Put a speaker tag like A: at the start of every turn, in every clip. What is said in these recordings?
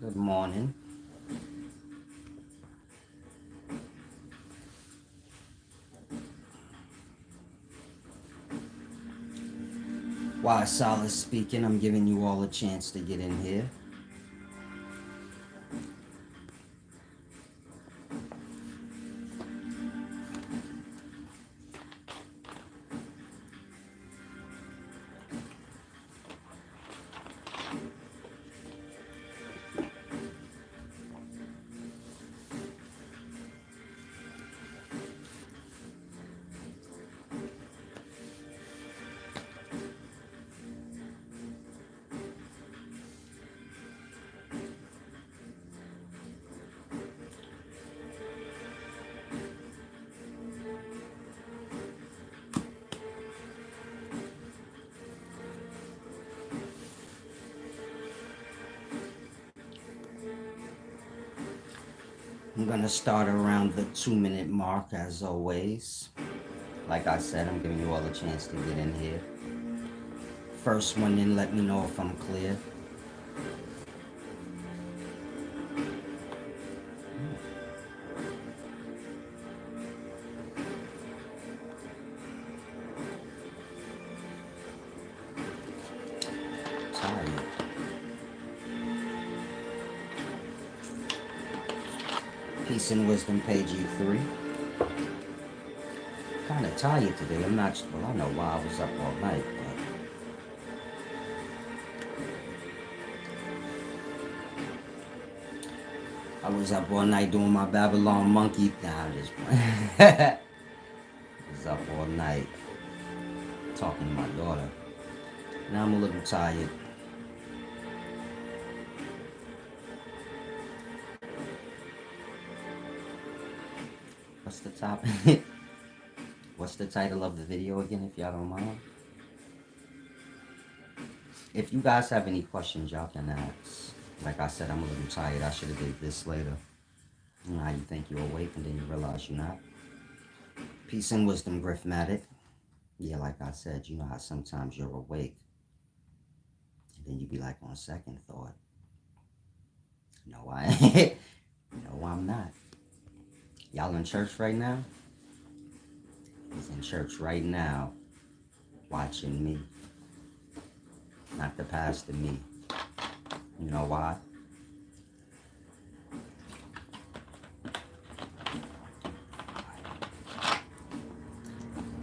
A: Good morning. While Solid speaking, I'm giving you all a chance to get in here. I'm gonna start around the 2 minute mark as always. Like I said, I'm giving you all a chance to get in here. First one in, let me know if I'm clear. Tired. Peace and Wisdom, page E3. Kind of tired today. I'm not, well, I know why I was up all night, but I was up all night doing my Babylon monkey. Nah, I'm just playing. I was up all night talking to my daughter. Now I'm a little tired. What's the topic? What's the title of the video again, if y'all don't mind? If you guys have any questions, y'all can ask. Like I said, I'm a little tired. I should have did this later. You know how you think you're awake and then you realize you're not. Peace and Wisdom, Griffmatic. Yeah, like I said, you know how sometimes you're awake. And then you be like, on second thought, no, no, I'm not. Y'all in church right now? He's in church right now, watching me. Not the pastor, me. You know why?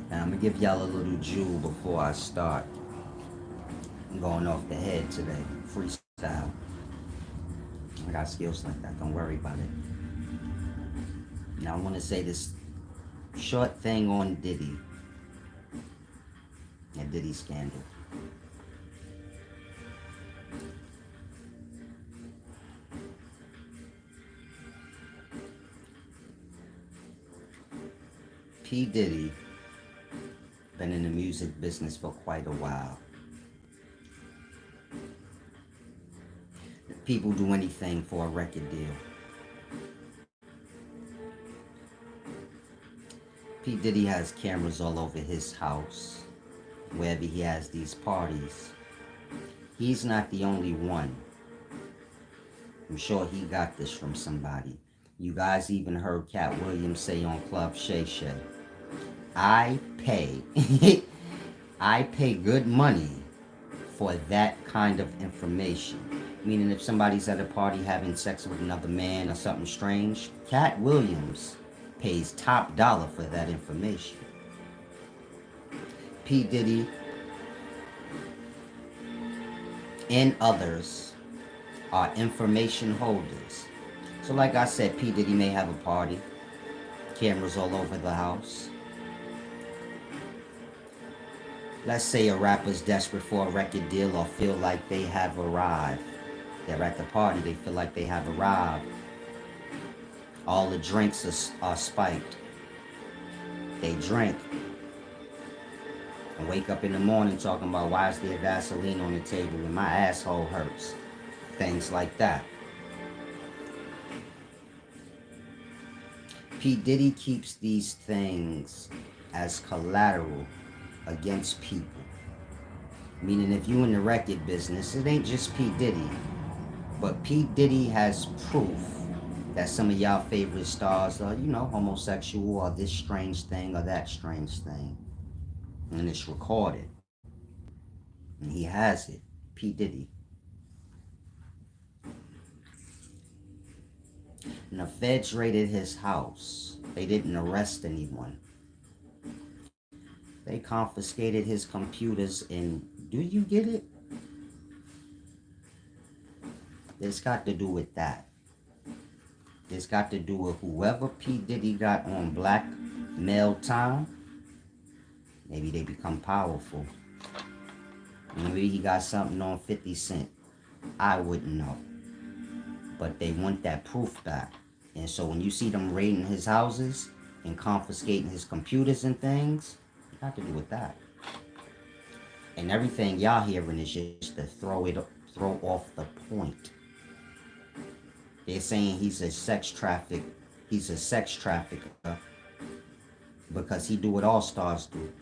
A: Now I'm gonna give y'all a little jewel before I start. I'm going off the head today, freestyle. I got skills like that, don't worry about it. Now I want to say this short thing on Diddy. That Diddy scandal. P. Diddy been in the music business for quite a while. People do anything for a record deal. P. Diddy has cameras all over his house, wherever he has these parties. He's not the only one. I'm sure he got this from somebody. You guys even heard Cat Williams say on Club Shay Shay, I pay, I pay good money for that kind of information. Meaning if somebody's at a party having sex with another man or something strange, Cat Williams pays top dollar for that information. P. Diddy and others are information holders. So like I said, P. Diddy may have a party, cameras all over the house. Let's say a rapper's desperate for a record deal or feel like they have arrived. They're at the party, they feel like they have arrived. All the drinks are spiked. They drink and wake up in the morning talking about why is there Vaseline on the table and my asshole hurts. Things like that. P. Diddy keeps these things as collateral against people. Meaning if you in the record business, it ain't just P. Diddy. But P. Diddy has proof that some of y'all favorite stars are, homosexual or this strange thing or that strange thing. And it's recorded. And he has it. P. Diddy. And the feds raided his house. They didn't arrest anyone. They confiscated his computers, and do you get it? It's got to do with that. It's got to do with whoever P. Diddy got on blackmail time. Maybe they become powerful. Maybe he got something on 50 Cent. I wouldn't know. But they want that proof back. And so when you see them raiding his houses and confiscating his computers and things, it got to do with that. And everything y'all hearing is just to throw off the point. They're saying he's a sex trafficker because he do what all stars do.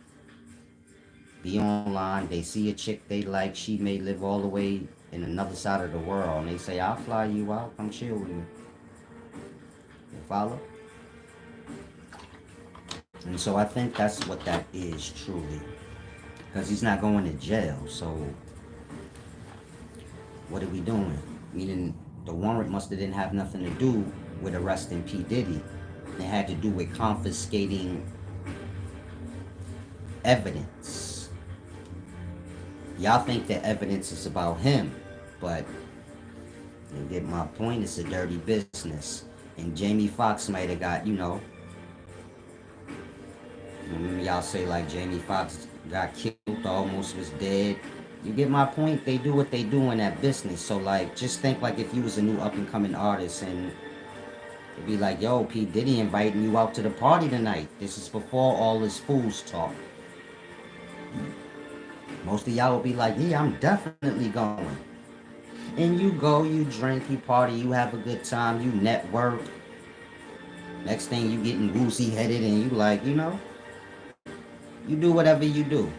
A: Be online, they see a chick they like, she may live all the way in another side of the world, and they say, I'll fly you out, come chill with you. You follow? And so I think that's what that is, truly. Because he's not going to jail, so what are we doing? Meaning the warrant must have didn't have nothing to do with arresting P. Diddy. It had to do with confiscating evidence. Y'all think that evidence is about him, but you get my point, it's a dirty business. And Jamie Foxx might have got, y'all say like Jamie Foxx got killed, almost was dead. You get my point? They do what they do in that business. So like, just think like if you was a new up and coming artist and it'd be like, yo, P. Diddy inviting you out to the party tonight. This is before all this fool's talk. Most of y'all will be like, yeah, I'm definitely going. And you go, you drink, you party, you have a good time, you network. Next thing you getting woozy headed and you like, you do whatever you do.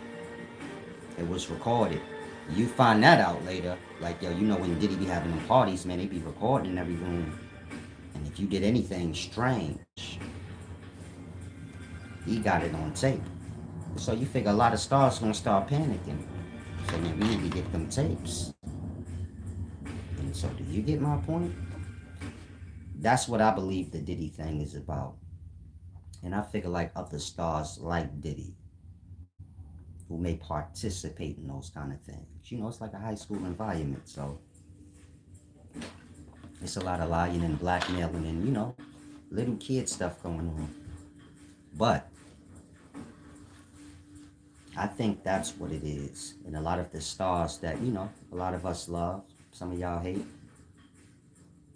A: It was recorded. You find that out later. Like, yo, when Diddy be having them parties, man, they be recording in every room. And if you did anything strange, he got it on tape. So you figure a lot of stars gonna start panicking. So then we need to get them tapes. And so do you get my point? That's what I believe the Diddy thing is about. And I figure like other stars like Diddy who may participate in those kind of things. It's like a high school environment, so it's a lot of lying and blackmailing and, little kid stuff going on. But I think that's what it is. And a lot of the stars that, a lot of us love, some of y'all hate,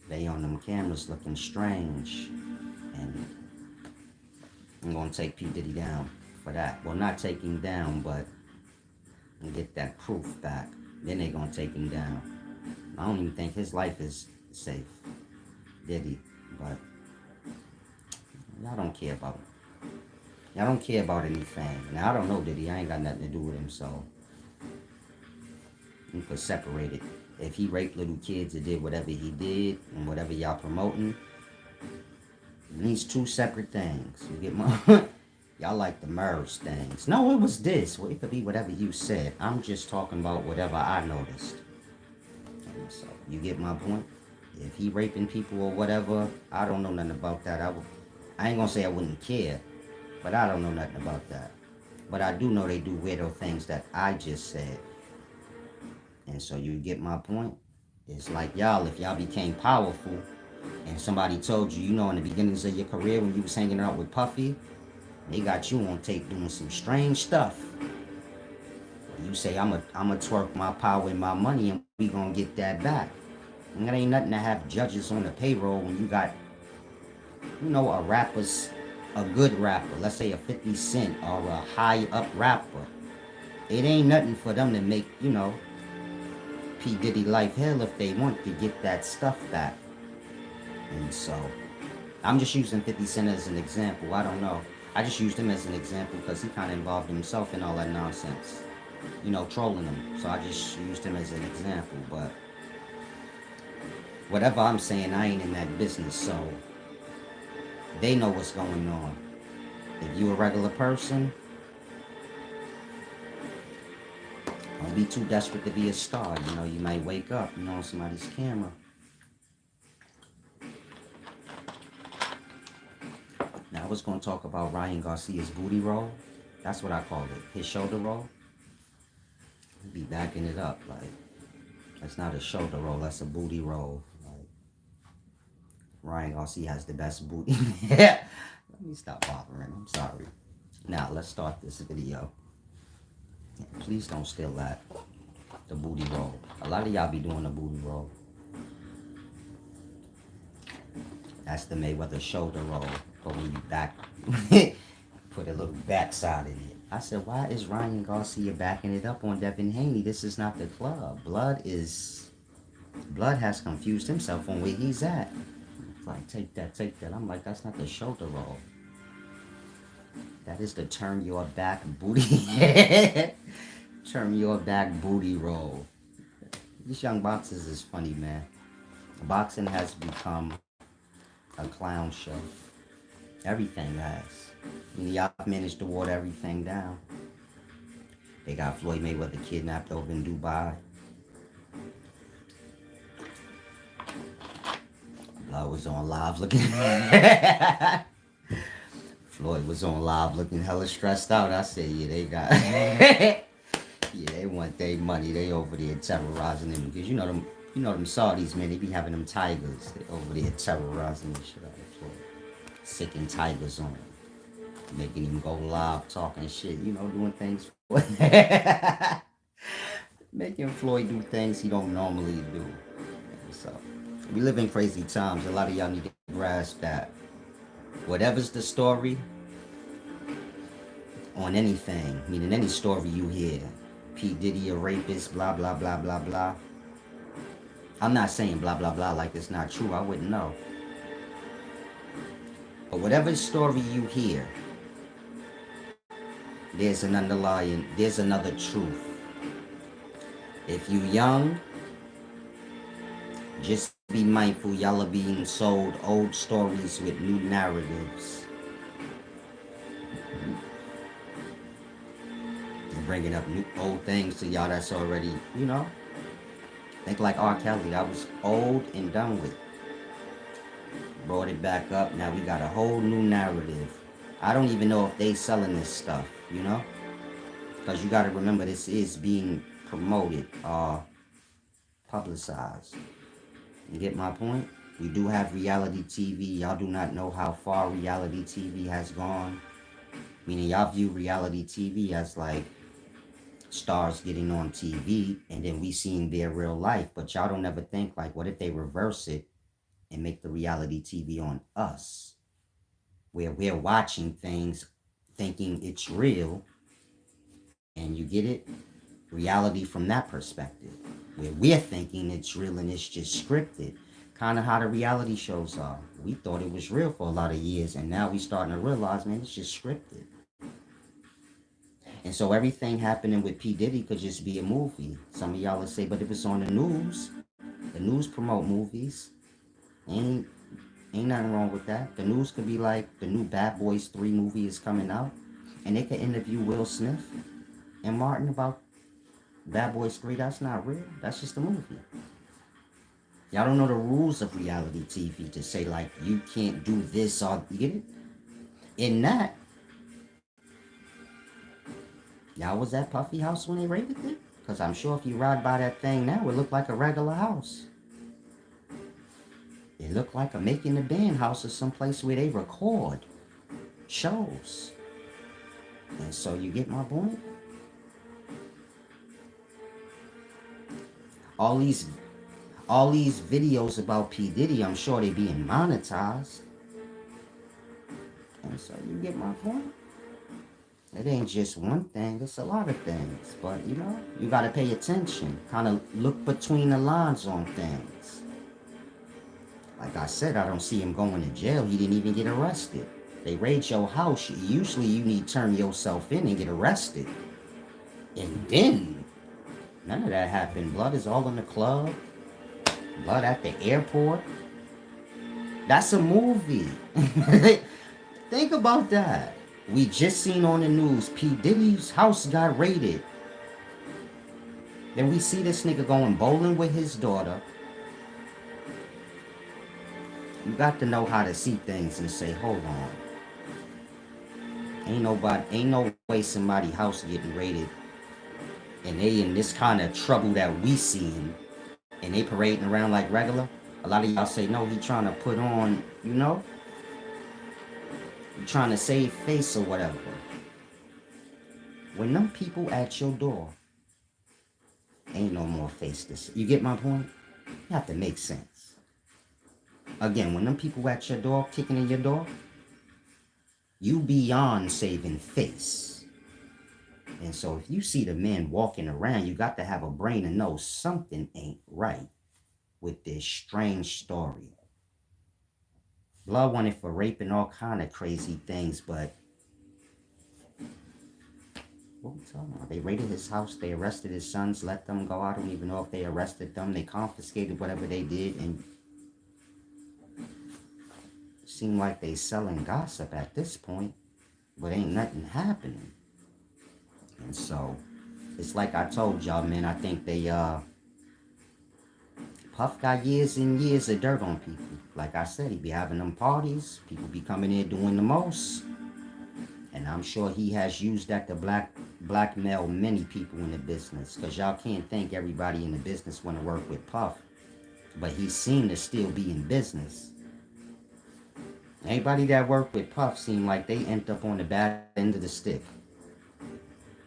A: they on them cameras looking strange. And I'm going to take P. Diddy down for that. Well, not take him down, but get that proof back. Then they going to take him down. I don't even think his life is safe. Diddy. But y'all don't care about him. Y'all don't care about anything. Now, I don't know Diddy. I ain't got nothing to do with him, so you could separate it. If he raped little kids or did whatever he did and whatever y'all promoting, these two separate things. You get my... Y'all like the merge things. No, it was this. Well, it could be whatever you said. I'm just talking about whatever I noticed. And so, you get my point? If he raping people or whatever, I don't know nothing about that. I ain't gonna say I wouldn't care, but I don't know nothing about that. But I do know they do weirdo things that I just said. And so you get my point? It's like y'all, if y'all became powerful and somebody told you, in the beginnings of your career when you was hanging out with Puffy, they got you on tape doing some strange stuff. You say, I'm a twerk my power and my money and we gonna get that back. And that ain't nothing to have judges on the payroll when you got, a rapper's, a good rapper, let's say a 50 Cent or a high up rapper. It ain't nothing for them to make, P. Diddy life hell if they want to get that stuff back. And so, I'm just using 50 Cent as an example. I don't know. I just used him as an example because he kind of involved himself in all that nonsense. Trolling him. So I just used him as an example. But Whatever I'm saying, I ain't in that business, so they know what's going on. If you a regular person, don't be too desperate to be a star. You know, you might wake up, you know, on somebody's camera. Now, I was going to talk about Ryan Garcia's booty roll. That's what I call it. His shoulder roll. He'd be backing it up. Like, that's not a shoulder roll. That's a booty roll. Like, Ryan Garcia has the best booty. Yeah. Let me stop bothering. I'm sorry. Now, let's start this video. Please don't steal that. The booty roll. A lot of y'all be doing the booty roll. That's the Mayweather shoulder roll. But when you back, put a little backside in it. I said, why is Ryan Garcia backing it up on Devin Haney? This is not the club. Blood has confused himself on where he's at. It's like, take that. I'm like, that's not the shoulder roll. That is the turn your back booty. Turn your back booty roll. These young boxers is funny, man. Boxing has become a clown show. Everything has. Y'all managed to water everything down. They got Floyd Mayweather kidnapped over in Dubai. Blood was on live looking. Floyd was on live looking hella stressed out. I said, yeah, they got. Yeah, they want their money. They over there terrorizing them because you know them Saudis, man. They be having them tigers. They over there terrorizing the shit out of Floyd. Sicking tigers on him, making him go live talking shit. You know, doing things. Making Floyd do things he don't normally do. So we live in crazy times. A lot of y'all need to grasp that. Whatever's the story on anything, meaning any story you hear, P. Diddy a rapist, blah, blah, blah, blah, blah. I'm not saying blah, blah, blah like it's not true. I wouldn't know. But whatever story you hear, there's another truth. If you young, just be mindful y'all are being sold old stories with new narratives. And bringing up new old things to y'all that's already, you know. Think like R. Kelly, that was old and done with. Brought it back up, now we got a whole new narrative. I don't even know if they selling this stuff, you know. Because you got to remember this is being promoted, publicized. You get my point? We do have reality TV. Y'all do not know how far reality TV has gone. Meaning y'all view reality TV as like stars getting on TV and then we seeing their real life. But y'all don't ever think like, what if they reverse it and make the reality TV on us? Where we're watching things thinking it's real. And you get it? Reality from that perspective. Where we're thinking it's real and it's just scripted. Kind of how the reality shows are. We thought it was real for a lot of years, and now we starting to realize, man, it's just scripted. And so everything happening with P. Diddy could just be a movie. Some of y'all will say, but if it's on the news promote movies. Ain't nothing wrong with that. The news could be like the new Bad Boys 3 movie is coming out, and they could interview Will Smith and Martin about Bad Boys 3. That's not real. That's just a movie. Y'all don't know the rules of reality TV to say like you can't do this or you get it? In that, y'all was at Puffy house when they raided it? Because I'm sure if you ride by that thing now, it looked like a regular house. It looked like a Making the Band house or someplace where they record shows. And so you get my point? All these videos about P. Diddy, I'm sure they being monetized. And so you get my point? It ain't just one thing, it's a lot of things. But, you know, you got to pay attention. Kind of look between the lines on things. Like I said, I don't see him going to jail. He didn't even get arrested. They raid your house. Usually you need to turn yourself in and get arrested. And then, none of that happened. Blood is all in the club. Blood at the airport. That's a movie. Think about that. We just seen on the news P. Diddy's house got raided. Then we see this nigga going bowling with his daughter. You got to know how to see things and say, hold on. Ain't no way somebody house getting raided and they in this kind of trouble that we seeing and they parading around like regular. A lot of y'all say, no, he trying to put on, he trying to save face or whatever. When them people at your door, ain't no more face to see. You get my point? You have to make sense. Again, when them people at your door, kicking in your door, you beyond saving face. And so if you see the men walking around, you got to have a brain and know something ain't right with this strange story. Blood wanted for raping all kind of crazy things, but what we talking about? They raided his house, they arrested his sons, let them go. I don't even know if they arrested them. They confiscated whatever they did, and it seemed like they selling gossip at this point, but ain't nothing happening. And so it's like I told y'all, man, I think they Puff got years and years of dirt on people. Like I said, he be having them parties, people be coming in doing the most. And I'm sure he has used that to blackmail many people in the business. Because y'all can't think everybody in the business want to work with Puff. But he seemed to still be in business. Anybody that worked with Puff seemed like they end up on the bad end of the stick.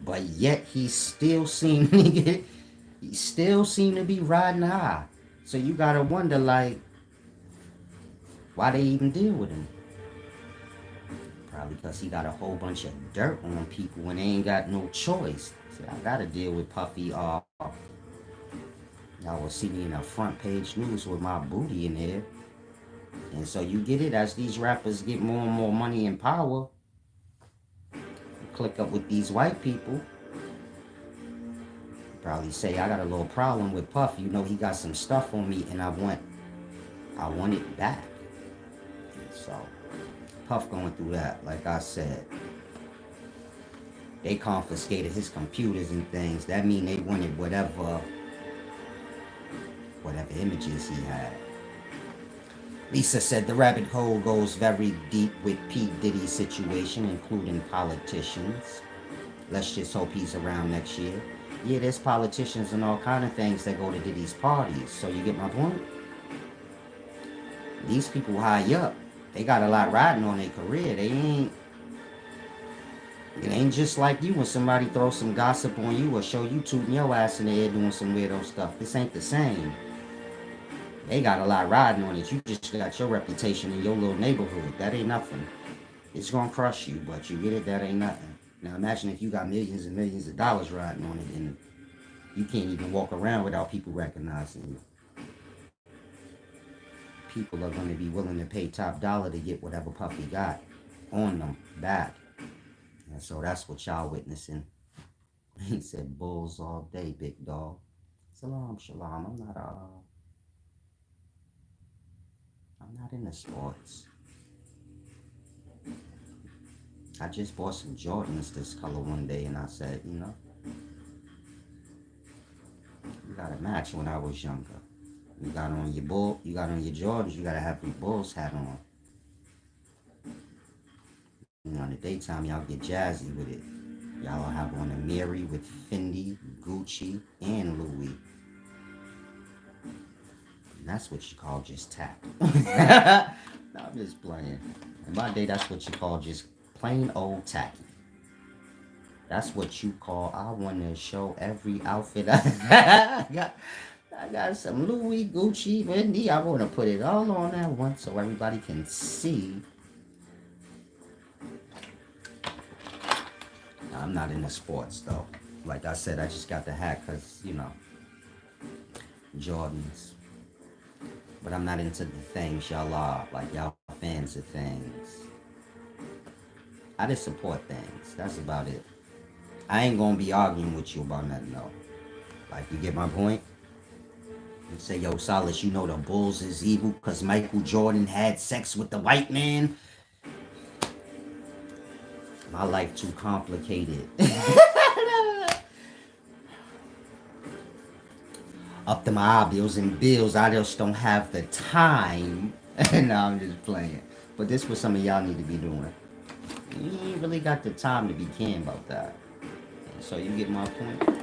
A: But yet he still seemed to be riding high. So you gotta wonder, like, why they even deal with him. Probably because he got a whole bunch of dirt on people and they ain't got no choice. So I gotta deal with Puffy. Y'all will see me in a front page news with my booty in there. And so you get it, as these rappers get more and more money and power, click up with these white people. Probably say, I got a little problem with Puff. You know, he got some stuff on me and I want it back. And so Puff going through that. Like I said, they confiscated his computers and things. That mean they wanted whatever images he had. Lisa said the rabbit hole goes very deep with P. Diddy's situation, including politicians. Let's just hope he's around next year. Yeah, there's politicians and all kind of things that go to Diddy's parties. So you get my point? These people high up, they got a lot riding on their career. It ain't just like you when somebody throws some gossip on you or show you tooting your ass in the air doing some weirdo stuff. This ain't the same. They got a lot riding on it. You just got your reputation in your little neighborhood. That ain't nothing. It's gonna crush you, but you get it, that ain't nothing. Now imagine if you got millions and millions of dollars riding on it and you can't even walk around without people recognizing you. People are going to be willing to pay top dollar to get whatever Puffy got on them back. And so that's what y'all witnessing. He said bulls all day, big dog. Salam, shalom. I'm not into sports. I just bought some Jordans this color one day and I said, you gotta match when I was younger. You got on your Jordans, you gotta have your Bulls hat on. In the daytime, y'all get jazzy with it. Y'all will have on a Mary with Fendi, Gucci, and Louis. And that's what you call just tact. No, I'm just playing. In my day, that's what you call just plain old tacky. That's what you call, I want to show every outfit I got some Louis, Gucci, Fendi. I want to put it all on at once so everybody can see. I'm not into sports though. Like I said, I just got the hat because, Jordans. But I'm not into the things y'all are. Like y'all fans of things. I just support things. That's about it. I ain't gonna be arguing with you about nothing though. Like, you get my point? And say, yo, Solace, you know the Bulls is evil because Michael Jordan had sex with the white man. My life too complicated. Up to my eyeballs and bills, I just don't have the time. No, I'm just playing. But this what some of y'all need to be doing. You ain't really got the time to be caring about that. So you get my point?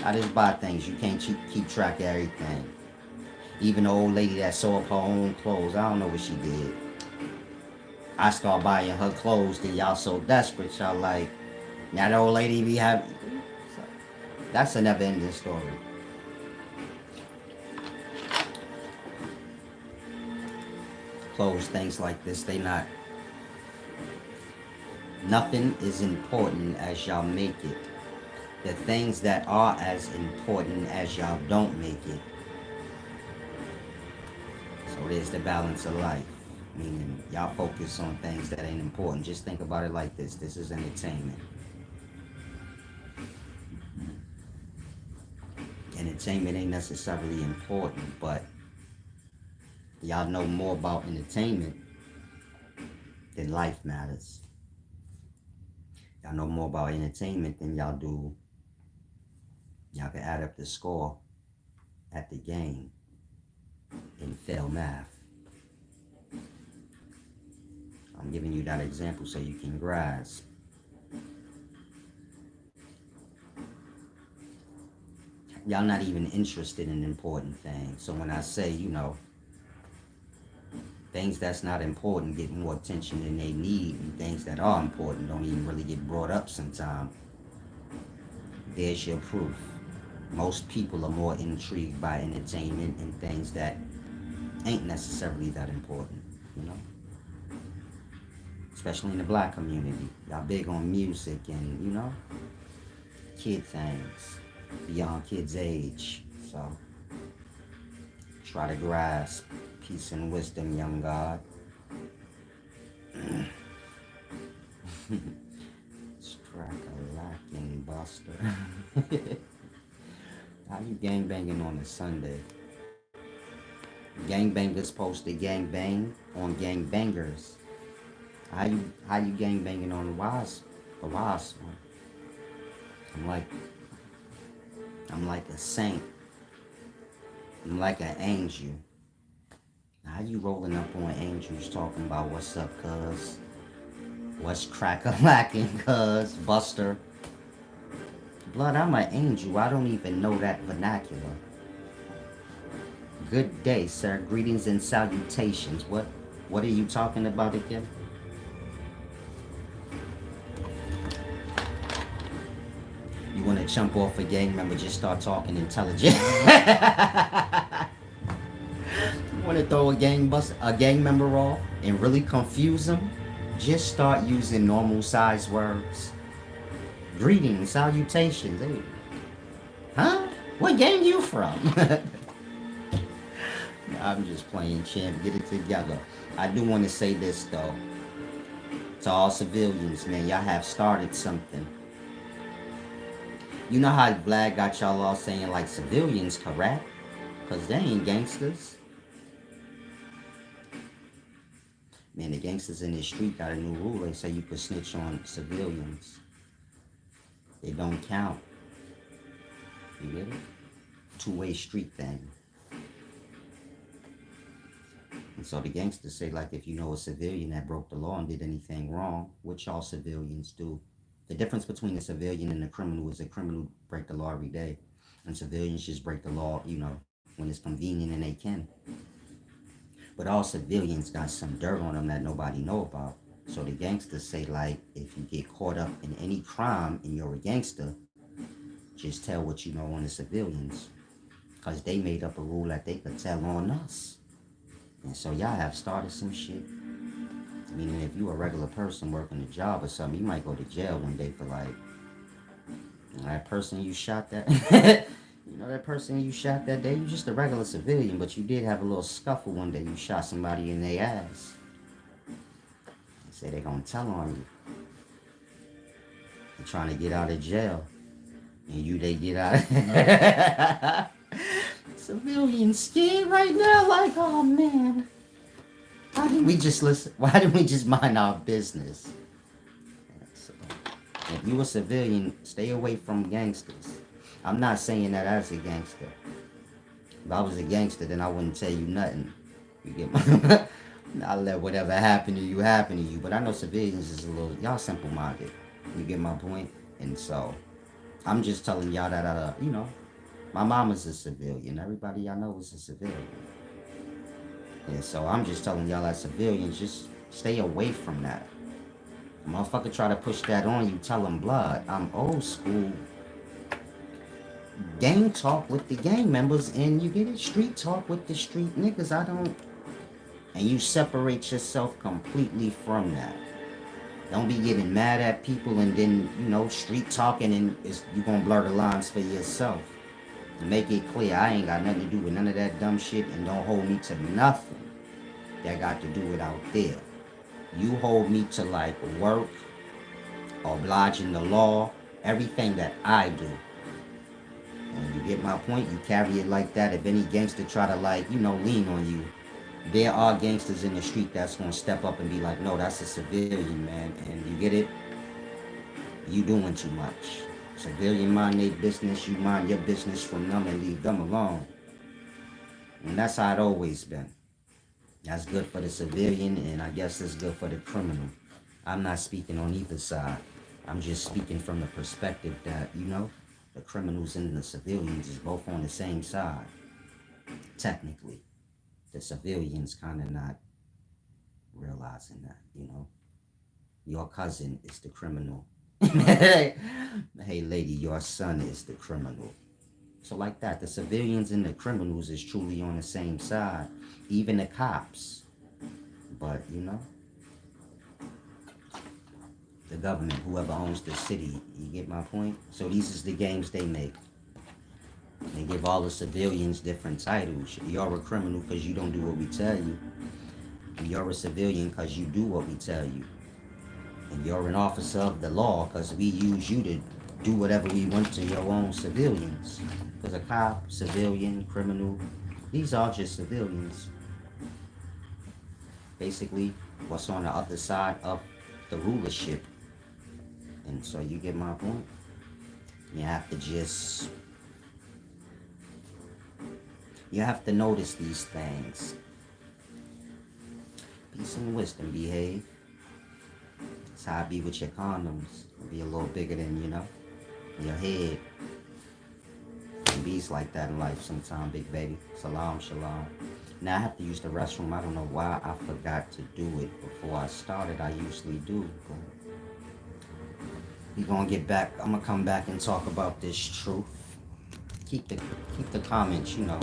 A: I just buy things. You can't keep track of everything. Even the old lady that sew up her own clothes, I don't know what she did. I start buying her clothes, then y'all so desperate, y'all like, now the old lady be happy. That's a never ending story. Clothes, things like this, they not. Nothing is important as y'all make it. The things that are as important as y'all don't make it. So there's the balance of life. Meaning y'all focus on things that ain't important. Just think about it like this. This is entertainment. Entertainment ain't necessarily important, but y'all know more about entertainment than life matters. Y'all know more about entertainment than y'all do. Y'all can add up the score at the game and fail math. I'm giving you that example so you can grasp. Y'all not even interested in important things. So when I say, you know, things that's not important get more attention than they need, and things that are important don't even really get brought up sometimes. There's your proof. Most people are more intrigued by entertainment and things that ain't necessarily that important, you know? Especially in the black community. Y'all big on music and, you know, kid things beyond kids' age. So try to grasp peace and wisdom, young God. Crack-a-lacking buster. How you gangbanging on a Sunday? Gangbangers supposed to gangbang on gangbangers. How you gangbanging on the wise one? I'm like a saint. I'm like an angel. How you rolling up on angels talking about what's up, cuz? What's crack-a-lacking, cuz? Buster. Blood, I'm an angel. I don't even know that vernacular. Good day, sir. Greetings and salutations. What are you talking about again? You want to jump off a gang member, just start talking intelligent. You want to throw a gang member off and really confuse them? Just start using normal size words. Greetings, salutations. Hey. Huh? What gang you from? I'm just playing, champ. Get it together. I do want to say this though. To all civilians, man, y'all have started something. You know how Vlad got y'all all saying like civilians, correct? Because they ain't gangsters. Man, the gangsters in the street got a new rule. They say you could snitch on civilians. They don't count. You get it? Two-way street thing. And so the gangsters say, like, if you know a civilian that broke the law and did anything wrong, which all civilians do. The difference between a civilian and a criminal is a criminal break the law every day. And civilians just break the law, you know, when it's convenient and they can. But all civilians got some dirt on them that nobody know about. So the gangsters say, like, if you get caught up in any crime and you're a gangster, just tell what you know on the civilians. Because they made up a rule that they could tell on us. And so y'all have started some shit. Meaning if you a regular person working a job or something, you might go to jail one day for like, that person you shot that, you know that person you shot that day, you just a regular civilian, but you did have a little scuffle one day, you shot somebody in their ass. They say they gonna tell on you. You're trying to get out of jail. And they get out. Civilians scared right now, like, oh man. Why didn't we just listen? Why didn't we just mind our business? So, if you a civilian, stay away from gangsters. I'm not saying that as a gangster. If I was a gangster, then I wouldn't tell you nothing. You get my. I'll let whatever happen to you happen to you. But I know civilians is a little y'all simple minded. You get my point? And so I'm just telling y'all that my mama's a civilian. Everybody y'all know is a civilian. And so I'm just telling y'all as civilians, just stay away from that. Motherfucker try to push that on you, tell them blood. I'm old school. Gang talk with the gang members, and you get it? Street talk with the street niggas. I don't. And you separate yourself completely from that. Don't be getting mad at people and then, street talking and you gonna blur the lines for yourself. Make it clear, I ain't got nothing to do with none of that dumb shit, and don't hold me to nothing that got to do with out there. You hold me to like work, obliging the law, everything that I do. And you get my point? You carry it like that. If any gangster try to lean on you, there are gangsters in the street that's gonna step up and be like, no, that's a civilian, man. And you get it? You doing too much. Civilian mind their business, you mind your business from them and leave them alone. And that's how it always been. That's good for the civilian, and I guess it's good for the criminal. I'm not speaking on either side. I'm just speaking from the perspective that, the criminals and the civilians is both on the same side. Technically. The civilians kind of not realizing that, Your cousin is the criminal. Hey, lady, your son is the criminal. So like that, the civilians and the criminals is truly on the same side. Even the cops. But, the government, whoever owns the city, you get my point? So these is the games they make. They give all the civilians different titles. You're a criminal because you don't do what we tell you. You're a civilian because you do what we tell you. And you're an officer of the law because we use you to do whatever we want to your own civilians. Because a cop, civilian, criminal, these are just civilians. Basically, what's on the other side of the rulership. And so you get my point? You have to notice these things. Peace and wisdom, behave. That's how I be with your condoms. Be a little bigger than, your head. And bees like that in life sometime, big baby. Salam, shalom. Now I have to use the restroom. I don't know why I forgot to do it before I started. I usually do. But we're gonna get back. I'm gonna come back and talk about this truth. Keep the comments, on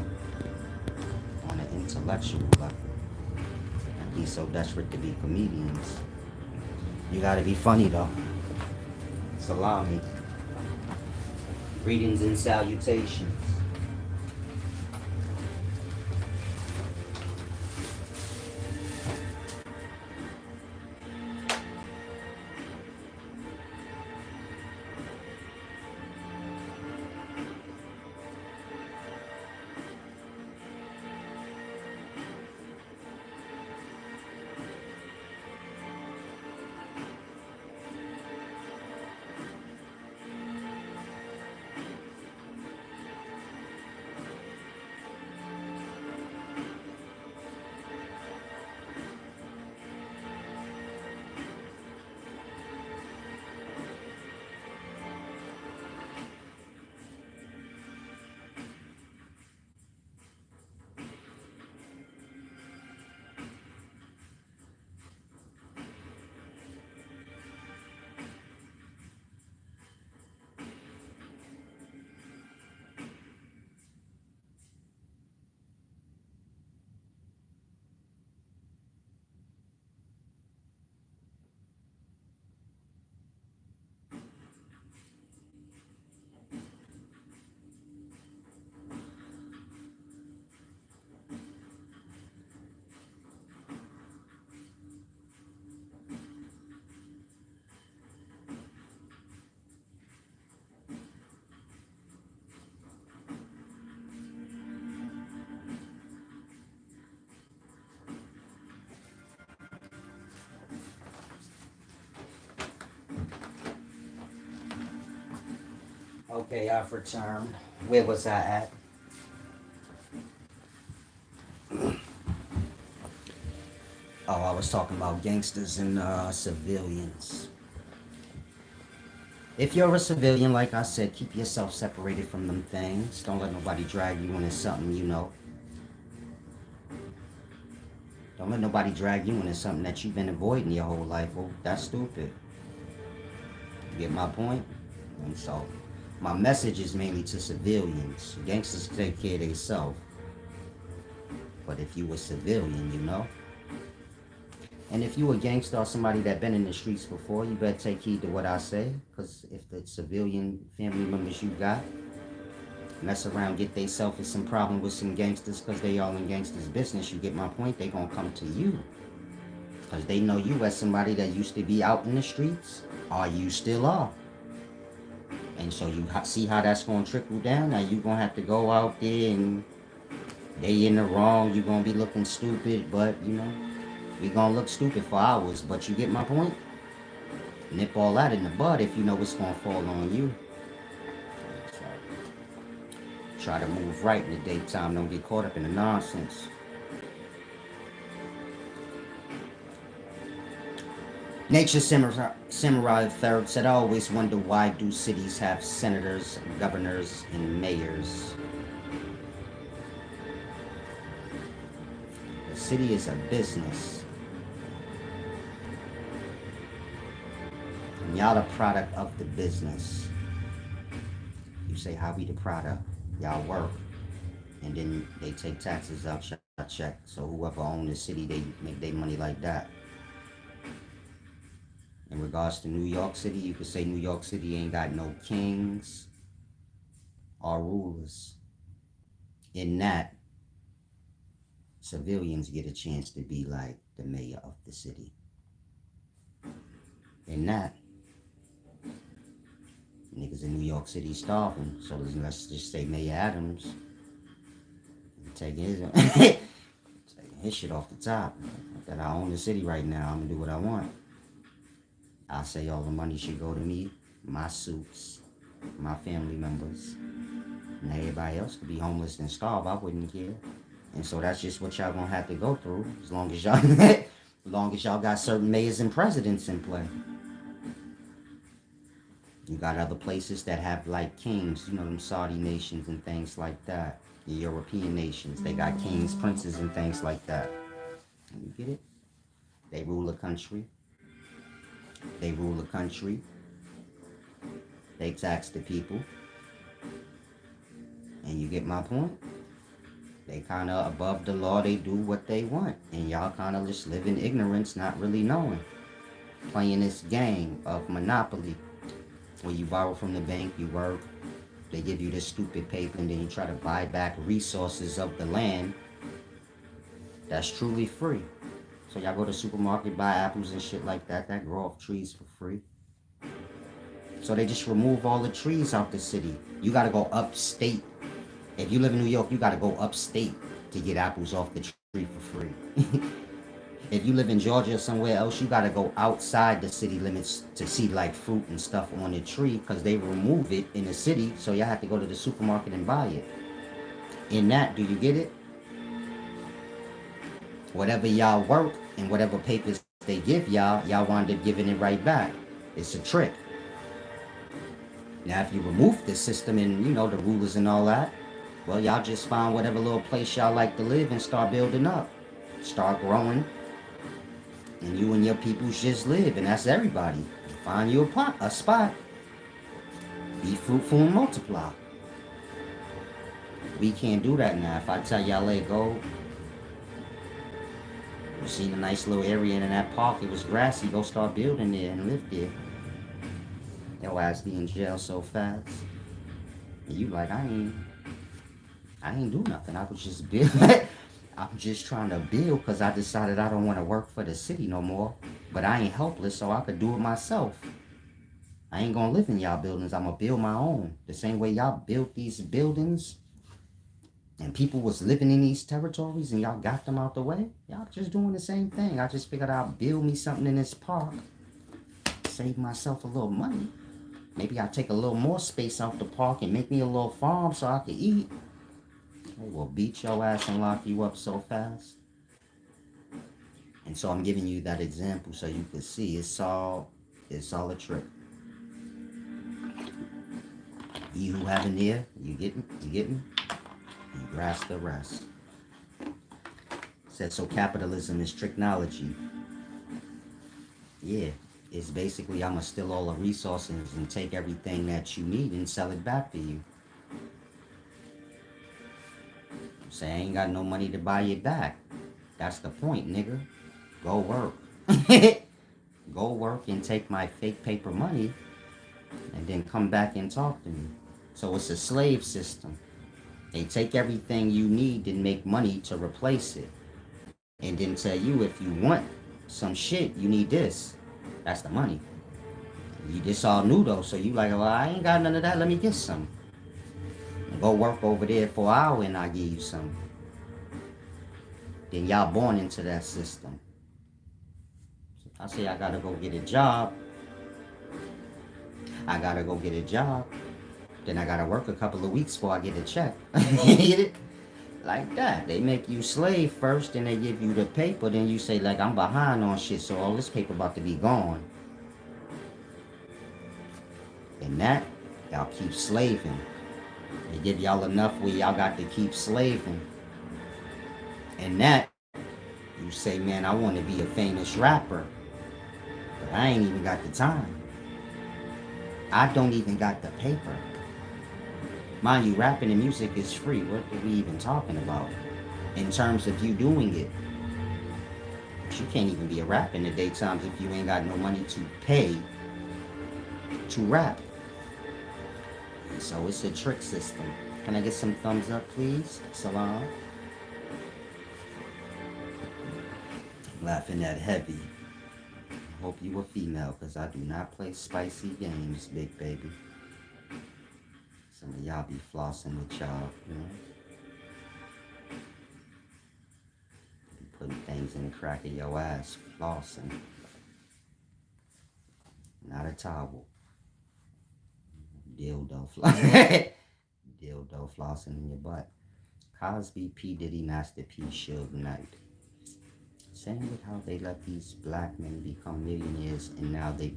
A: an intellectual level. Be so desperate to be comedians. You gotta be funny though. Salami. Greetings and salutations. Okay, I've returned. Where was I at? Oh, I was talking about gangsters and civilians. If you're a civilian, like I said, keep yourself separated from them things. Don't let nobody drag you into something you know. Don't let nobody drag you into something that you've been avoiding your whole life. Oh, that's stupid. You get my point? And so, my message is mainly to civilians. Gangsters take care of themselves. But if you a civilian, you know. And if you a gangster or somebody that been in the streets before, you better take heed to what I say. Because if the civilian family members you got mess around, get they self in some problem with some gangsters because they all in gangsters business, you get my point, they gonna come to you. Because they know you as somebody that used to be out in the streets, or you still are. And so you see how that's gonna trickle down. Now you gonna have to go out there and they in the wrong, you gonna be looking stupid, but you know, we gonna look stupid for hours, but you get my point? Nip all that in the bud if you know what's gonna fall on you. So, try to move right in the daytime, don't get caught up in the nonsense. Nature Samurai Third said, I always wonder why do cities have senators, governors, and mayors? The city is a business. And y'all the product of the business. You say, how we the product? Y'all work. And then they take taxes out your check. So whoever owns the city, they make their money like that. In regards to New York City, you could say New York City ain't got no kings or rulers. In that, civilians get a chance to be like the mayor of the city. In that, niggas in New York City starving. So let's just say Mayor Adams taking his shit off the top. That I own the city right now, I'm gonna do what I want. I say all the money should go to me, my suits, my family members, and everybody else could be homeless and starve. I wouldn't care. And so that's just what y'all gonna have to go through as long as y'all got certain mayors and presidents in play. You got other places that have like kings, you know, them Saudi nations and things like that. The European nations, they got kings, princes, and things like that. You get it? They rule a country. They rule a country. They tax the people. And you get my point? They kind of above the law. They do what they want. And y'all kind of just live in ignorance, not really knowing. Playing this game of Monopoly. When you borrow from the bank, you work. They give you this stupid paper and then you try to buy back resources of the land that's truly free. So y'all go to the supermarket, buy apples and shit like that. That grow off trees for free. So they just remove all the trees out the city. You gotta go upstate. If you live in New York, you gotta go upstate to get apples off the tree for free. If you live in Georgia or somewhere else, you gotta go outside the city limits to see like fruit and stuff on the tree because they remove it in the city. So y'all have to go to the supermarket and buy it. In that, do you get it? Whatever y'all work and whatever papers they give y'all, y'all wind up giving it right back. It's a trick. Now, if you remove this system and, you know, the rulers and all that, well, y'all just find whatever little place y'all like to live and start building up. Start growing. And you and your peoples just live, and that's everybody. Find you a spot. Be fruitful and multiply. We can't do that now. If I tell y'all let go, you seen a nice little area in that park, it was grassy, go start building there and live there. Your ass be in jail so fast. And you like, I ain't do nothing. I was just build. I'm just trying to build because I decided I don't want to work for the city no more. But I ain't helpless, so I could do it myself. I ain't gonna live in y'all buildings. I'm gonna build my own. The same way y'all built these buildings and people was living in these territories and y'all got them out the way. Y'all just doing the same thing. I just figured I'll build me something in this park. Save myself a little money. Maybe I'll take a little more space out the park and make me a little farm so I can eat. They will beat your ass and lock you up so fast. And so I'm giving you that example so you can see it's all a trick. You who have an ear, you get me? You get me? You grasp the rest. Said so capitalism is technology. Yeah. It's basically I'ma steal all the resources and take everything that you need and sell it back to you. Say I ain't got no money to buy it back. That's the point, nigga. Go work. Go work and take my fake paper money and then come back and talk to me. So it's a slave system. They take everything you need and make money to replace it. And then tell you if you want some shit, you need this. That's the money. You just all new though, so you like, well, I ain't got none of that, let me get some. Go work over there for an hour and I give you some. Then y'all born into that system. I say I gotta go get a job. I gotta go get a job. Then I gotta work a couple of weeks before I get a check. Get it? Like that. They make you slave first, then they give you the paper, then you say like I'm behind on shit, so all this paper about to be gone. And that, y'all keep slaving. They give y'all enough where y'all got to keep slaving. And that, you say, man, I want to be a famous rapper. But I ain't even got the time. I don't even got the paper. Mind you, rapping and music is free. What are we even talking about? In terms of you doing it. But you can't even be a rapper in the daytimes if you ain't got no money to pay to rap. So it's a trick system. Can I get some thumbs up, please? Salam. Laughing at heavy. Hope you were female, because I do not play spicy games, big baby. Some of y'all be flossing with y'all, you know? Be putting things in the crack of your ass, flossing. Not a towel. Dildo flossing. Dildo flossing in your butt. Cosby, P. Diddy, Master P. Suge Knight. Same with how they let these black men become millionaires and now they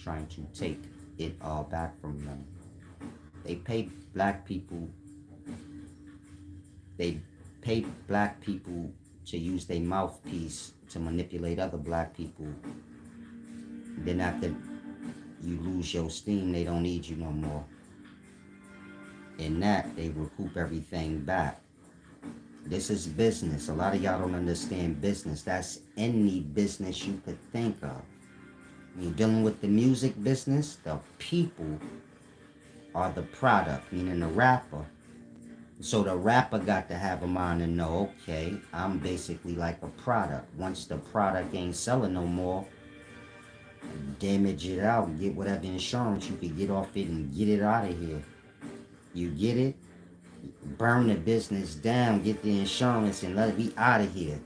A: trying to take it all back from them. They pay black people to use their mouthpiece to manipulate other black people. Then after you lose your steam, they don't need you no more. In that, they recoup everything back. This is business. A lot of y'all don't understand business. That's any business you could think of. When you're dealing with the music business, the people are the product, meaning the rapper. So the rapper got to have a mind and know, okay, I'm basically like a product. Once the product ain't selling no more, damage it out, get whatever insurance you could get off it and get it out of here. You get it? Burn the business down, get the insurance and let it be out of here.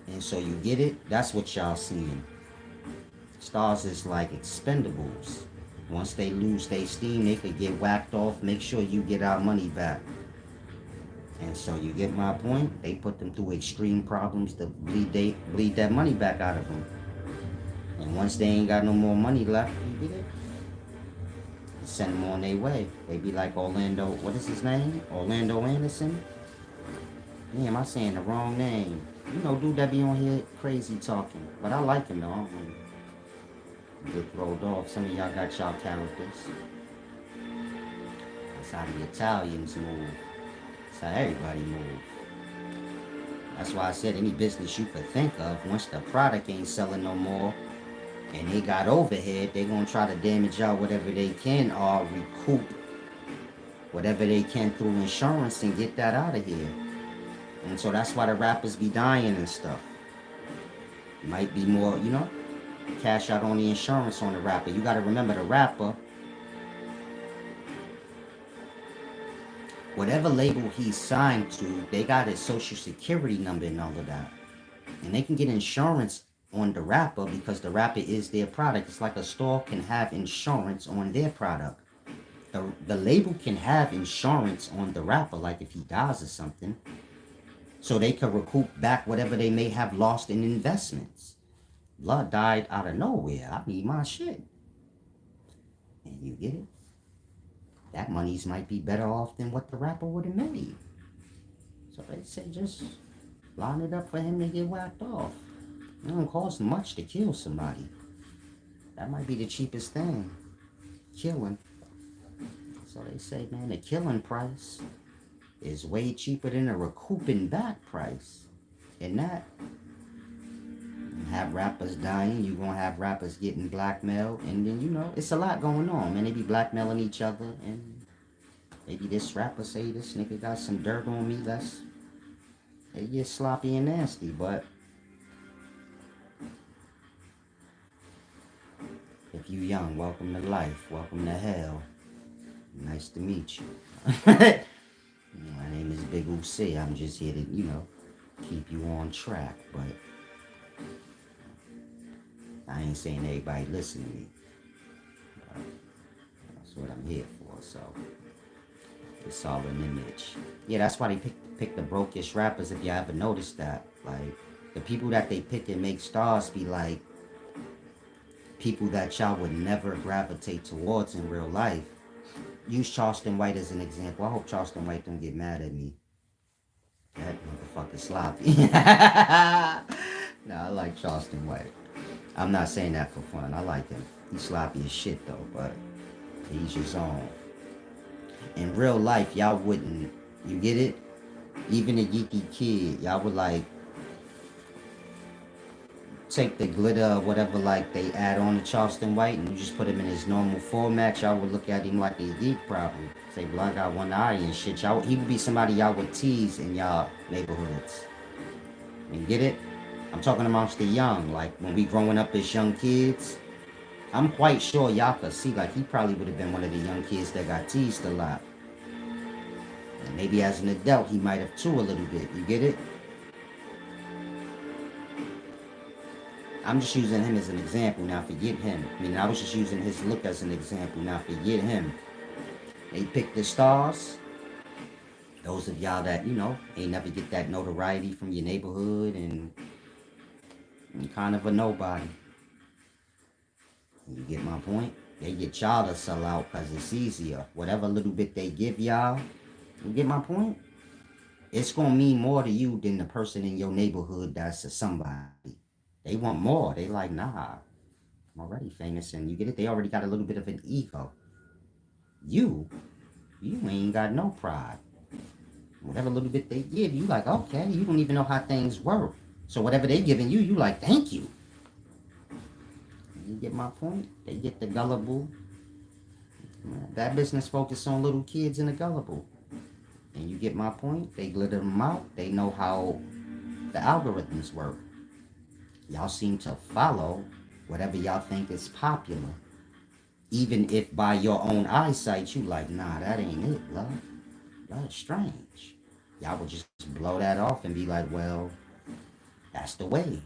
A: And so you get it? That's what y'all seeing. Stars is like expendables. Once they lose their steam, they could get whacked off. Make sure you get our money back. And so you get my point? They put them through extreme problems to bleed that money back out of them. And once they ain't got no more money left, you get it? Send them on their way. They be like Orlando, what is his name? Orlando Anderson? Damn, I'm saying the wrong name. You know, dude that be on here crazy talking. But I like him though. Get rolled off. Some of y'all got y'all characters. That's how the Italians move. That's how everybody move. That's why I said any business you could think of, once the product ain't selling no more, and they got overhead, they gonna try to damage out whatever they can or recoup whatever they can through insurance and get that out of here. And so that's why the rappers be dying and stuff. Might be more, you know, cash out on the insurance on the rapper. You gotta remember the rapper, whatever label he's signed to, they got his social security number and all of that. And they can get insurance on the rapper because the rapper is their product. It's like a store can have insurance on their product. The label can have insurance on the rapper, like if he dies or something, so they can recoup back whatever they may have lost in investments. Blood died out of nowhere. I need my shit. And you get it? That monies might be better off than what the rapper would have made. So they say just line it up for him to get whacked off. It don't cost much to kill somebody. That might be the cheapest thing. Killing. So they say, man, the killing price is way cheaper than a recouping back price. And that, have rappers dying, you gonna have rappers getting blackmailed, and then, you know, it's a lot going on, man. They be blackmailing each other, and maybe this rapper say, this nigga got some dirt on me. They get sloppy and nasty, but if you young, welcome to life, welcome to hell. Nice to meet you. My name is Big Uzi. I'm just here to, you know, keep you on track, but I ain't saying everybody listen to me. But that's what I'm here for, so it's all an image. Yeah, that's why they pick the brokest rappers, if you ever noticed that. Like, the people that they pick and make stars be like people that y'all would never gravitate towards in real life. Use Charleston White as an example. I hope Charleston White don't get mad at me. That motherfucker sloppy. Nah, I like Charleston White. I'm not saying that for fun. I like him. He's sloppy as shit though, but he's his own. In real life, y'all wouldn't. You get it? Even a geeky kid, y'all would like take the glitter or whatever like they add on to Charleston White and you just put him in his normal format. Y'all would look at him like a geek probably. Say, blood got one eye and shit. Y'all, he would be somebody y'all would tease in y'all neighborhoods. You get it? I'm talking amongst the young. Like when we growing up as young kids, I'm quite sure y'all could see like he probably would have been one of the young kids that got teased a lot. And maybe as an adult he might have too a little bit. You get it? I'm just using him as an example, now forget him. I mean, I was just using his look as an example, now forget him. They pick the stars. Those of y'all that, you know, ain't never get that notoriety from your neighborhood and kind of a nobody. You get my point? They get y'all to sell out because it's easier. Whatever little bit they give y'all, you get my point? It's going to mean more to you than the person in your neighborhood that's a somebody. They want more. They like, nah, I'm already famous, and you get it? They already got a little bit of an ego. You ain't got no pride. Whatever little bit they give, you like, okay, you don't even know how things work. So whatever they giving you, you like, thank you. You get my point? They get the gullible. That business focus on little kids and the gullible. And you get my point? They glitter them out. They know how the algorithms work. Y'all seem to follow whatever y'all think is popular. Even if by your own eyesight, you like, nah, that ain't it, love. That's strange. Y'all would just blow that off and be like, well, that's the wave.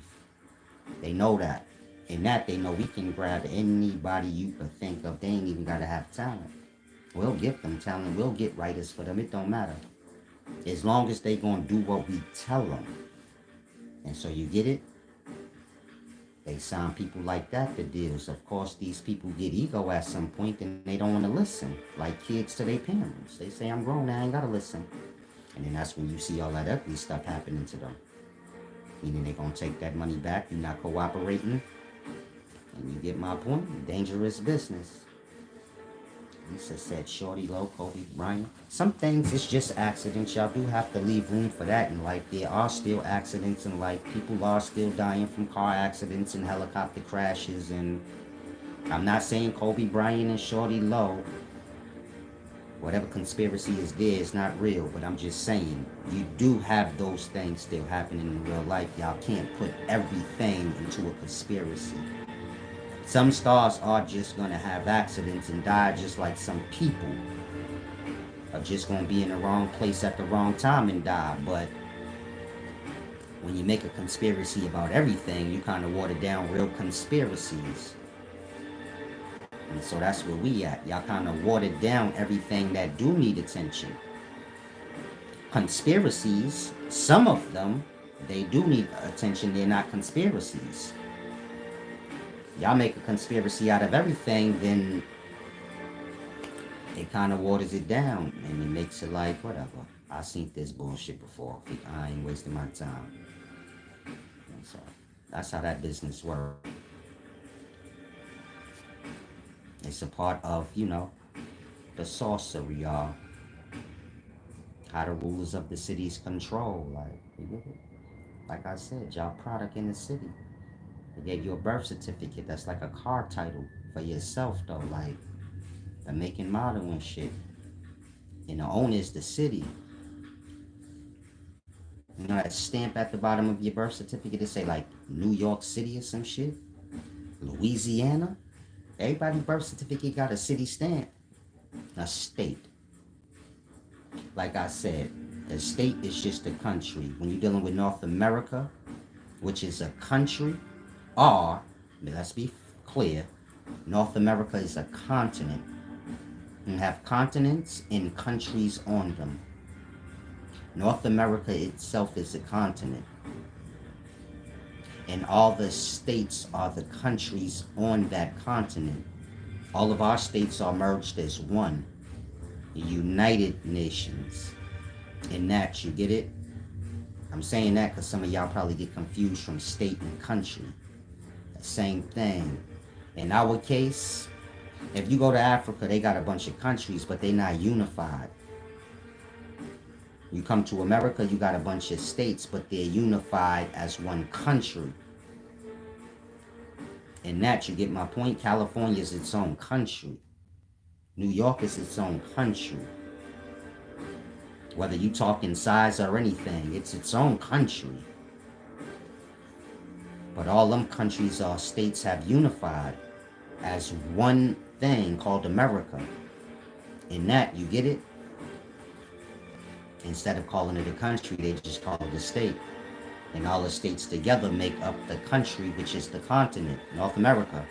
A: They know that. And that they know we can grab anybody you could think of. They ain't even got to have talent. We'll give them talent. We'll get writers for them. It don't matter. As long as they gonna do what we tell them. And so you get it? They sign people like that to deals. Of course, these people get ego at some point and they don't want to listen. Like kids to their parents. They say, I'm grown now, I ain't got to listen. And then that's when you see all that ugly stuff happening to them. Meaning they going to take that money back. You're not cooperating. And you get my point? Dangerous business. Lisa said, Shorty Low, Kobe Bryant. Some things, it's just accidents. Y'all do have to leave room for that in life. There are still accidents in life. People are still dying from car accidents and helicopter crashes. And I'm not saying Kobe Bryant and Shorty Low, whatever conspiracy is there, is not real. But I'm just saying, you do have those things still happening in real life. Y'all can't put everything into a conspiracy. Some stars are just going to have accidents and die just like some people are just going to be in the wrong place at the wrong time and die. But when you make a conspiracy about everything, you kind of water down real conspiracies. And so that's where we at. Y'all kind of watered down everything that do need attention. Conspiracies, some of them, they do need attention. They're not conspiracies. Y'all make a conspiracy out of everything, then it kind of waters it down and it makes it like, whatever. I seen this bullshit before. I ain't wasting my time. And so that's how that business works. It's a part of, the sorcery, y'all. How the rulers of the cities control. Like, you get it? Like I said, y'all product in the city. They gave you a birth certificate that's like a car title for yourself, though. Like, the make and model and shit. And the owner is the city. You know that stamp at the bottom of your birth certificate to say like New York City or some shit? Louisiana? Everybody's birth certificate got a city stamp. A state. Like I said, a state is just a country. When you're dealing with North America, which is a country, or, let's be clear, North America is a continent. You have continents and countries on them. North America itself is a continent. And all the states are the countries on that continent. All of our states are merged as one. The United Nations. And that, you get it? I'm saying that because some of y'all probably get confused from state and country. The same thing. In our case, if you go to Africa, they got a bunch of countries, but they're not unified. You come to America, you got a bunch of states, but they're unified as one country. In that, you get my point? California is its own country. New York is its own country. Whether you talk in size or anything, it's its own country. But all them countries or states have unified as one thing called America. In that, you get it? Instead of calling it a country, they just call it a state. And all the states together make up the country, which is the continent, North America.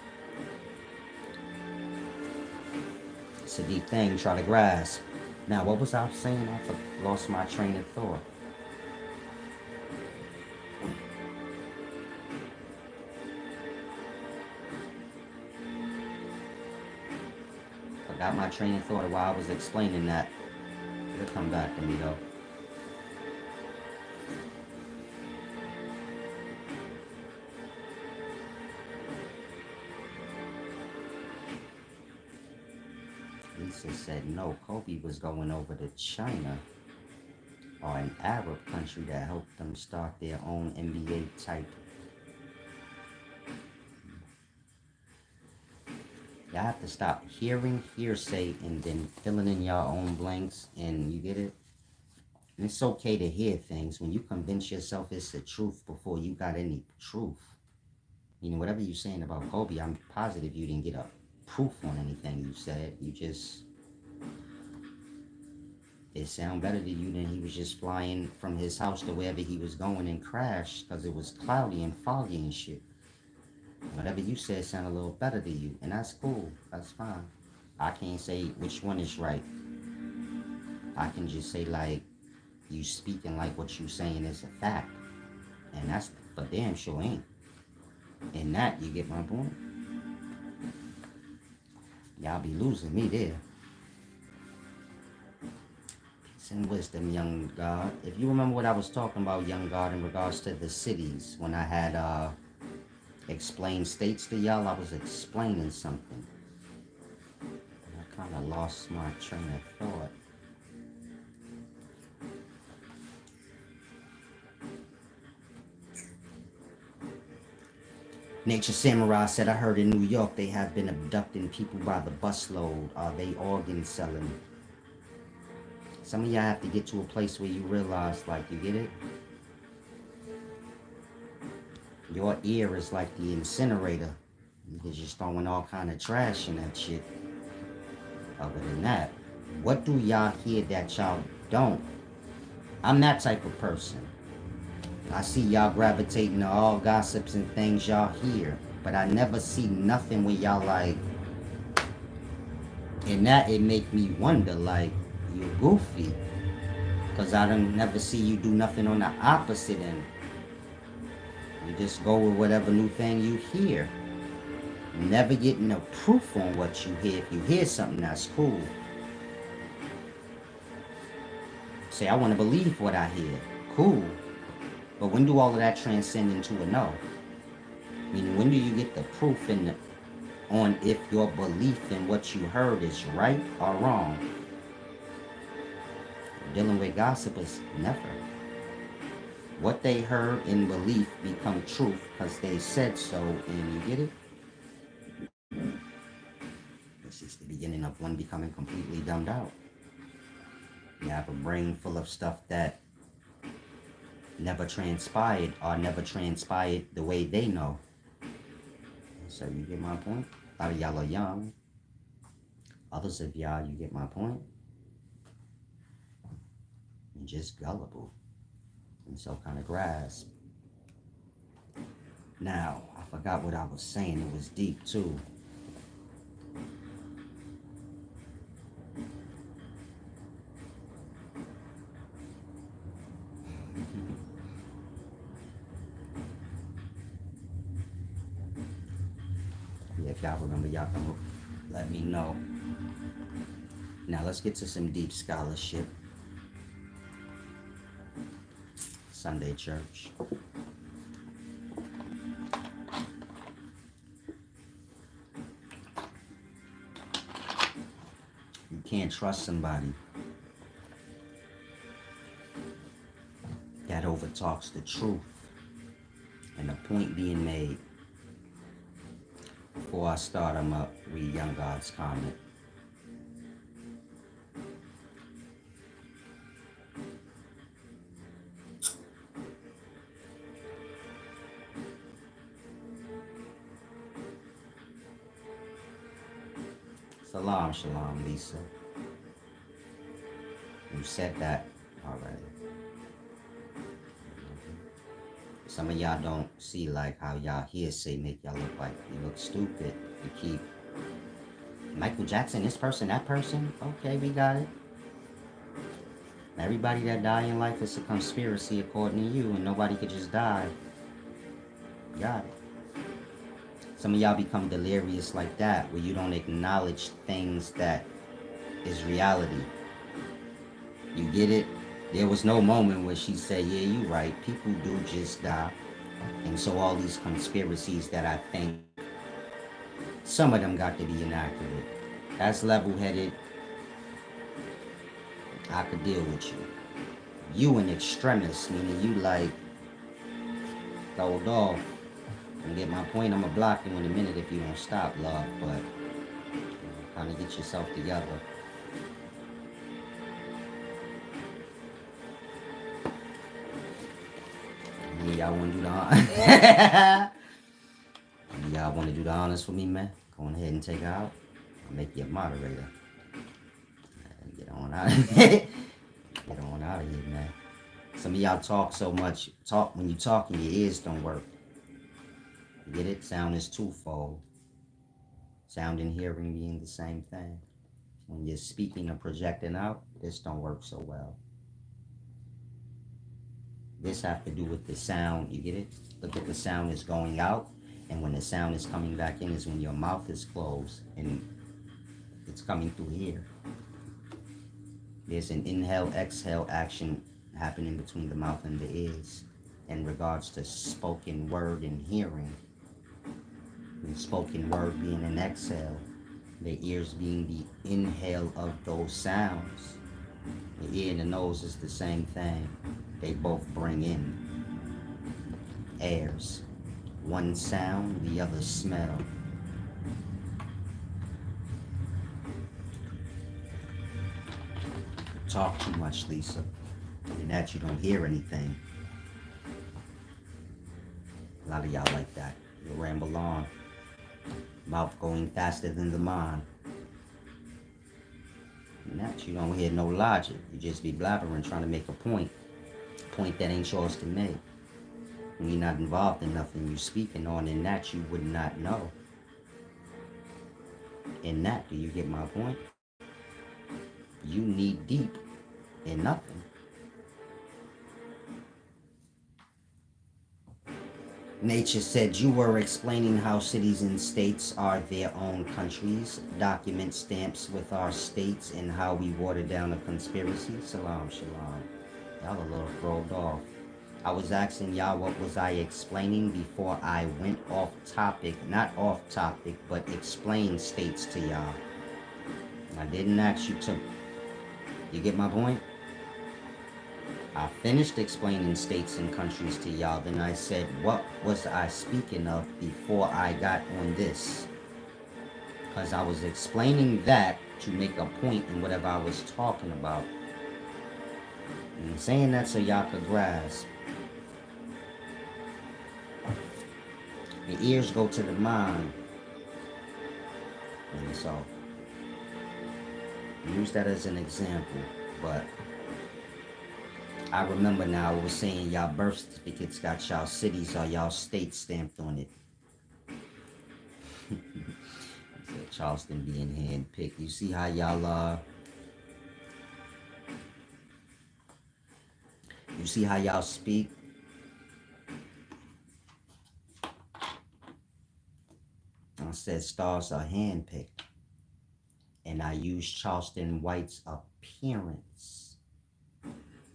A: It's a deep thing, try to grasp. Now, what was I saying? I lost my train of thought. Forgot my train of thought while I was explaining that. It'll come back to me though. Lisa said no, Kobe was going over to China or an Arab country that helped them start their own NBA type. Y'all have to stop hearing hearsay and then filling in your own blanks, and you get it? And it's okay to hear things when you convince yourself it's the truth before you got any truth. Whatever you're saying about Kobe, I'm positive you didn't get a proof on anything you said. You just, it sound better to you than he was just flying from his house to wherever he was going and crashed because it was cloudy and foggy and shit. Whatever you said sound a little better to you, and that's cool. That's fine. I can't say which one is right. I can just say like you speaking like what you saying is a fact, and that's for damn sure ain't. And that, you get my point. Y'all be losing me there. Peace and wisdom, young God. If you remember what I was talking about, young God, in regards to the cities, when I had explained states to y'all, I was explaining something. I kind of lost my train of thought. Nature Samurai said, I heard in New York they have been abducting people by the busload. Are they organ selling? Some of y'all have to get to a place where you realize, like, you get it? Your ear is like the incinerator. You're just throwing all kind of trash in that shit. Other than that, what do y'all hear that y'all don't? I'm that type of person. I see y'all gravitating to all gossips and things y'all hear, but I never see nothing when y'all like, and that it make me wonder like, you're goofy, cause I don't never see you do nothing on the opposite end. You just go with whatever new thing you hear. Never getting no proof on what you hear. If you hear something, that's cool. Say, I want to believe what I hear. Cool. But when do all of that transcend into a no? Meaning, when do you get the proof on if your belief in what you heard is right or wrong? Dealing with gossip is never. What they heard in belief become truth because they said so, and you get it? This is the beginning of one becoming completely dumbed out. You have a brain full of stuff that never transpired or never transpired the way they know. So you get my point? A lot of y'all are young. Others of y'all, you get my point? You're just gullible. And so kind of grasp. Now, I forgot what I was saying. It was deep too. Yeah, if y'all remember, y'all can let me know. Now let's get to some deep scholarship. Sunday church. You can't trust somebody that overtalks the truth. And the point being made, before I start, I'm up, read Young God's comment. Salam, shalom, Lisa. You said that already. Some of y'all don't see like how y'all hearsay make y'all look like you look stupid. You keep Michael Jackson, this person, that person. Okay, we got it. Everybody that die in life is a conspiracy according to you, and nobody could just die. Got it. Some of y'all become delirious like that, where you don't acknowledge things that is reality. You get it? There was no moment where she said, yeah, you right, people do just die. And so all these conspiracies that I think, some of them got to be inaccurate. That's level-headed. I could deal with you. You an extremist, meaning you like, throwed off. You get my point? I'm going to block you in a minute if you don't stop, love, but kind of get yourself together. Y'all want to do the honors? Y'all want to do the honors for me, man? Go on ahead and take her out. I'll make you a moderator. Get on out of here. Get on out of here, man. Some of y'all talk so much. When you talk and your ears don't work. You get it? Sound is twofold. Sound and hearing being the same thing. When you're speaking or projecting out, this don't work so well. This have to do with the sound, you get it? Look at the sound is going out, and when the sound is coming back in is when your mouth is closed and it's coming through here. There's an inhale, exhale action happening between the mouth and the ears in regards to spoken word and hearing. The spoken word being an exhale, the ears being the inhale of those sounds. The ear and the nose is the same thing. They both bring in airs. One sound, the other smell. Talk too much, Lisa. And that you don't hear anything. A lot of y'all like that. You ramble on. Mouth going faster than the mind. And that you don't hear no logic. You just be blabbering trying to make a point. Point that ain't yours to make. We not involved in nothing you speaking on, in that you would not know. In that, do you get my point? You need deep in nothing. Nature said you were explaining how cities and states are their own countries, document stamps with our states, and how we watered down a conspiracy. Salam, shalom. Y'all a little thrown off. I was asking y'all what was I explaining before I went off topic, not off topic, but explain states to y'all. I didn't ask you to. You get my point? I finished explaining states and countries to y'all. Then I said, what was I speaking of before I got on this? Because I was explaining that to make a point in whatever I was talking about. And I'm saying that so y'all could grasp. The ears go to the mind. And so, use that as an example. But I remember now, it was saying y'all birth certificates got y'all cities or y'all states stamped on it. Said Charleston being handpicked. You see how y'all you see how y'all speak? I said stars are handpicked. And I used Charleston White's appearance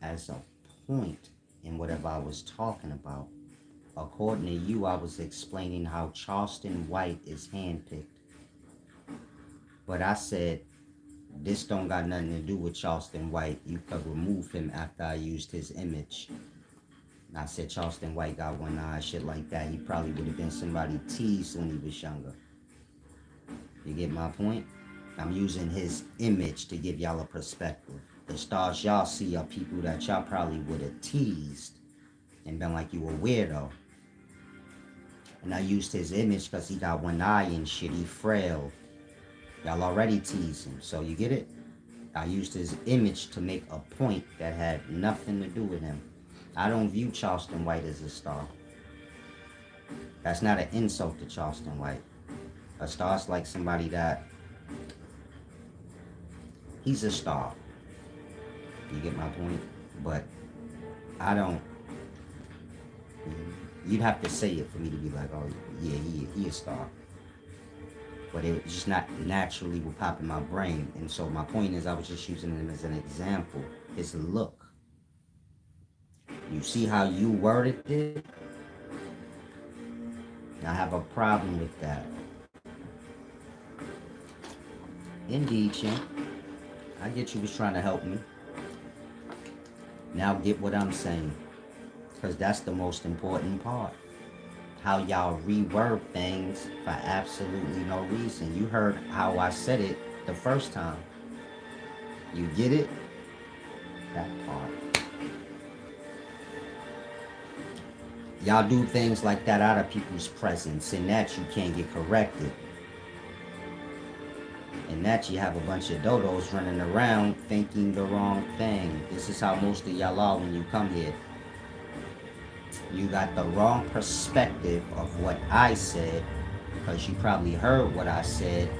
A: as a point in whatever I was talking about. According to you, I was explaining how Charleston White is handpicked. But I said, this don't got nothing to do with Charleston White. You could remove him after I used his image. And I said Charleston White got one eye, shit like that. He probably would have been somebody teased when he was younger. You get my point? I'm using his image to give y'all a perspective. The stars y'all see are people that y'all probably would have teased and been like, you a weirdo. And I used his image because he got one eye and shit. He frail. Y'all already teased him. So you get it? I used his image to make a point that had nothing to do with him. I don't view Charleston White as a star. That's not an insult to Charleston White. A star's like somebody that, he's a star. You get my point? But I don't, you'd have to say it for me to be like, oh yeah, he a star. But it just not naturally will pop in my brain. And so my point is, I was just using him as an example. His look. You see how you worded it? I have a problem with that. Indeed, champ. I get you was trying to help me. Now get what I'm saying. Because that's the most important part. How y'all reword things for absolutely no reason. You heard how I said it the first time. You get it? That part. Y'all do things like that out of people's presence, and that you can't get corrected. And that you have a bunch of dodos running around thinking the wrong thing. This is how most of y'all are when you come here. You got the wrong perspective of what I said, because you probably heard what I said.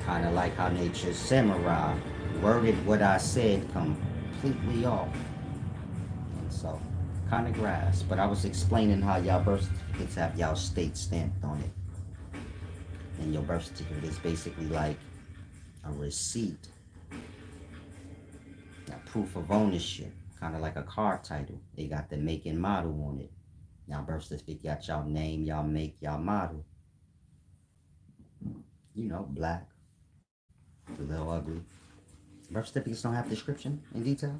A: Kind of like how Nature's Samurai worded what I said completely off. And so, kind of grasp. But I was explaining how y'all birth certificates have y'all state stamped on it. And your birth certificate is basically like a receipt. A proof of ownership. Kind of like a car title. They got the make and model on it. Y'all birth certificate got y'all name, y'all make, y'all model. You know, black. A little ugly. Birth certificates don't have description in detail.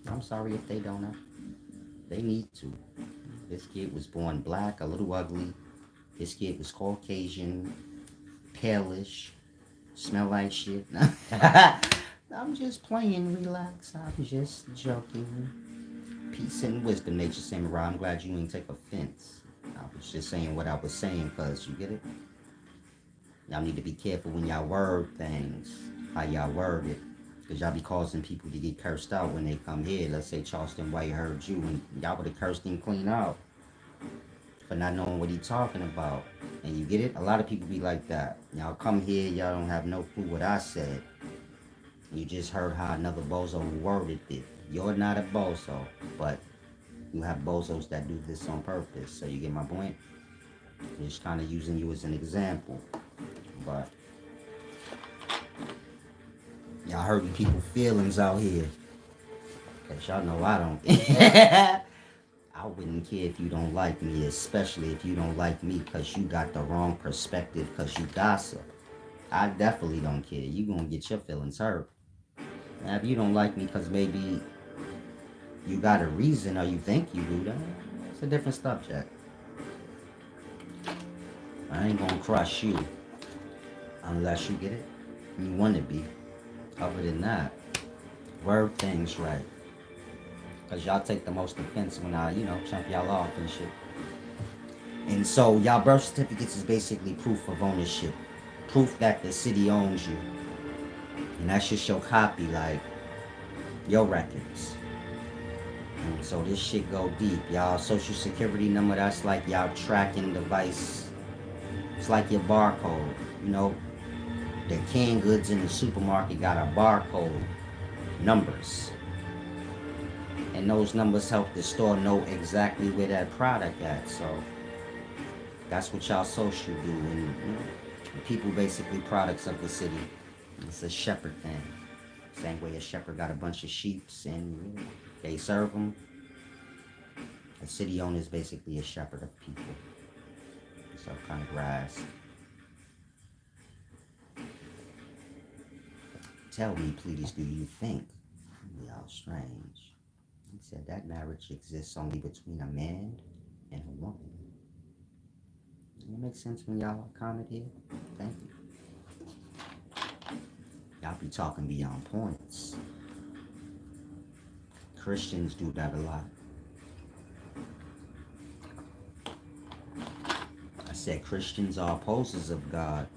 A: I'm sorry if they don't have. They need to. This kid was born black, a little ugly. This kid was Caucasian, palish, smell like shit. I'm just playing, relax. I'm just joking. Peace and wisdom, Nature Samurai. I'm glad you didn't take offense. I was just saying what I was saying, cause you get it? Y'all need to be careful when y'all word things, how y'all word it. Because y'all be causing people to get cursed out when they come here. Let's say Charleston White heard you, and y'all would have cursed him clean out for not knowing what he talking about. And you get it? A lot of people be like that. Y'all come here, y'all don't have no clue what I said. You just heard how another bozo worded it. You're not a bozo, but you have bozos that do this on purpose. So you get my point? Just kind of using you as an example. But y'all hurting people's feelings out here. Cause y'all know I don't. I wouldn't care if you don't like me, especially if you don't like me because you got the wrong perspective because you gossip. I definitely don't care. You gonna get your feelings hurt. Now, if you don't like me because maybe you got a reason or you think you do, then it's a different subject. I ain't gonna crush you unless you get it. You want to be. Other than that, word things right. Because y'all take the most offense when I, chump y'all off and shit. And so y'all birth certificates is basically proof of ownership. Proof that the city owns you. And that's just your copy, like your records. And so this shit go deep. Y'all social security number, that's like y'all tracking device. It's like your barcode. The canned goods in the supermarket got a barcode. Numbers. And those numbers help the store know exactly where that product at. So that's what y'all social do. And people basically products of the city. It's a shepherd thing. Same way a shepherd got a bunch of sheeps and they serve them. A city owner is basically a shepherd of people. So kind of grass. Tell me, please, do you think? Y'all strange. He said that marriage exists only between a man and a woman. Does it make sense when y'all comment here? Thank you. Y'all be talking beyond points. Christians do that a lot. I said Christians are opposers of God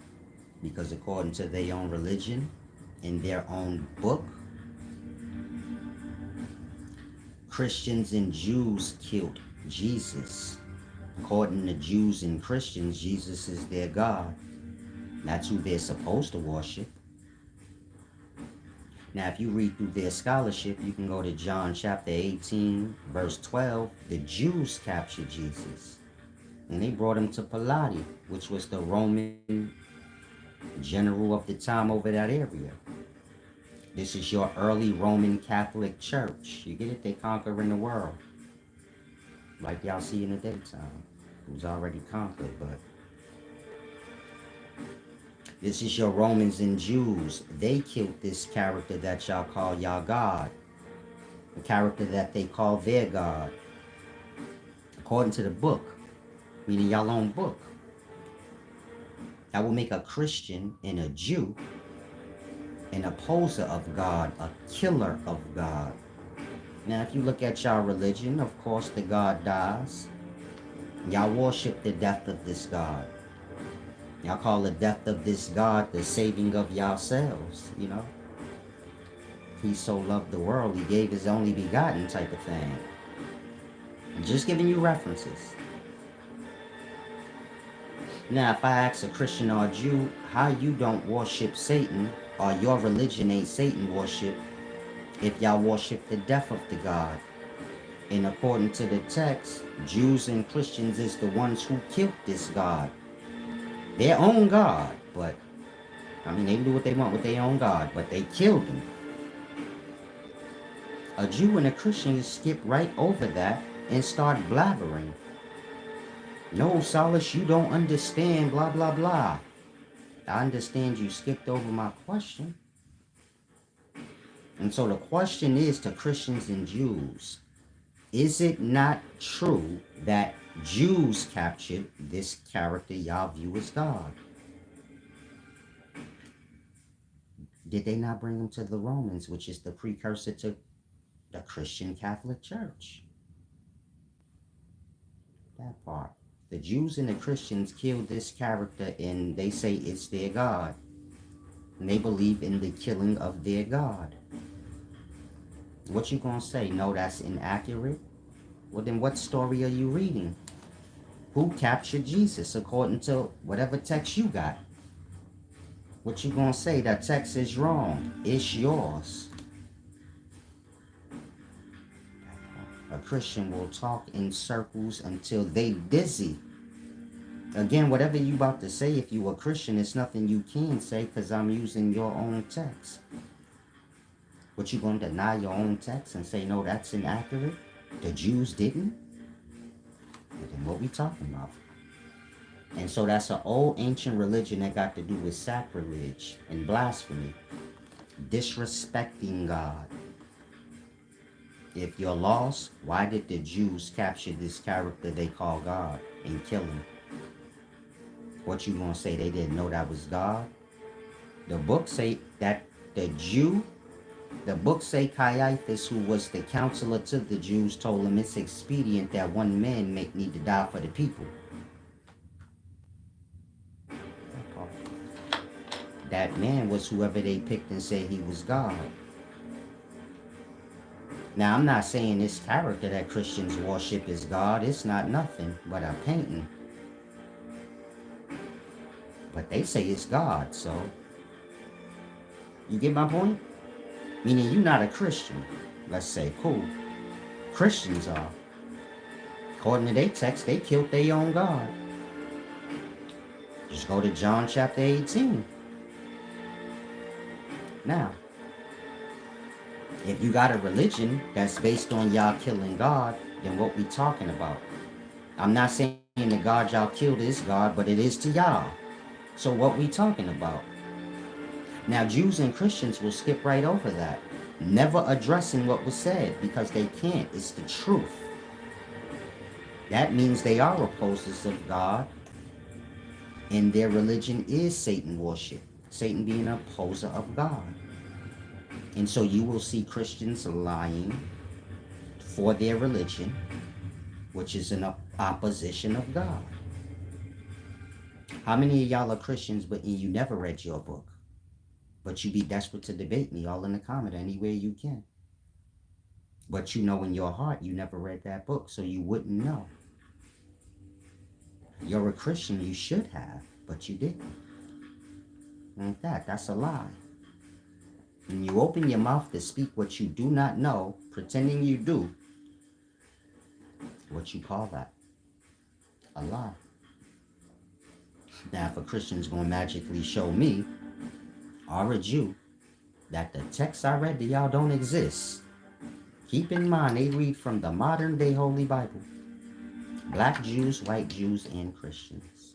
A: because according to their own religion, in their own book, Christians and Jews killed Jesus. According to Jews and Christians, Jesus is their God. That's who they're supposed to worship. Now, if you read through their scholarship, you can go to John chapter 18, verse 12. The Jews captured Jesus. And they brought him to Pilate, which was the Roman general of the time over that area. This is your early Roman Catholic Church. You get it? They conquering the world. Like y'all see in the daytime. It was already conquered, but this is your Romans and Jews. They killed this character that y'all call y'all God. The character that they call their God. According to the book. Meaning y'all own book. That will make a Christian and a Jew an opposer of God, a killer of God. Now, if you look at y'all religion, of course the God dies. Y'all worship the death of this God. Y'all call the death of this God the saving of yourselves, He so loved the world, he gave his only begotten type of thing. I'm just giving you references. Now, if I ask a Christian or a Jew how you don't worship Satan, or your religion ain't Satan worship, if y'all worship the death of the God. And according to the text, Jews and Christians is the ones who killed this God. Their own God, but, they do what they want with their own God, but they killed him. A Jew and a Christian skip right over that and start blabbering. No, Solace, you don't understand, blah, blah, blah. I understand you skipped over my question. And so the question is to Christians and Jews, is it not true that Jews captured this character y'all view as God? Did they not bring him to the Romans, which is the precursor to the Christian Catholic Church? That part. The Jews and the Christians killed this character and they say it's their God. And they believe in the killing of their God. What you gonna say? No, that's inaccurate? Well, then what story are you reading? Who captured Jesus according to whatever text you got? What you gonna say? That text is wrong. It's yours. A Christian will talk in circles until they dizzy. Again, whatever you about to say, if you a Christian, it's nothing you can say because I'm using your own text. What, you gonna deny your own text and say, no, that's inaccurate? The Jews didn't? Well, then what we talking about? And so that's an old ancient religion that got to do with sacrilege and blasphemy. Disrespecting God. If you're lost, why did the Jews capture this character they call God and kill him? What you gonna say? They didn't know that was God? The book say that the book say Caiaphas, who was the counselor to the Jews, told him it's expedient that one man need to die for the people. That man was whoever they picked and said he was God. Now, I'm not saying this character that Christians worship is God. It's not nothing but a painting. But they say it's God, so... You get my point? Meaning you're not a Christian. Let's say, cool. Christians are. According to their text, they killed their own God. Just go to John chapter 18. Now, if you got a religion that's based on y'all killing God, then what we talking about? I'm not saying the God y'all killed is God, but it is to y'all. So what we talking about? Now, Jews and Christians will skip right over that, never addressing what was said because they can't. It's the truth. That means they are opposers of God, and their religion is Satan worship. Satan being an opposer of God. And so you will see Christians lying for their religion, which is an opposition of God. How many of y'all are Christians, but you never read your book? But you be desperate to debate me all in the comment anywhere you can. But you know in your heart you never read that book, so you wouldn't know. You're a Christian, you should have, but you didn't. Like that, that's a lie. When you open your mouth to speak what you do not know, pretending you do, what you call that? A lie. Now, if a Christian's going to magically show me, or a Jew, that the texts I read to y'all don't exist, keep in mind they read from the modern day Holy Bible. Black Jews, white Jews, and Christians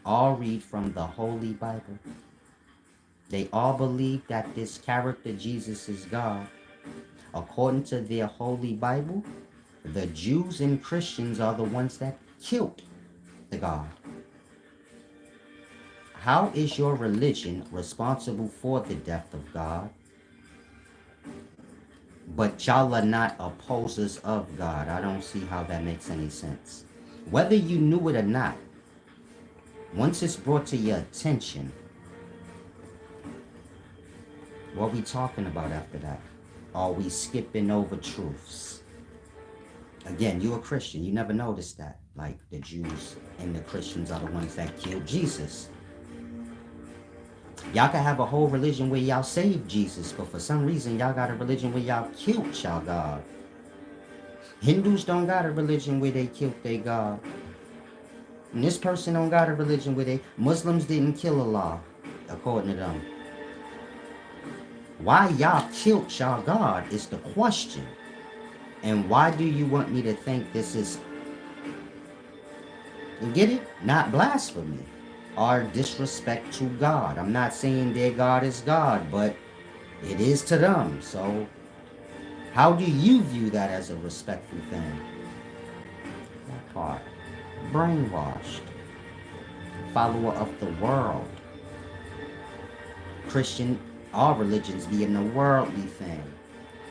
A: all read from the Holy Bible. They all believe that this character Jesus is God. According to their Holy Bible, the Jews and Christians are the ones that killed the God. How is your religion responsible for the death of God? But y'all are not opposers of God. I don't see how that makes any sense. Whether you knew it or not, once it's brought to your attention, what are we talking about after that? Are we skipping over truths? Again, you're a Christian. You never noticed that. Like the Jews and the Christians are the ones that killed Jesus. Y'all can have a whole religion where y'all saved Jesus, but for some reason y'all got a religion where y'all killed y'all God. Hindus don't got a religion where they killed their God. And this person don't got a religion where Muslims didn't kill Allah, according to them. Why y'all killed y'all God is the question. And why do you want me to think this is, you get it? Not blasphemy or disrespect to God. I'm not saying their God is God, but it is to them. So how do you view that as a respectful thing? That part. Brainwashed. Follower of the world. Christian, all religions being a worldly thing.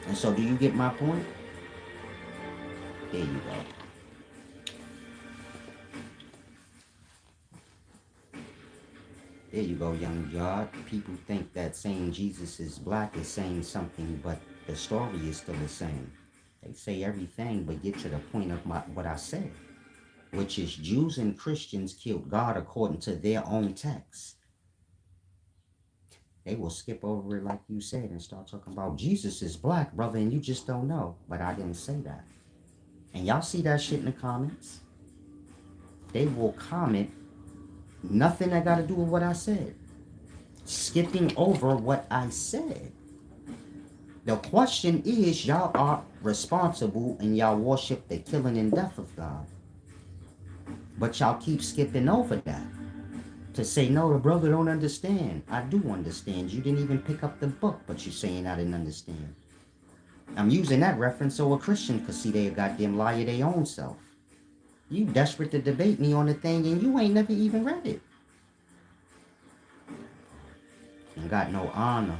A: And so do you get my point? There you go. There you go, young God. People think that saying Jesus is black is saying something, but the story is still the same. They say everything but get to the point of what I said, which is Jews and Christians killed God according to their own text. They will skip over it like you said and start talking about Jesus is black, brother, and you just don't know. But I didn't say that. And y'all see that shit in the comments? They will comment nothing that got to do with what I said, skipping over what I said. The question is, y'all are responsible and y'all worship the killing and death of God. But y'all keep skipping over that to say, no, the brother don't understand. I do understand. You didn't even pick up the book, but you're saying I didn't understand. I'm using that reference so a Christian could see they a goddamn liar their own self. You desperate to debate me on the thing and you ain't never even read it. And got no honor.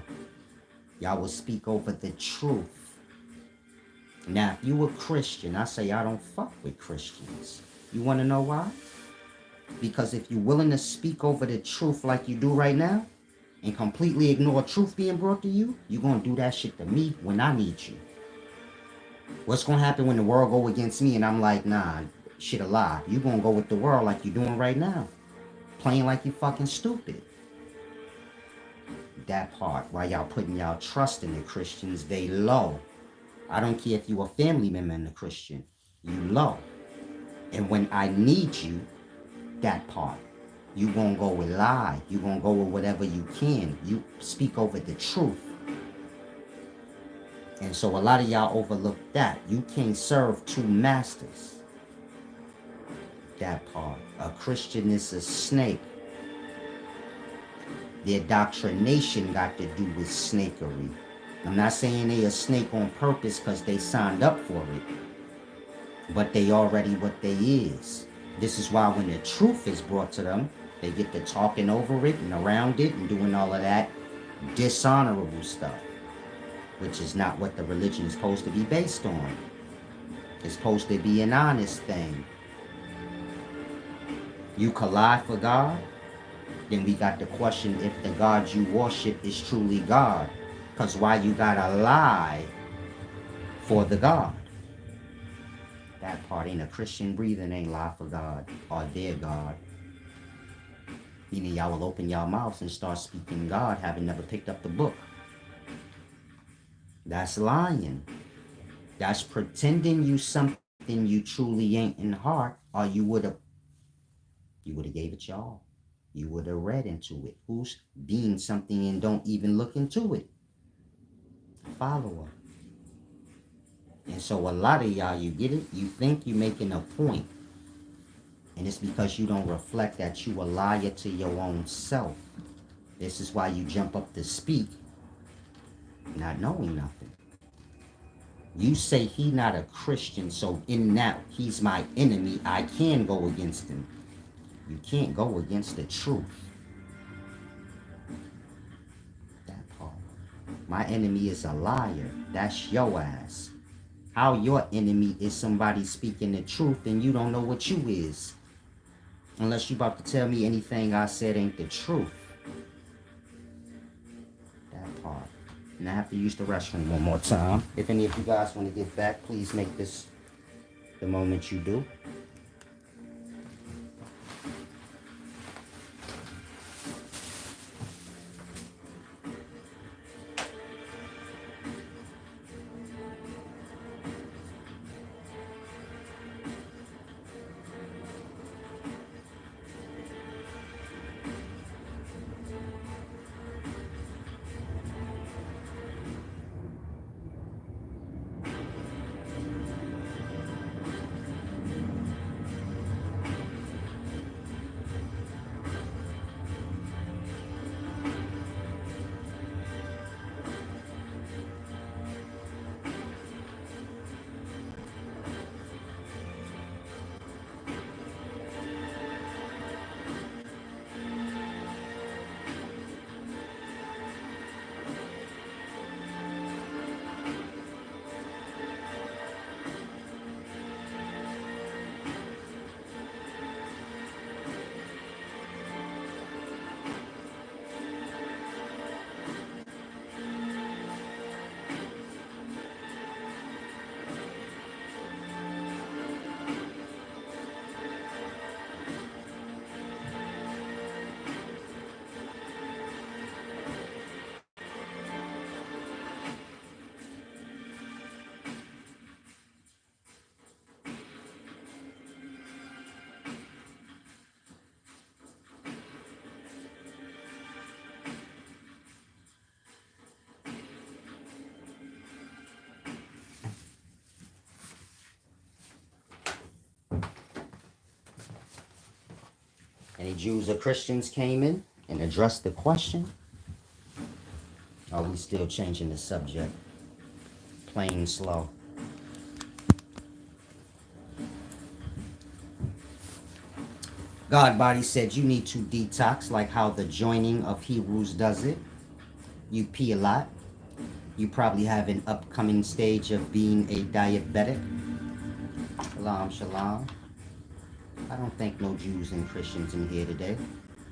A: Y'all will speak over the truth. Now, if you a Christian, I say I don't fuck with Christians. You want to know why? Because if you're willing to speak over the truth like you do right now and completely ignore truth being brought to you, you're going to do that shit to me when I need you. What's going to happen when the world go against me and I'm like, nah, shit a lie. You're going to go with the world like you're doing right now. Playing like you fucking stupid. That part, why y'all putting y'all trust in the Christians, they low. I don't care if you a family member in the Christian. You low. And when I need you, that part, you gonna go with lie. You gonna go with whatever you can. You speak over the truth. And so a lot of y'all overlook that. You can't serve two masters. That part. A Christian is a snake. Their doctrination got to do with snakery. I'm not saying they a snake on purpose because they signed up for it. But they already what they is. This is why when the truth is brought to them, they get to talking over it and around it and doing all of that dishonorable stuff, which is not what the religion is supposed to be based on. It's supposed to be an honest thing. You can lie for God, then we got the question if the God you worship is truly God. Because why you gotta lie for the God? That part ain't a Christian breathing, ain't lie for God or their God. Meaning y'all will open y'all mouths and start speaking God, having never picked up the book. That's lying. That's pretending you something you truly ain't in heart, or you would have gave it y'all. You would have read into it. Who's being something and don't even look into it? Follower. And so a lot of y'all, you get it? You think you're making a point. And it's because you don't reflect that you a liar to your own self. This is why you jump up to speak, not knowing nothing. You say he not a Christian, so in that he's my enemy, I can go against him. You can't go against the truth. That part. My enemy is a liar. That's your ass. How your enemy is somebody speaking the truth and you don't know what you is. Unless you about to tell me anything I said ain't the truth. That part. And I have to use the restroom one more time. If any of you guys want to get back, please make this the moment you do. Any Jews or Christians came in and addressed the question? Are we still changing the subject? Plain and slow. God Body said you need to detox like how the joining of Hebrews does it. You pee a lot. You probably have an upcoming stage of being a diabetic. Shalom, shalom. I don't think no Jews and Christians in here today.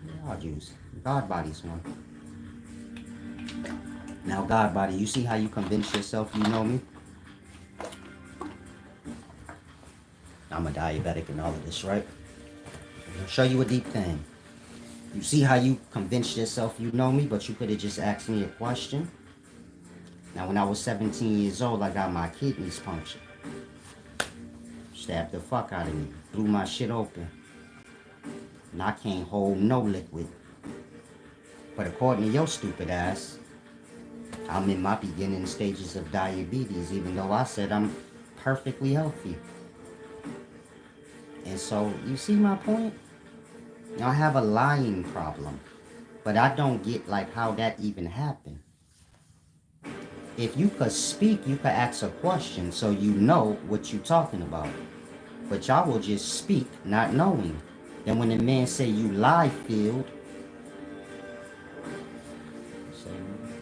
A: They are Jews. God Body's one. Now, God Body, you see how you convince yourself you know me? I'm a diabetic and all of this, right? I'll show you a deep thing. You see how you convinced yourself you know me, but you could have just asked me a question? Now, when I was 17 years old, I got my kidneys punctured. Stabbed the fuck out of me. Blew my shit open. And I can't hold no liquid. But according to your stupid ass, I'm in my beginning stages of diabetes, even though I said I'm perfectly healthy. And so, you see my point? I have a lying problem. But I don't get like how that even happened. If you could speak, you could ask a question so you know what you're talking about. But y'all will just speak not knowing. Then when the man say you lie filled,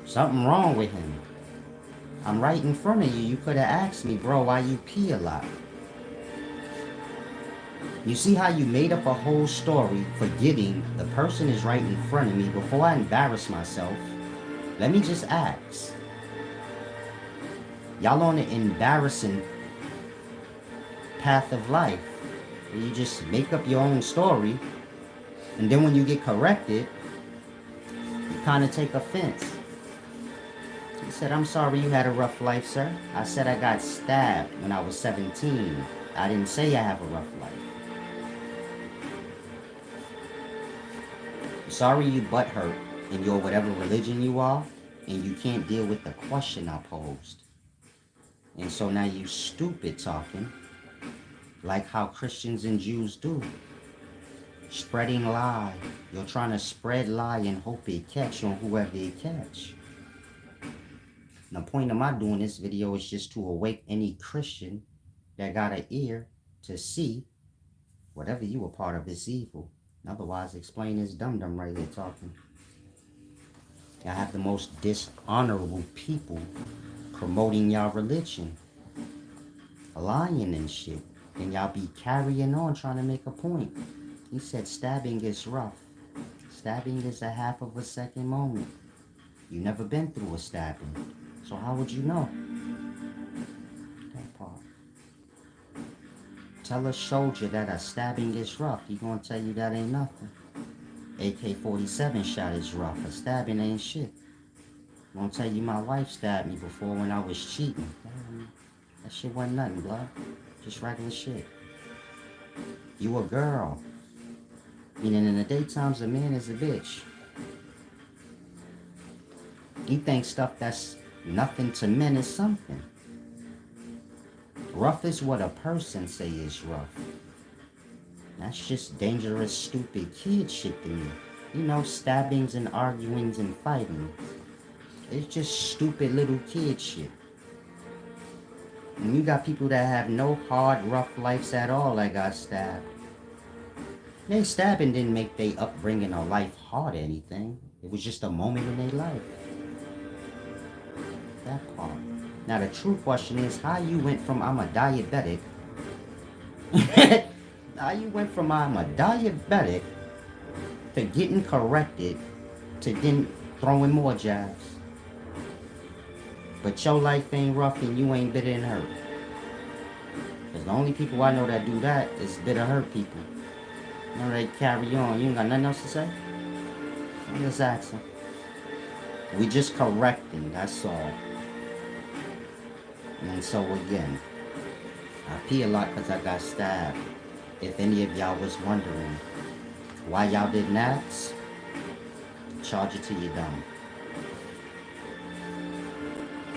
A: something wrong with him. I'm right in front of you. You could have asked me, bro, why you pee a lot? You see how you made up a whole story forgetting the person is right in front of me. Before I embarrass myself, let me just ask. Y'all on an embarrassing path of life. You just make up your own story. And then when you get corrected, you kind of take offense. He said, I'm sorry you had a rough life, sir. I said I got stabbed when I was 17. I didn't say I have a rough life. Sorry you butthurt in your whatever religion you are, and you can't deal with the question I posed. And so now you stupid talking, like how Christians and Jews do. Spreading lie. You're trying to spread lie and hope it catch on whoever it catch. The point of my doing this video is just to awake any Christian that got an ear to see whatever you were part of is evil. Otherwise, explain this dum-dum right here talking. Y'all have the most dishonorable people promoting y'all religion. Lying and shit. And y'all be carrying on trying to make a point. He said stabbing is rough. Stabbing is a half of a second moment. You never been through a stabbing. So how would you know? That part. Tell a soldier that a stabbing is rough. He gonna tell you that ain't nothing. AK-47 shot is rough. A stabbing ain't shit. Gonna tell you my wife stabbed me before when I was cheating. That shit wasn't nothing, blood. Just regular shit. You a girl. Meaning in the daytimes, a man is a bitch. He thinks stuff that's nothing to men is something. Rough is what a person say is rough. That's just dangerous, stupid kid shit to me. You know, stabbings and arguings and fighting. It's just stupid little kid shit. And you got people that have no hard, rough lives at all that got stabbed. Their stabbing didn't make their upbringing or life hard or anything. It was just a moment in their life. That part. Now the true question is how you went from I'm a diabetic how you went from I'm a diabetic to getting corrected to then throwing more jabs. But your life ain't rough and you ain't bitter and hurt. Because the only people I know that do that is bitter hurt people. You know, they carry on. You ain't got nothing else to say? I'm just asking. We just correcting, that's all. And so again, I pee a lot because I got stabbed. If any of y'all was wondering why y'all didn't ask, charge it to your dumb.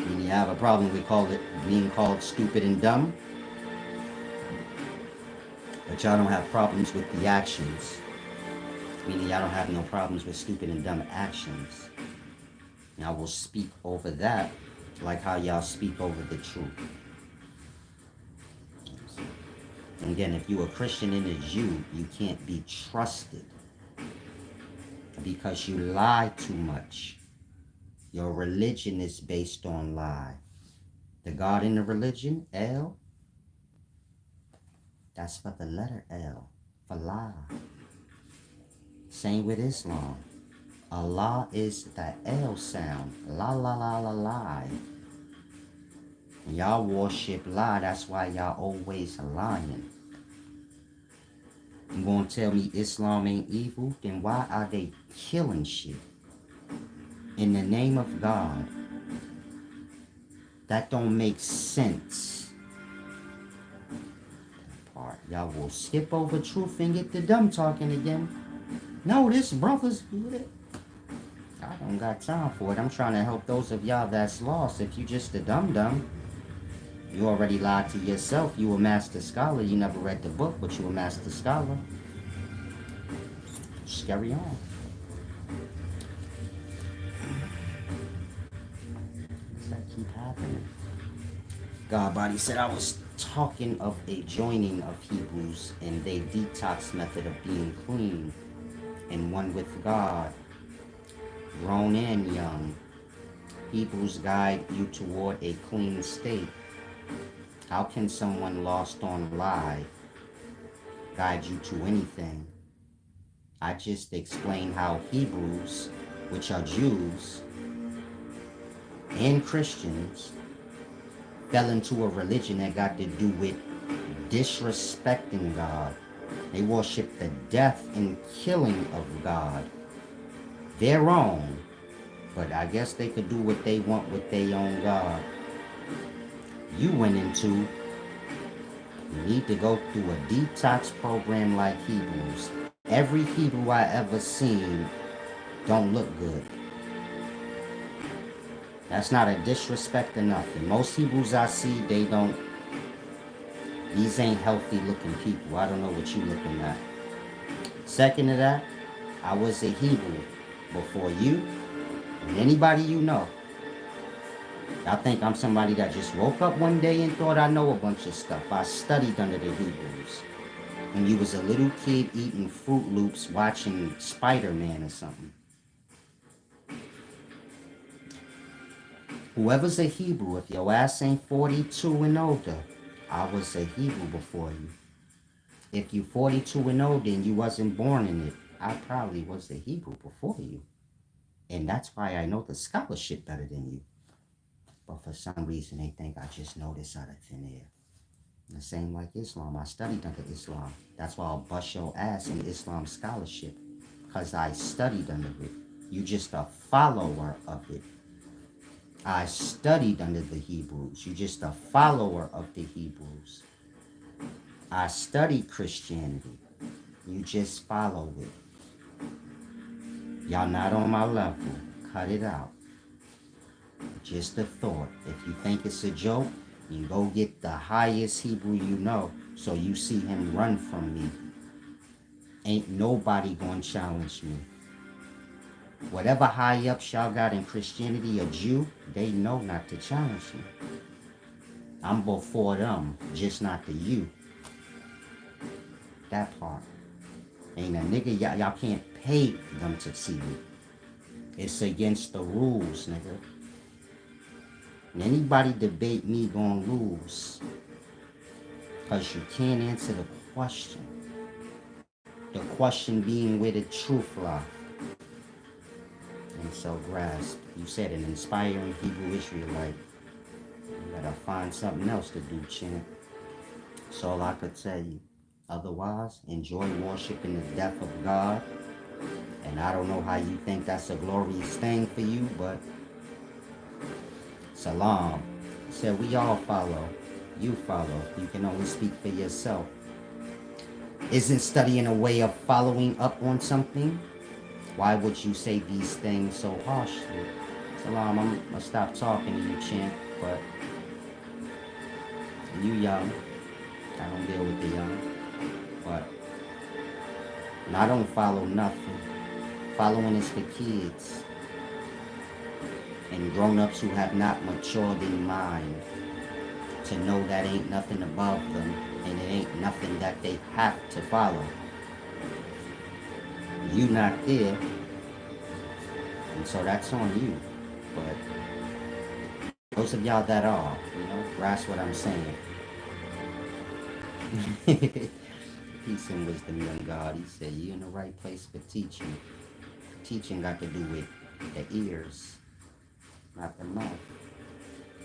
A: When you have a problem, we call it being called stupid and dumb. But y'all don't have problems with the actions. Meaning y'all don't have no problems with stupid and dumb actions. And I will speak over that like how y'all speak over the truth. And again, if you're a Christian and a Jew, you can't be trusted because you lie too much. Your religion is based on lie. The God in the religion, L, that's for the letter L, for lie. Same with Islam. Allah is the L sound. La la la la lie. And y'all worship lie, that's why y'all always lying. You gonna tell me Islam ain't evil? Then why are they killing shit? In the name of God. That don't make sense. Part. Y'all will skip over truth and get the dumb talking again. No, this brother's good. I don't got time for it. I'm trying to help those of y'all that's lost. If you just a dumb, you already lied to yourself. You a master scholar. You never read the book, but you a master scholar. Just carry on. Does that keep happening? Godbody said I was talking of a joining of Hebrews and their detox method of being clean and one with God, grown and young. Hebrews guide you toward a clean state. How can someone lost on lie guide you to anything? I just explained how Hebrews, which are Jews and Christians, fell into a religion that got to do with disrespecting God. They worship the death and killing of God. They're wrong, but I guess they could do what they want with their own God. You went into, you need to go through a detox program like Hebrews. Every Hebrew I ever seen don't look good. That's not a disrespect or nothing. Most Hebrews I see, they don't, these ain't healthy looking people. I don't know what you looking at. Second to that, I was a Hebrew before you and anybody you know. I think I'm somebody that just woke up one day and thought I know a bunch of stuff. I studied under the Hebrews. When you was a little kid eating Fruit Loops watching Spider-Man or something. Whoever's a Hebrew, if your ass ain't 42 and older, I was a Hebrew before you. If you 42 and older and you wasn't born in it, I probably was a Hebrew before you. And that's why I know the scholarship better than you. But for some reason, they think I just know this out of thin air. The same like Islam. I studied under Islam. That's why I'll bust your ass in Islam scholarship. Because I studied under it. You just a follower of it. I studied under the Hebrews. You just a follower of the Hebrews. I studied Christianity. You just follow it. Y'all not on my level. Cut it out. Just a thought. If you think it's a joke, you go get the highest Hebrew you know, so you see him run from me. Ain't nobody gonna challenge me. Whatever high ups y'all got in Christianity or Jew, they know not to challenge me. I'm before them, just not to you. That part. Ain't a nigga, y'all can't pay them to see me. It's against the rules, nigga. And anybody debate me gonna lose. Because you can't answer the question. The question being where the truth lies. And so grasp. You said an inspiring Hebrew Israelite. You gotta find something else to do, champ. That's all I could tell you. Otherwise, enjoy worshiping the death of God. And I don't know how you think that's a glorious thing for you, but Salam. He said we all follow. You follow. You can only speak for yourself. Isn't studying a way of following up on something? Why would you say these things so harshly? Salam, I'm gonna stop talking to you, champ, but you young. I don't deal with the young. But And I don't follow nothing. Following is for kids and grown-ups who have not matured in mind to know that ain't nothing above them and it ain't nothing that they have to follow. You not there, and so that's on you. But those of y'all that are, grasp what I'm saying. Peace and wisdom, young God. He said, you in the right place for teaching. Teaching got to do with the ears, not the mouth.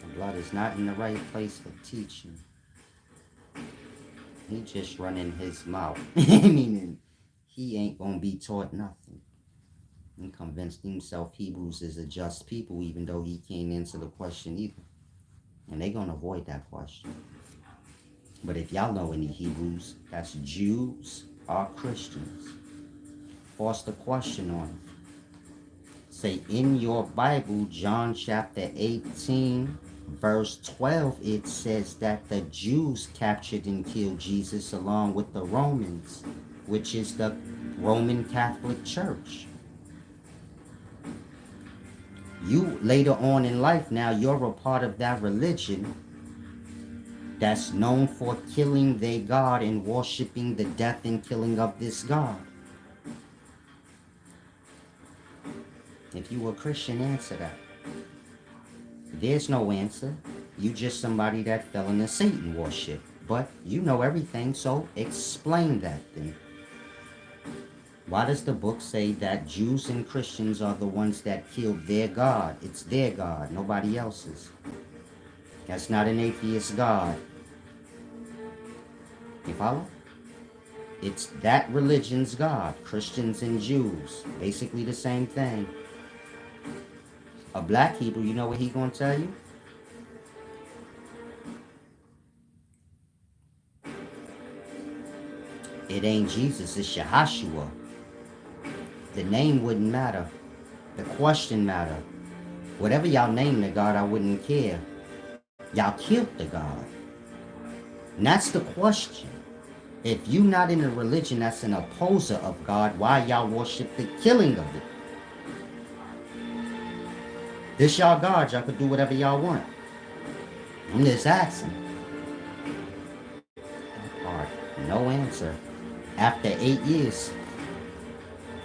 A: The blood is not in the right place for teaching. He just running his mouth. Meaning, he ain't gonna be taught nothing. He convinced himself Hebrews is a just people, even though he can't answer the question either. And they gonna avoid that question. But if y'all know any Hebrews, that's Jews or Christians, force the question on them. Say in your Bible, John chapter 18, verse 12, it says that the Jews captured and killed Jesus along with the Romans, which is the Roman Catholic Church. You later on in life now, you're a part of that religion that's known for killing their God and worshiping the death and killing of this God. If you a Christian, answer that. There's no answer. You just somebody that fell into Satan worship. But you know everything, so explain that then. Why does the book say that Jews and Christians are the ones that killed their God? It's their God, nobody else's. That's not an atheist God. You follow? It's that religion's God, Christians and Jews. Basically the same thing. A black Hebrew, you know what he gonna tell you? It ain't Jesus, it's Yahashua. The name wouldn't matter. The question matter. Whatever y'all name the God, I wouldn't care. Y'all killed the God. And that's the question. If you not in a religion that's an opposer of God, why y'all worship the killing of it? This y'all God, y'all could do whatever y'all want. I'm just asking. Alright, no answer. After 8 years,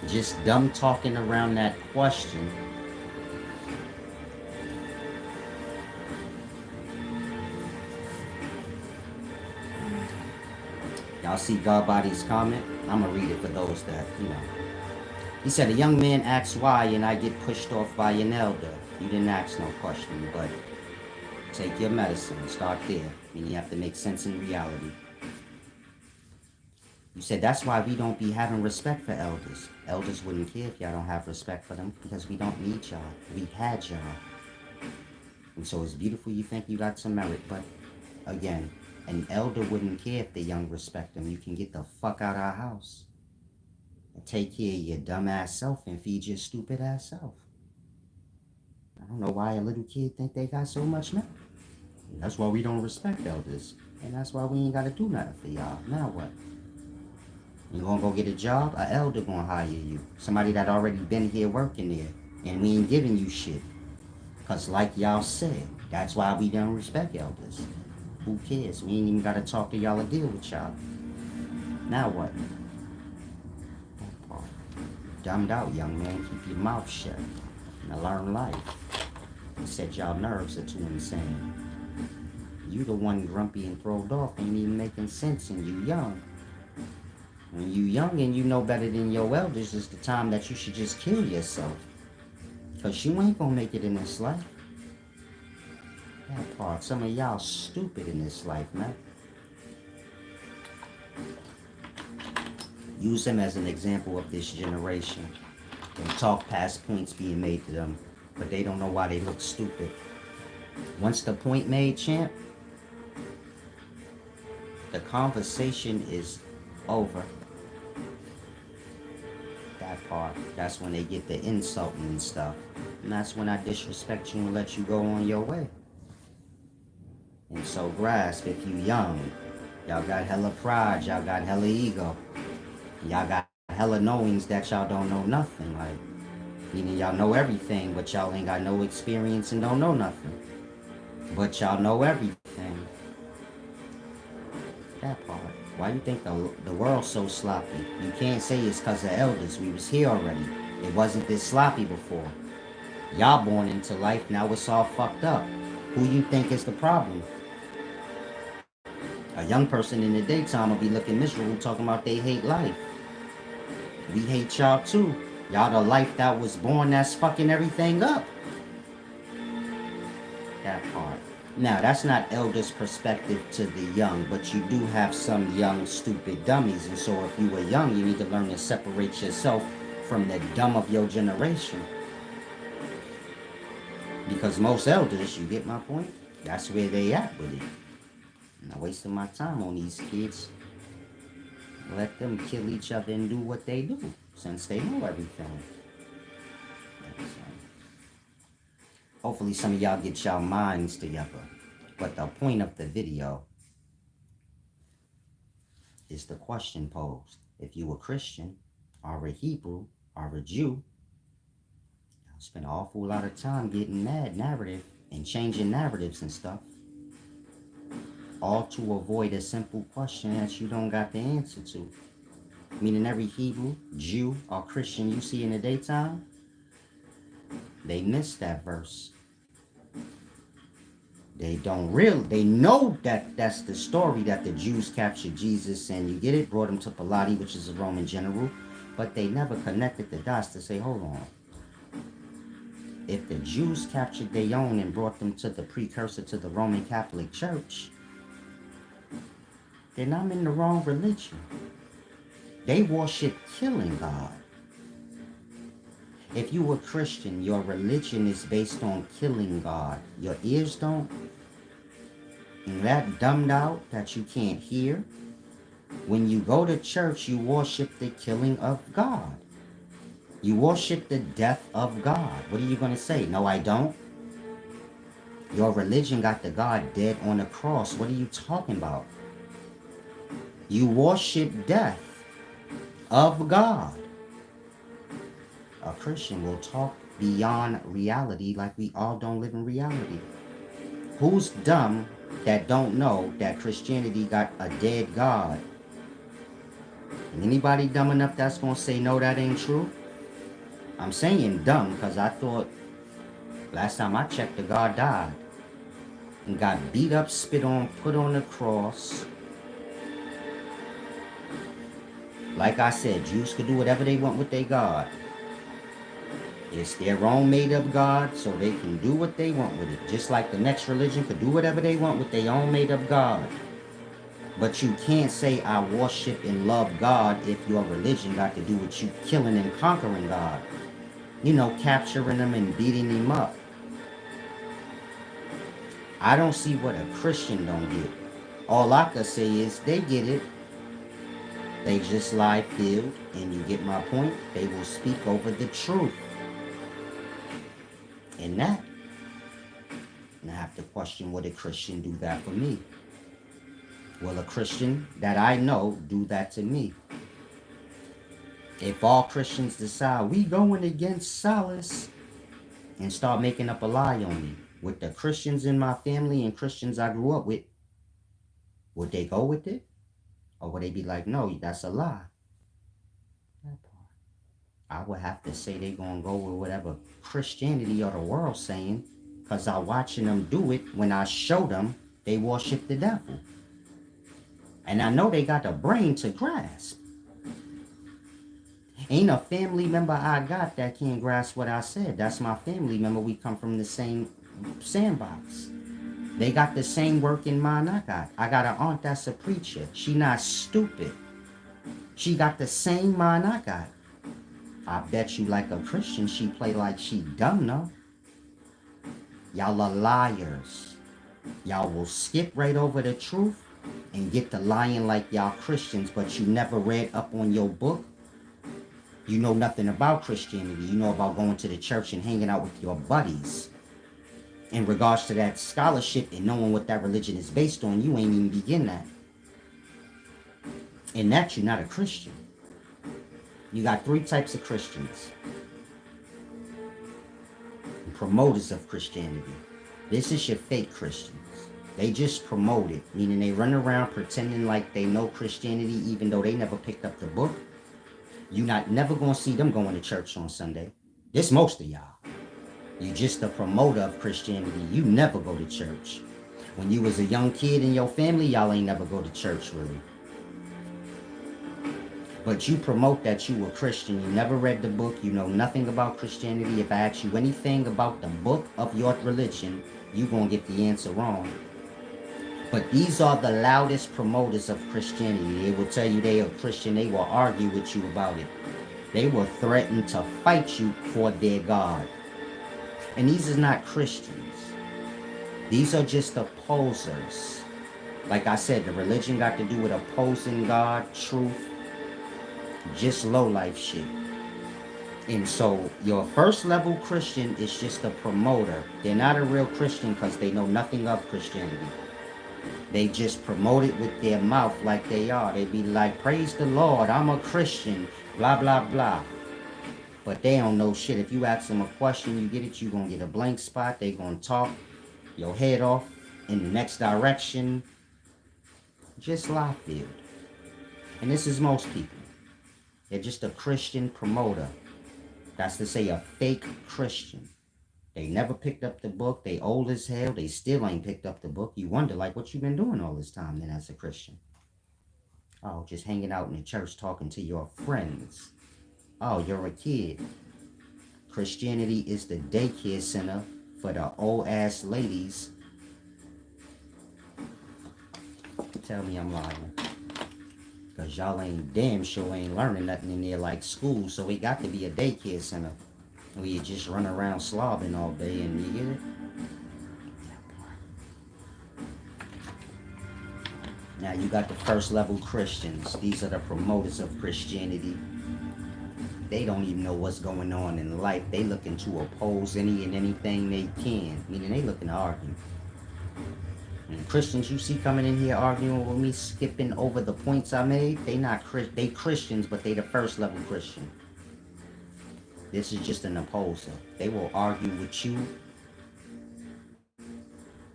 A: just dumb talking around that question. Y'all see Godbody's comment? I'm gonna read it for those that, He said, a young man asks why and I get pushed off by an elder. You didn't ask no question, but take your medicine. Start there. I mean, you have to make sense in reality. You said, that's why we don't be having respect for elders. Elders wouldn't care if y'all don't have respect for them because we don't need y'all. We had y'all. And so it's beautiful you think you got some merit, but again, an elder wouldn't care if the young respect them. You can get the fuck out of our house. And take care of your dumb ass self and feed your stupid ass self. I don't know why a little kid think they got so much merit. That's why we don't respect elders. And that's why we ain't gotta do nothing for y'all. Now what? You gonna go get a job? An elder gonna hire you. Somebody that already been here working there. And we ain't giving you shit. Cause like y'all said, that's why we don't respect elders. Who cares? We ain't even gotta talk to y'all or deal with y'all. Now what? Dumbed out, young man. Keep your mouth shut. And learn life. And said y'all nerves are too insane. You the one grumpy and throwed off. Ain't even making sense and you young. When you young and you know better than your elders, it's the time that you should just kill yourself. Cause you ain't gonna make it in this life. That part, some of y'all stupid in this life, man. Use them as an example of this generation. And talk past points being made to them, but they don't know why they look stupid. Once the point made, champ, the conversation is over. That part, that's when they get the insulting and stuff. And that's when I disrespect you and let you go on your way. And so grasp, if you young, y'all got hella pride, y'all got hella ego, y'all got hella knowings that y'all don't know nothing. Like, meaning y'all know everything, but y'all ain't got no experience and don't know nothing. But y'all know everything. That part. Why you think the world's so sloppy? You can't say it's because of elders. We was here already. It wasn't this sloppy before. Y'all born into life, now it's all fucked up. Who you think is the problem? A young person in the daytime will be looking miserable talking about they hate life. We hate y'all too. Y'all the life that was born that's fucking everything up. That part. Now, that's not elders' perspective to the young, but you do have some young, stupid dummies. And so if you were young, you need to learn to separate yourself from the dumb of your generation. Because most elders, you get my point? That's where they at with it. I'm not wasting my time on these kids. Let them kill each other and do what they do, since they know everything. Hopefully some of y'all get y'all minds together. But the point of the video is the question posed. If you a Christian, or a Hebrew, or a Jew, y'all spend an awful lot of time getting mad narrative and changing narratives and stuff. All to avoid a simple question that you don't got the answer to. Meaning every Hebrew, Jew, or Christian you see in the daytime, they miss that verse. They know that that's the story that the Jews captured Jesus and you get it, brought him to Pilate, which is a Roman general, but they never connected the dots to say, hold on. If the Jews captured their own and brought them to the precursor to the Roman Catholic Church, then I'm in the wrong religion. They worship killing God. If you were Christian, your religion is based on killing God. Your ears don't? And that dumbed out that you can't hear? When you go to church, you worship the killing of God. You worship the death of God. What are you going to say? No, I don't. Your religion got the God dead on the cross. What are you talking about? You worship death of God. A Christian will talk beyond reality like we all don't live in reality. Who's dumb that don't know that Christianity got a dead God? And anybody dumb enough that's going to say, no, that ain't true? I'm saying dumb because I thought last time I checked, the God died and got beat up, spit on, put on the cross. Like I said, Jews could do whatever they want with their God. It's their own made-up God, so they can do what they want with it. Just like the next religion could do whatever they want with their own made-up God. But you can't say, I worship and love God if your religion got to do with you killing and conquering God. You know, capturing him and beating him up. I don't see what a Christian don't get. All I can say is they get it. They just lie filled, and you get my point? They will speak over the truth. And that, and I have to question, would a Christian do that for me? Will a Christian that I know do that to me? If all Christians decide we going against Solace and start making up a lie on me, with the Christians in my family and Christians I grew up with, would they go with it? Or would they be like, no, that's a lie? I would have to say they're going to go with whatever Christianity or the world saying, because I'm watching them do it. When I show them, they worship the devil. And I know they got the brain to grasp. Ain't a family member I got that can't grasp what I said. That's my family member. We come from the same sandbox. They got the same working mind I got. I got an aunt that's a preacher. She not stupid. She got the same mind I got. I bet you like a Christian, she play like she dumb, no? Y'all are liars. Y'all will skip right over the truth and get to lying like y'all Christians, but you never read up on your book. You know nothing about Christianity. You know about going to the church and hanging out with your buddies. In regards to that scholarship and knowing what that religion is based on, you ain't even begin that. And that you're not a Christian. You got three types of Christians. Promoters of Christianity. This is your fake Christians. They just promote it, meaning they run around pretending like they know Christianity even though they never picked up the book. You're not never going to see them going to church on Sunday. This most of y'all. You just a promoter of Christianity. You never go to church. When you was a young kid in your family, y'all ain't never go to church really. But you promote that you were Christian. You never read the book. You know nothing about Christianity. If I ask you anything about the book of your religion, you're going to get the answer wrong. But these are the loudest promoters of Christianity. They will tell you they are Christian. They will argue with you about it. They will threaten to fight you for their God. And these are not Christians. These are just opposers. Like I said, the religion got to do with opposing God, truth, just low life shit. And so your first level Christian is just a promoter. They're not a real Christian because they know nothing of Christianity. They just promote it with their mouth like they are. They be like, praise the Lord, I'm a Christian, blah, blah, blah. But they don't know shit. If you ask them a question, you get it, you're going to get a blank spot. They going to talk your head off in the next direction. Just lie filled. And this is most people. They're just a Christian promoter. That's to say a fake Christian. They never picked up the book. They old as hell. They still ain't picked up the book. You wonder, like, what you been doing all this time then as a Christian? Oh, just hanging out in the church talking to your friends. Oh, you're a kid. Christianity is the daycare center for the old-ass ladies. Tell me I'm lying. Because y'all ain't damn sure ain't learning nothing in there like school, so it got to be a daycare center. Where you just run around slobbing all day and you get it? Now you got the first level Christians. These are the promoters of Christianity. They don't even know what's going on in life. They looking to oppose any and anything they can. Meaning they looking to argue. And the Christians you see coming in here arguing with me, skipping over the points I made, they Christians, but they the first level Christian. This is just an opposer. They will argue with you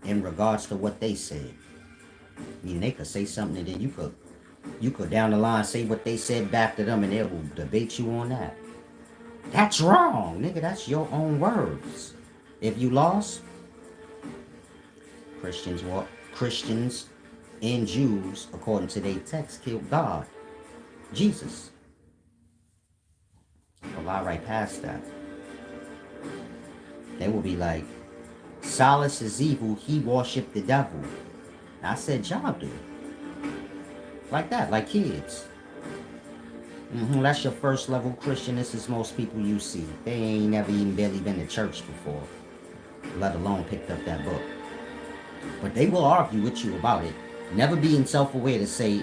A: in regards to what they said. I mean, they could say something and then you could down the line say what they said back to them and they will debate you on that. That's wrong, nigga. That's your own words. If you lost, Christians and Jews, according to their text, killed God, Jesus. I'll lie right past that. They will be like, Silas is evil, he worshiped the devil. I said, y'all do. Like that, like kids. That's your first level Christian. This is most people you see. They ain't never even barely been to church before, let alone picked up that book. But they will argue with you about it. Never being self-aware to say,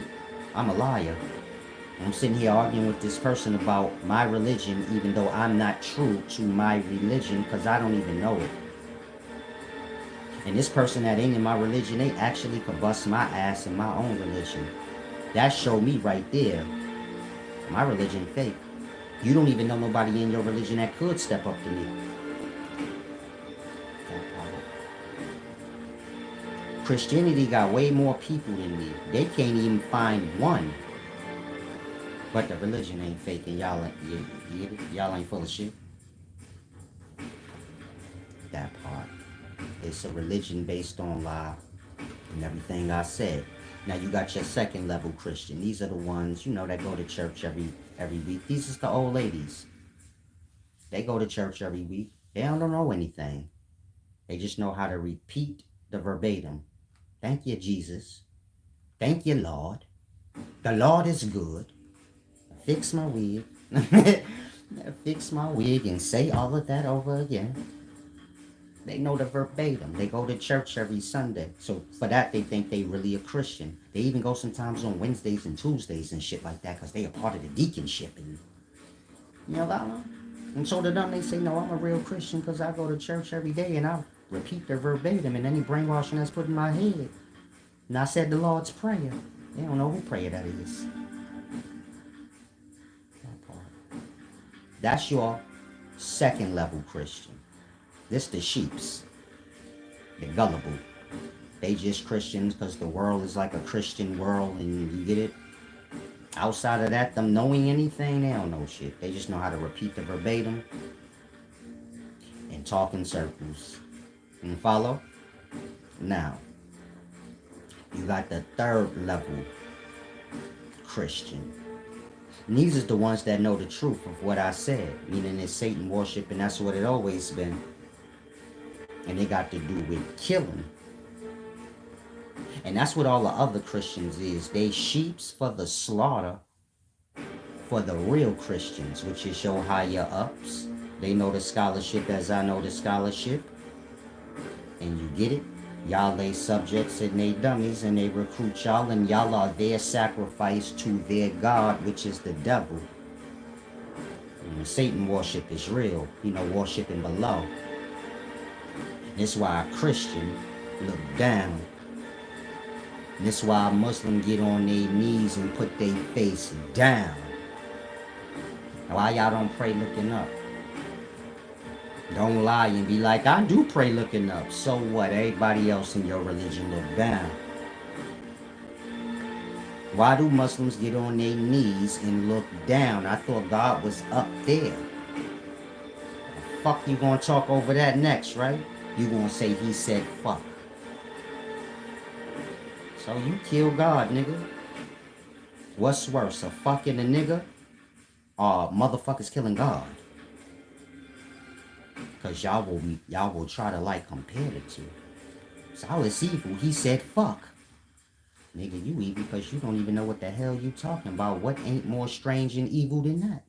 A: I'm a liar. I'm sitting here arguing with this person about my religion, even though I'm not true to my religion because I don't even know it. And this person that ain't in my religion, they actually could bust my ass in my own religion. That showed me right there, my religion fake. You don't even know nobody in your religion that could step up to me. Christianity got way more people than me. They can't even find one. But the religion ain't fake and y'all ain't full of shit. That part. It's a religion based on lie and everything I said. Now you got your second level Christian. These are the ones, that go to church every week. These is the old ladies. They go to church every week. They don't know anything. They just know how to repeat the verbatim. Thank you, Jesus. Thank you, Lord. The Lord is good. Fix my wig. Fix my wig and say all of that over again. They know the verbatim. They go to church every Sunday. So for that, they think they really a Christian. They even go sometimes on Wednesdays and Tuesdays and shit like that because they are part of the deaconship. And, and so to them, they say, no, I'm a real Christian because I go to church every day and I repeat the verbatim and any brainwashing that's put in my head. And I said the Lord's Prayer. They don't know who prayer that is. That's your second level Christian. This the sheeps. The gullible. They just Christians because the world is like a Christian world and you get it? Outside of that, them knowing anything, they don't know shit. They just know how to repeat the verbatim and talk in circles. You follow? Now, you got the third level Christian. And these is the ones that know the truth of what I said, meaning it's Satan worship, and that's what it always been. And they got to do with killing. And that's what all the other Christians is. They sheeps for the slaughter for the real Christians, which is your higher ups. They know the scholarship as I know the scholarship. And you get it? Y'all lay subjects and they dummies and they recruit y'all and y'all are their sacrifice to their God, which is the devil. And Satan worship is real, worshiping below. That's why a Christian look down. And that's why a Muslim get on their knees and put their face down. Why y'all don't pray looking up? Don't lie and be like, I do pray looking up. So what? Everybody else in your religion look down. Why do Muslims get on their knees and look down? I thought God was up there. The fuck you gonna talk over that next, right? You gonna say he said fuck. So you kill God, nigga. What's worse, a fucking a nigga or motherfuckers killing God? Because y'all will try to like compare the two. So I was evil. He said fuck. Nigga, you evil because you don't even know what the hell you talking about. What ain't more strange and evil than that?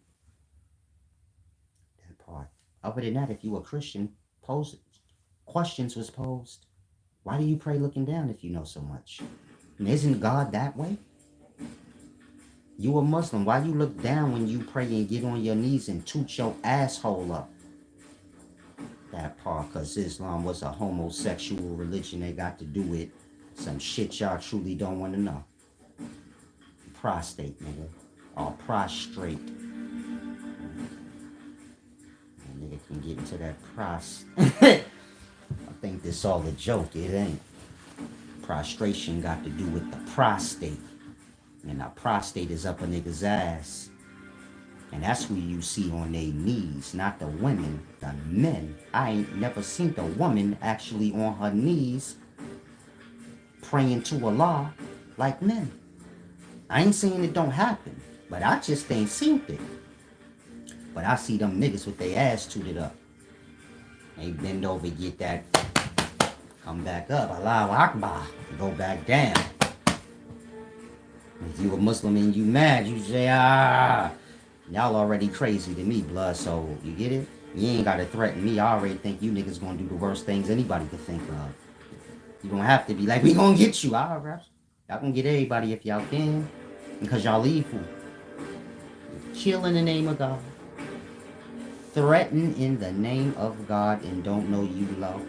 A: That part. Other than that, if you a Christian, questions was posed. Why do you pray looking down if you know so much? And isn't God that way? You a Muslim. Why you look down when you pray and get on your knees and toot your asshole up? That part, because Islam was a homosexual religion. They got to do with some shit y'all truly don't want to know. Prostate, nigga. Or prostrate. Nigga can get into that I think this all a joke, it ain't. Prostration got to do with the prostate. And the prostate is up a nigga's ass. And that's who you see on their knees, not the women, the men. I ain't never seen the woman actually on her knees praying to Allah like men. I ain't saying it don't happen, but I just ain't seen it. But I see them niggas with their ass tooted up. They bend over, get that, come back up, Allahu Akbar, go back down. If you a Muslim and you mad, you say, y'all already crazy to me, blood, so you get it? You ain't gotta threaten me. I already think you niggas gonna do the worst things anybody could think of. You don't have to be like, we gonna get you. All right, y'all gonna get everybody if y'all can. Because y'all evil. Kill in the name of God. Threaten in the name of God and don't know you low.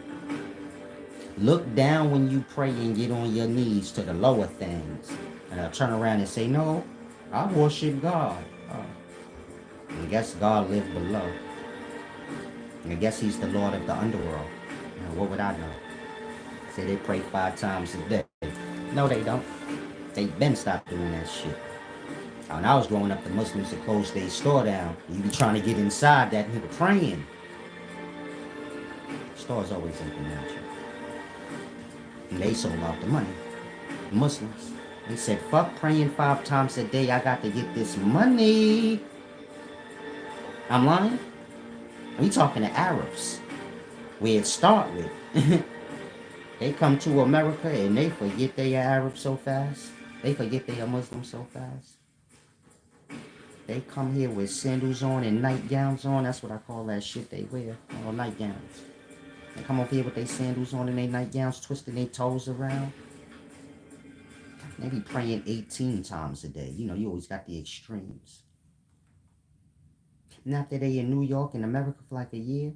A: Look down when you pray and get on your knees to the lower things. And I'll turn around and say, no, I worship God. I guess God lived below. I guess he's the Lord of the underworld. What would I know? Say they pray 5 times a day. No, they don't. They been stopped doing that shit. When I was growing up, the Muslims had closed their store down. You be trying to get inside that nigga praying. Store's always empty now. And they sold out the money. The Muslims. They said, fuck praying 5 times a day. I got to get this money. I'm lying? We talking to Arabs. Where it start with. They come to America and they forget they are Arabs so fast. They forget they are Muslims so fast. They come here with sandals on and nightgowns on. That's what I call that shit they wear. All nightgowns. They come over here with their sandals on and their nightgowns, twisting their toes around. They be praying 18 times a day. You know, you always got the extremes. And after they in New York and America for like a year,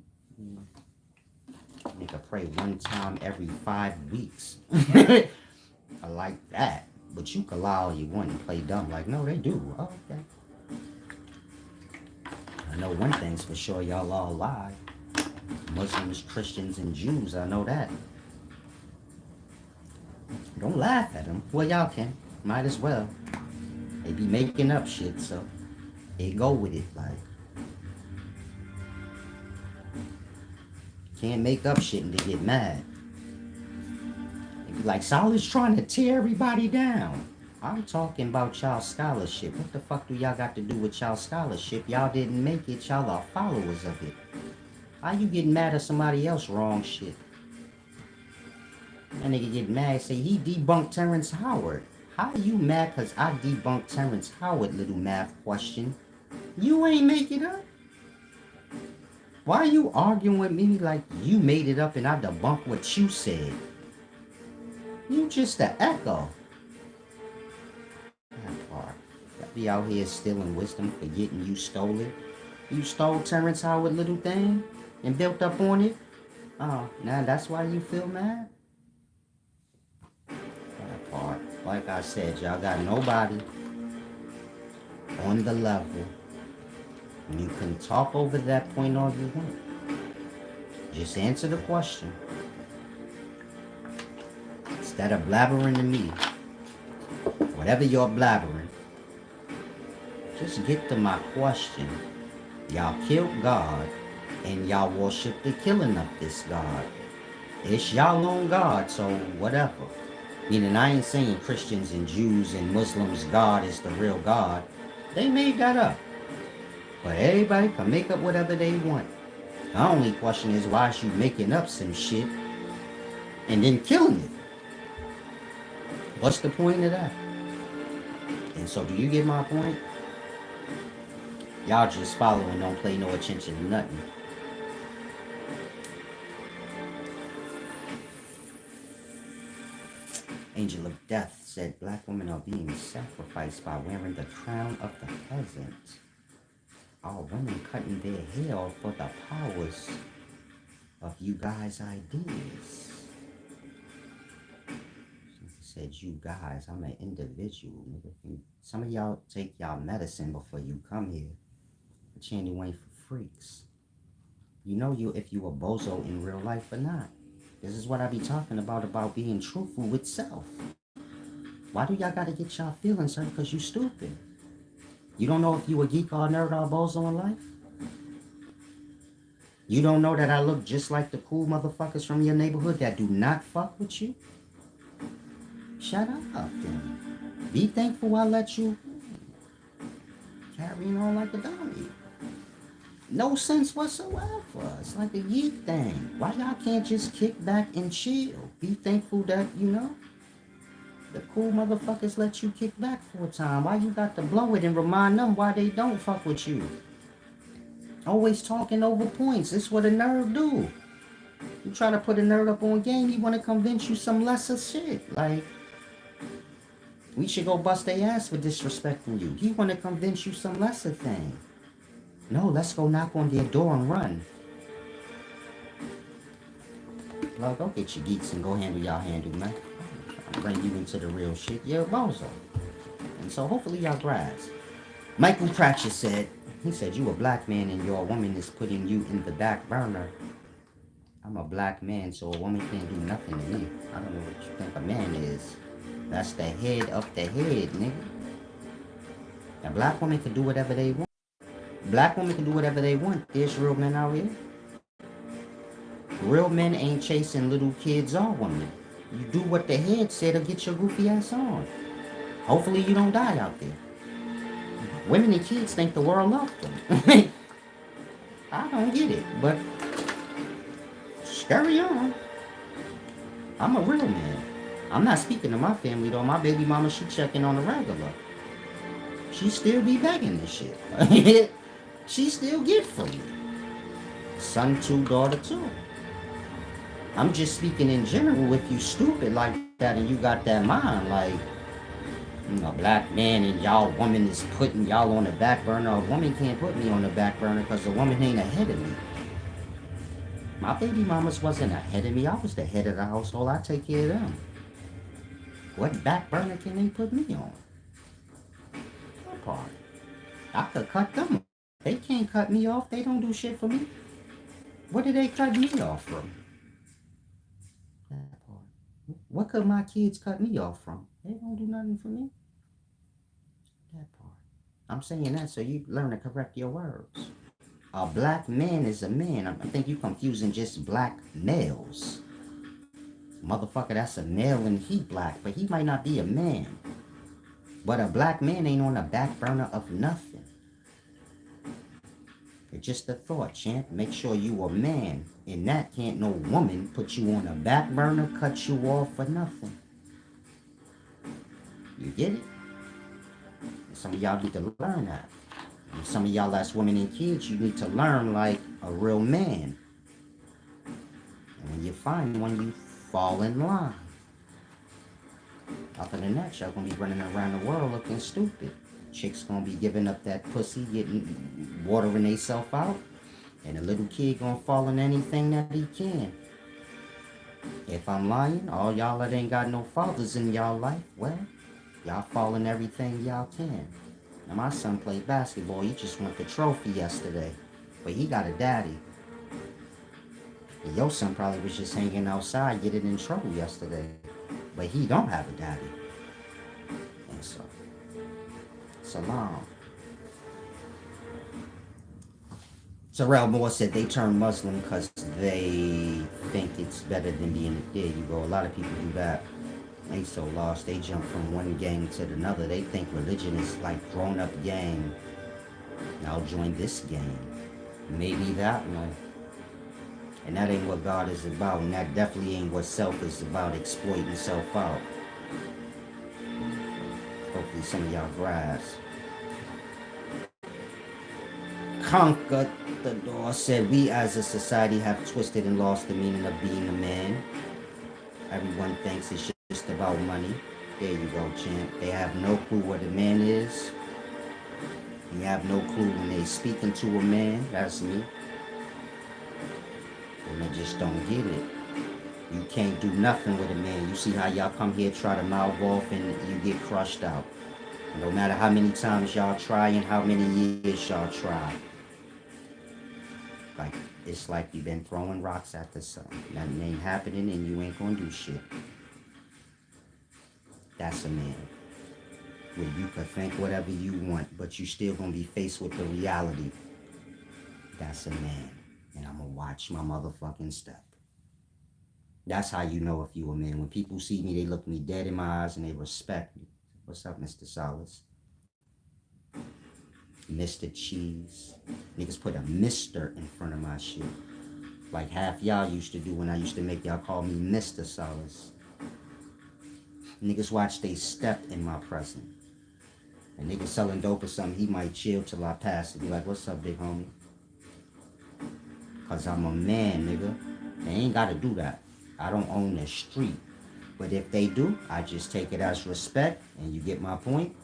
A: they could pray 1 time every 5 weeks. I like that. But you can lie all you want and play dumb. Like, no, they do. Oh, okay. know one thing's for sure, y'all all lie. Muslims, Christians, and Jews, I know that. Don't laugh at them. Well, y'all can. Might as well. They be making up shit, so they go with it. Like, can't make up shit and they get mad. They be like, Solid's trying to tear everybody down. I'm talking about y'all scholarship. What the fuck do y'all got to do with y'all scholarship? Y'all didn't make it. Y'all are followers of it. How you getting mad at somebody else wrong shit? And nigga get mad, say he debunked Terrence Howard. How you mad cause I debunked Terrence Howard, little math question? You ain't make it up. Why are you arguing with me like you made it up and I debunked what you said? You just an echo. That part. Y'all be out here stealing wisdom, forgetting you stole it. You stole Terrence Howard little thing and built up on it. Oh, now that's why you feel mad? That part. Like I said, y'all got nobody on the level. You can talk over that point all you want. Just answer the question. Instead of blabbering to me, whatever you're blabbering, just get to my question. Y'all killed God, and y'all worship the killing of this God. It's y'all own God, so whatever. Meaning I ain't saying Christians and Jews and Muslims' God is the real God. They made that up. But everybody can make up whatever they want. The only question is why is you making up some shit and then killing it? What's the point of that? And so do you get my point? Y'all just follow and don't pay no attention to nothing. Angel of Death said black women are being sacrificed by wearing the crown of the peasant. Are women cutting their hair for the powers of you guys' ideas? He said, you guys, I'm an individual. Some of y'all take y'all medicine before you come here. But you ain't waiting for freaks. You know you if you a bozo in real life or not. This is what I be talking about being truthful with self. Why do y'all gotta get y'all feelings hurt because you stupid? You don't know if you a geek or a nerd or a bozo in life? You don't know that I look just like the cool motherfuckers from your neighborhood that do not fuck with you? Shut up then. Be thankful I let you carrying on like a dummy. No sense whatsoever. It's like a geek thing. Why y'all can't just kick back and chill? Be thankful that, you know, the cool motherfuckers let you kick back for a time. Why you got to blow it and remind them why they don't fuck with you? Always talking over points. This what a nerd do. You try to put a nerd up on game, he want to convince you some lesser shit. Like, we should go bust their ass for disrespecting you. He want to convince you some lesser thing. No, let's go knock on their door and run. Well, go get your geeks and go handle y'all handle, man. Bring you into the real shit. You're a bozo. And so hopefully y'all grasp. Michael Pratchett said, he said, you a black man and your woman is putting you in the back burner. I'm a black man, so a woman can't do nothing to me. I don't know what you think a man is. That's the head of the head, nigga. A black woman can do whatever they want. Black women can do whatever they want. There's real men out here. Real men ain't chasing little kids or women. You do what the head said or get your goofy ass on. Hopefully you don't die out there. Women and kids think the world loves them. I don't get it, but carry on. I'm a real man. I'm not speaking to my family though. My baby mama, she checking on the regular. She still be begging this shit. She still get for you. Son 2, daughter 2. I'm just speaking in general. If you stupid like that and you got that mind, like, you know, black man and y'all woman is putting y'all on the back burner. A woman can't put me on the back burner because the woman ain't ahead of me. My baby mamas wasn't ahead of me. I was the head of the household. I take care of them. What back burner can they put me on? That part. I could cut them They can't cut me off. They don't do shit for me. What did they cut me off from? That part. What could my kids cut me off from? They don't do nothing for me. That part. I'm saying that so you learn to correct your words. A black man is a man. I think you confusing just black males. Motherfucker, that's a male and he black, but he might not be a man. But a black man ain't on the back burner of nothing. It's just a thought, champ. Make sure you a man. And that can't no woman put you on a back burner, cut you off for nothing. You get it? And some of y'all need to learn that. And some of y'all that's women and kids, you need to learn like a real man. And when you find one, you fall in line. Other than that, y'all gonna be running around the world looking stupid. Chicks gonna be giving up that pussy, watering theyself out. And a little kid gonna fall in anything that he can. If I'm lying, all y'all that ain't got no fathers in y'all life, well, y'all fall in everything y'all can. Now my son played basketball. He just won the trophy yesterday. But he got a daddy. And your son probably was just hanging outside getting in trouble yesterday. But he don't have a daddy. And so, salam. Terrell Moore said they turn Muslim because they think it's better than being there you go. A lot of people do that. They so lost. They jump from one gang to another. They think religion is like grown-up gang. Now join this gang. Maybe that one. And that ain't what God is about. And that definitely ain't what self is about, exploiting self out. Hopefully some of y'all grasp. Conquer the door said, we as a society have twisted and lost the meaning of being a man. Everyone thinks it's just about money. There you go, champ. They have no clue what a man is. You have no clue when they speaking to a man. That's me. And they just don't get it. You can't do nothing with a man. You see how y'all come here, try to mouth off, and you get crushed out. No matter how many times y'all try and how many years y'all try. Like, it's like you've been throwing rocks at the sun. Nothing ain't happening and you ain't gonna do shit. That's a man. Where you could think whatever you want, but you still gonna be faced with the reality. That's a man. And I'm gonna watch my motherfucking step. That's how you know if you a man. When people see me, they look me dead in my eyes and they respect me. What's up, Mr. Solace? Mr. Cheese. Niggas put a Mr. in front of my shit. Like half y'all used to do when I used to make y'all call me Mr. Solace. Niggas watch they step in my presence. And niggas selling dope or something, he might chill till I pass and be like, what's up, big homie? Cause I'm a man, nigga. They ain't gotta do that. I don't own the street. But if they do, I just take it as respect, and you get my point?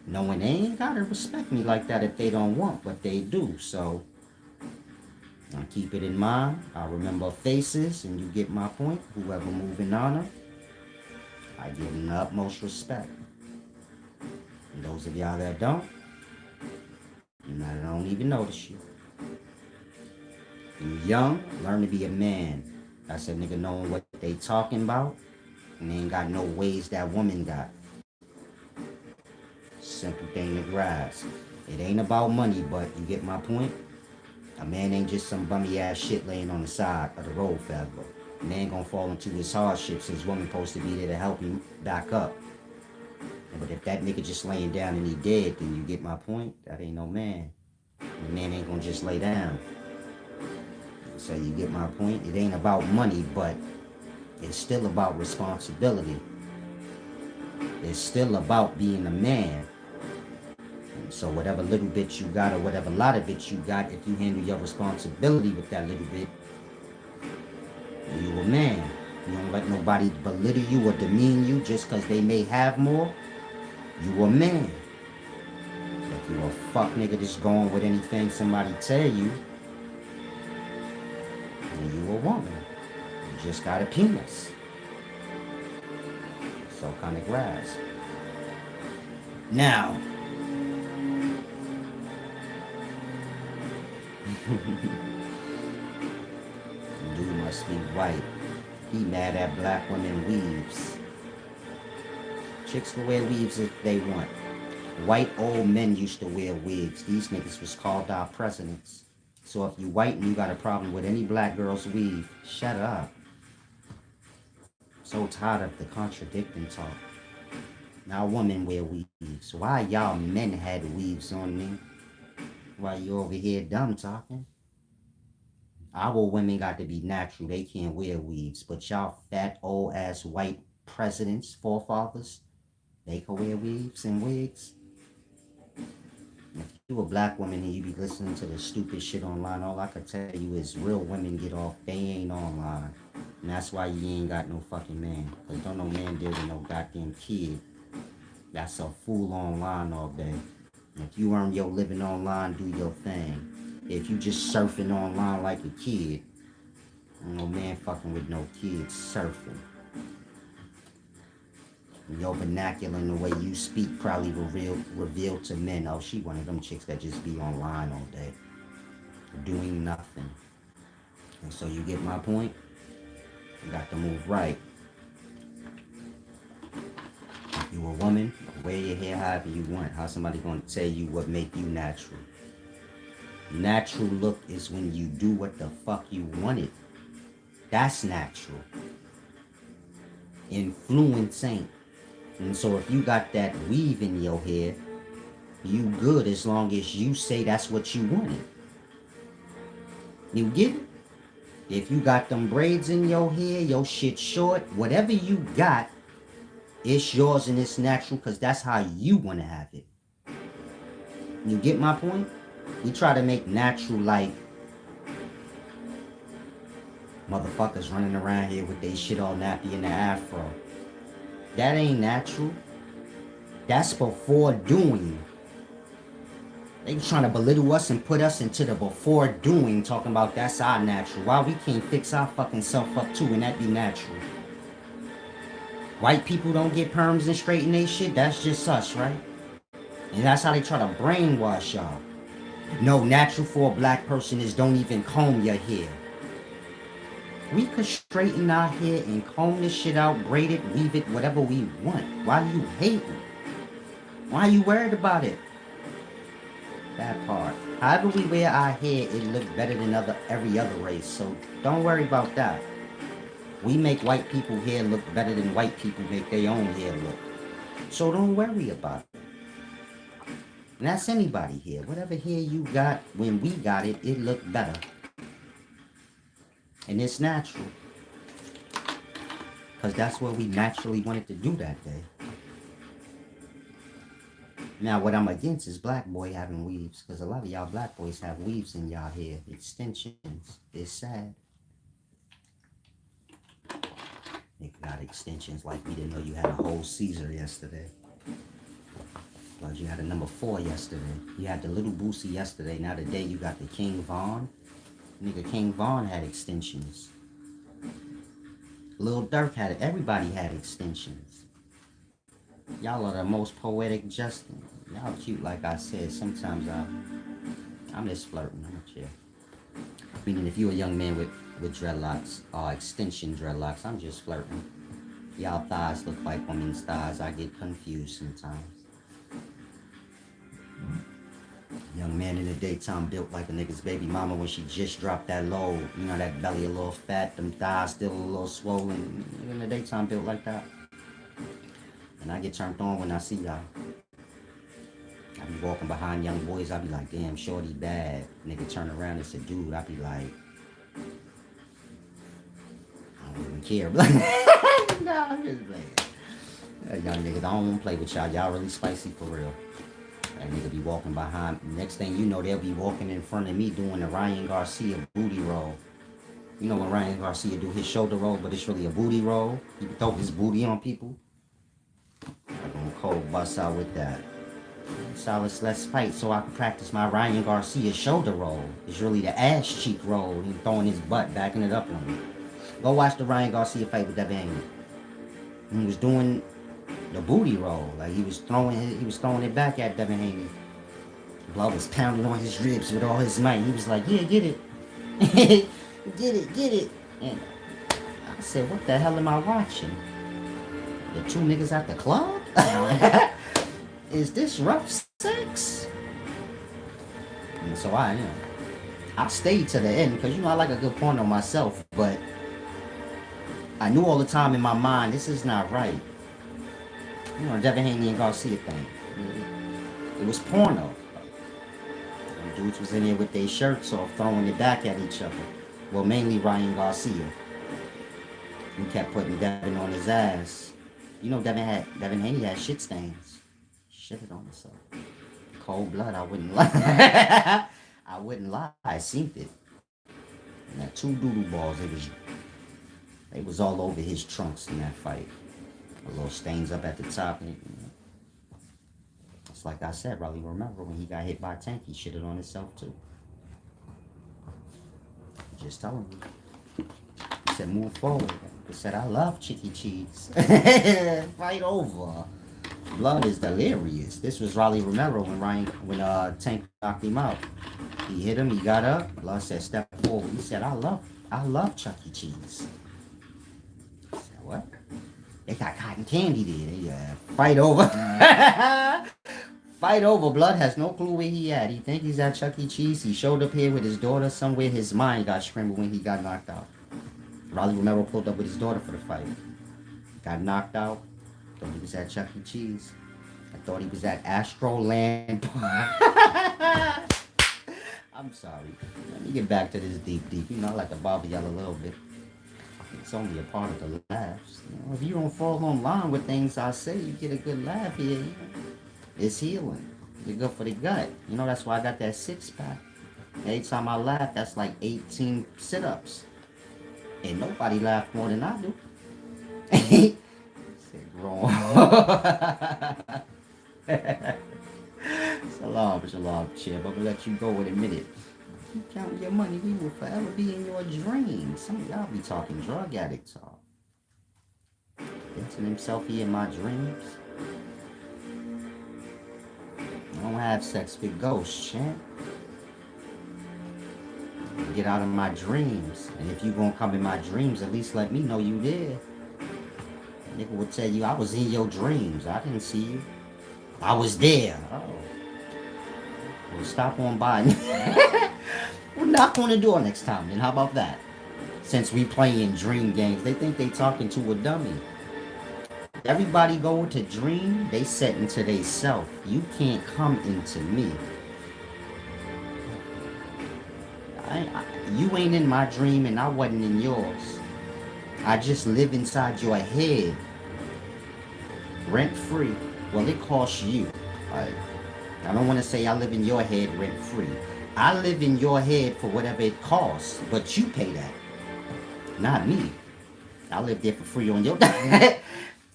A: Knowing they ain't gotta respect me like that if they don't want, but they do. So, I keep it in mind. I remember faces, and you get my point. Whoever move in honor, I give them the utmost respect. And those of y'all that don't, I don't even notice you. You young, learn to be a man. That's a nigga knowing what they talking about, and they ain't got no ways that woman got. Simple thing to grasp. It ain't about money, but you get my point? A man ain't just some bummy ass shit laying on the side of the road forever. A man gonna fall into his hardships. His woman supposed to be there to help him back up. But if that nigga just laying down and he dead, then you get my point? That ain't no man. The man ain't gonna just lay down. So you get my point? It ain't about money, but it's still about responsibility. It's still about being a man. So whatever little bit you got or whatever lot of bit you got, if you handle your responsibility with that little bit, you a man. You don't let nobody belittle you or demean you just because they may have more. You a man. If you a fuck nigga just going with anything somebody tell you, then you a woman. You just got a penis. So kind of grass. Now, Dude must be white. He mad at black women weaves. Chicks can wear weaves if they want. White old men used to wear wigs. These niggas was called our presidents. So if you white and you got a problem with any black girl's weave, shut up. So tired of the contradicting talk. Now women wear weaves. Why y'all men had weaves on me? Why you over here dumb talking? Our women got to be natural. They can't wear weaves. But y'all fat old ass white presidents, forefathers, they can wear weaves and wigs. If you a black woman and you be listening to the stupid shit online, all I can tell you is real women get off. They ain't online. And that's why you ain't got no fucking man. Because don't no man deal with no goddamn kid that's a fool online all day. If you earn your living online, do your thing. If you just surfing online like a kid, no man fucking with no kids surfing. Your vernacular and the way you speak probably reveal to men, oh, she one of them chicks that just be online all day, doing nothing. And so you get my point? You got to move right. If you a woman, wear your hair however you want. How somebody gonna tell you what make you natural? Natural look is when you do what the fuck you wanted. That's natural. Influence ain't. And so if you got that weave in your hair, you good as long as you say that's what you wanted. You get it? If you got them braids in your hair, your shit short, whatever you got, it's yours and it's natural because that's how you want to have it. You get my point? We try to make natural like motherfuckers running around here with their shit all nappy in the afro. That ain't natural. That's before doing. They trying to belittle us and put us into the before doing, talking about that's our natural. Why we can't fix our fucking self up too and that be natural? White people don't get perms and straighten they shit. That's just us, right? And that's how they try to brainwash y'all. No, natural for a black person is don't even comb your hair. We could straighten our hair and comb this shit out, braid it, weave it, whatever we want. Why you hating? Why you worried about it? That part. However we wear our hair, it look better than every other race. So don't worry about that. We make white people hair look better than white people make their own hair look. So don't worry about it. And that's anybody here. Whatever hair you got, when we got it, it looked better. And it's natural. Because that's what we naturally wanted to do that day. Now, what I'm against is black boy having weaves. Because a lot of y'all black boys have weaves in y'all hair. Extensions. It's sad. They got extensions like we didn't know you had a whole Caesar yesterday. Well, you had a number 4 yesterday. You had the little Boosie yesterday. Now today you got the King Von. Nigga, King Von had extensions. Lil Durk had it. Everybody had extensions. Y'all are the most poetic Justin. Y'all cute, like I said. Sometimes I'm just flirting. I'm chill. Meaning, if you're a young man with dreadlocks or extension dreadlocks, I'm just flirting. Y'all thighs look like women's thighs. I get confused sometimes. Young man in the daytime built like a nigga's baby mama when she just dropped that load. You know, that belly a little fat, them thighs still a little swollen. In the daytime built like that. And I get turned on when I see y'all. I be walking behind young boys, I be like, damn, shorty bad. Nigga turn around, it's a dude, I be like, I don't even care. No, I'm just playing. Young niggas, I don't want to play with y'all. Y'all really spicy for real. That nigga be walking behind. Next thing you know, they'll be walking in front of me doing the Ryan Garcia booty roll. You know when Ryan Garcia do his shoulder roll, but it's really a booty roll? He can throw his booty on people. I'm gonna cold bust out with that. So let's fight so I can practice my Ryan Garcia shoulder roll. It's really the ass cheek roll. He throwing his butt, backing it up on me. Go watch the Ryan Garcia fight with Devin Haney. He was doing the booty roll. Like he was throwing it back at Devin Haney. Blood was pounding on his ribs with all his might. He was like, yeah, get it. Get it. And I said, what the hell am I watching? The two niggas at the club? Is this rough sex? And so I stayed to the end because, I like a good porno myself, but I knew all the time in my mind, this is not right. Devin Haney and Garcia thing. It was porno. Dudes was in there with their shirts off, throwing it back at each other. Well, mainly Ryan Garcia. He kept putting Devin on his ass. Devin Haney had shit stains. Shitted on himself. Cold blood, I wouldn't lie. I wouldn't lie. I seen it. And that 2 doodle balls, they was all over his trunks in that fight. A little stains up at the top. It's like I said, Raleigh, remember when he got hit by a tank, he shitted on himself too. Just telling you. He said, move forward. He said, I love Chicky Cheese. Fight over. Blood is delirious. This was Raleigh Romero when Tank knocked him out. He hit him, he got up. Blood said, step forward. He said, I love Chuck E. Cheese. I said, what? They got cotton candy there. They fight over. Fight over. Blood has no clue where he at. He think he's at Chuck E. Cheese. He showed up here with his daughter. Somewhere his mind got scrambled when he got knocked out. Raleigh Romero pulled up with his daughter for the fight. Got knocked out. Thought he was at Chuck E. Cheese. I thought he was at Astroland. I'm sorry. Let me get back to this deep. I like to bother y'all a little bit. It's only a part of the laughs. If you don't fall in line with things I say, you get a good laugh here. It's healing. It's good for the gut. That's why I got that 6-pack. Every time I laugh, that's like 18 sit-ups. And nobody laugh more than I do. Wrong. Shalom, Chip. I'm gonna let you go in a minute. Keep counting your money, we will forever be in your dreams. Some of y'all be talking drug addict talk. Vincent himself here in my dreams. I don't have sex with ghosts, champ. Get out of my dreams. And if you gonna come in my dreams, at least let me know you there. Nigga will tell you, I was in your dreams. I didn't see you. I was there. Oh. Well, stop on by. We'll knock on the door next time, then how about that? Since we playing dream games, they think they talking to a dummy. Everybody going to dream, they set into they self. You can't come into me. You ain't in my dream and I wasn't in yours. I just live inside your head. Rent free. Well, it costs you. I don't want to say I live in your head rent free. I live in your head for whatever it costs, but you pay that. Not me. I live there for free on your dime.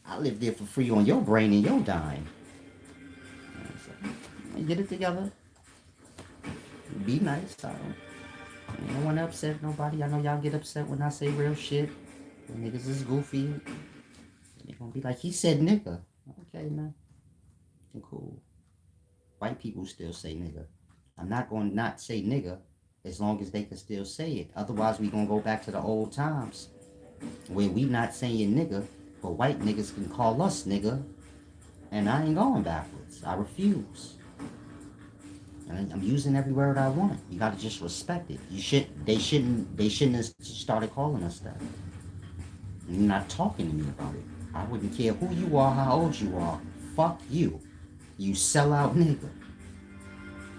A: I live there for free on your brain and your dime. So, get it together. Be nice. I don't want to upset nobody. I know y'all get upset when I say real shit. The niggas is goofy. They gonna be like, he said nigga. Okay, man. Cool. White people still say nigga. I'm not going to not say nigga as long as they can still say it. Otherwise, we going to go back to the old times where we not saying nigga, but white niggas can call us nigga. And I ain't going backwards. I refuse. And I'm using every word I want. You got to just respect it. They shouldn't have started calling us that. And you're not talking to me about it. I wouldn't care who you are, how old you are. Fuck you. You sell out nigga.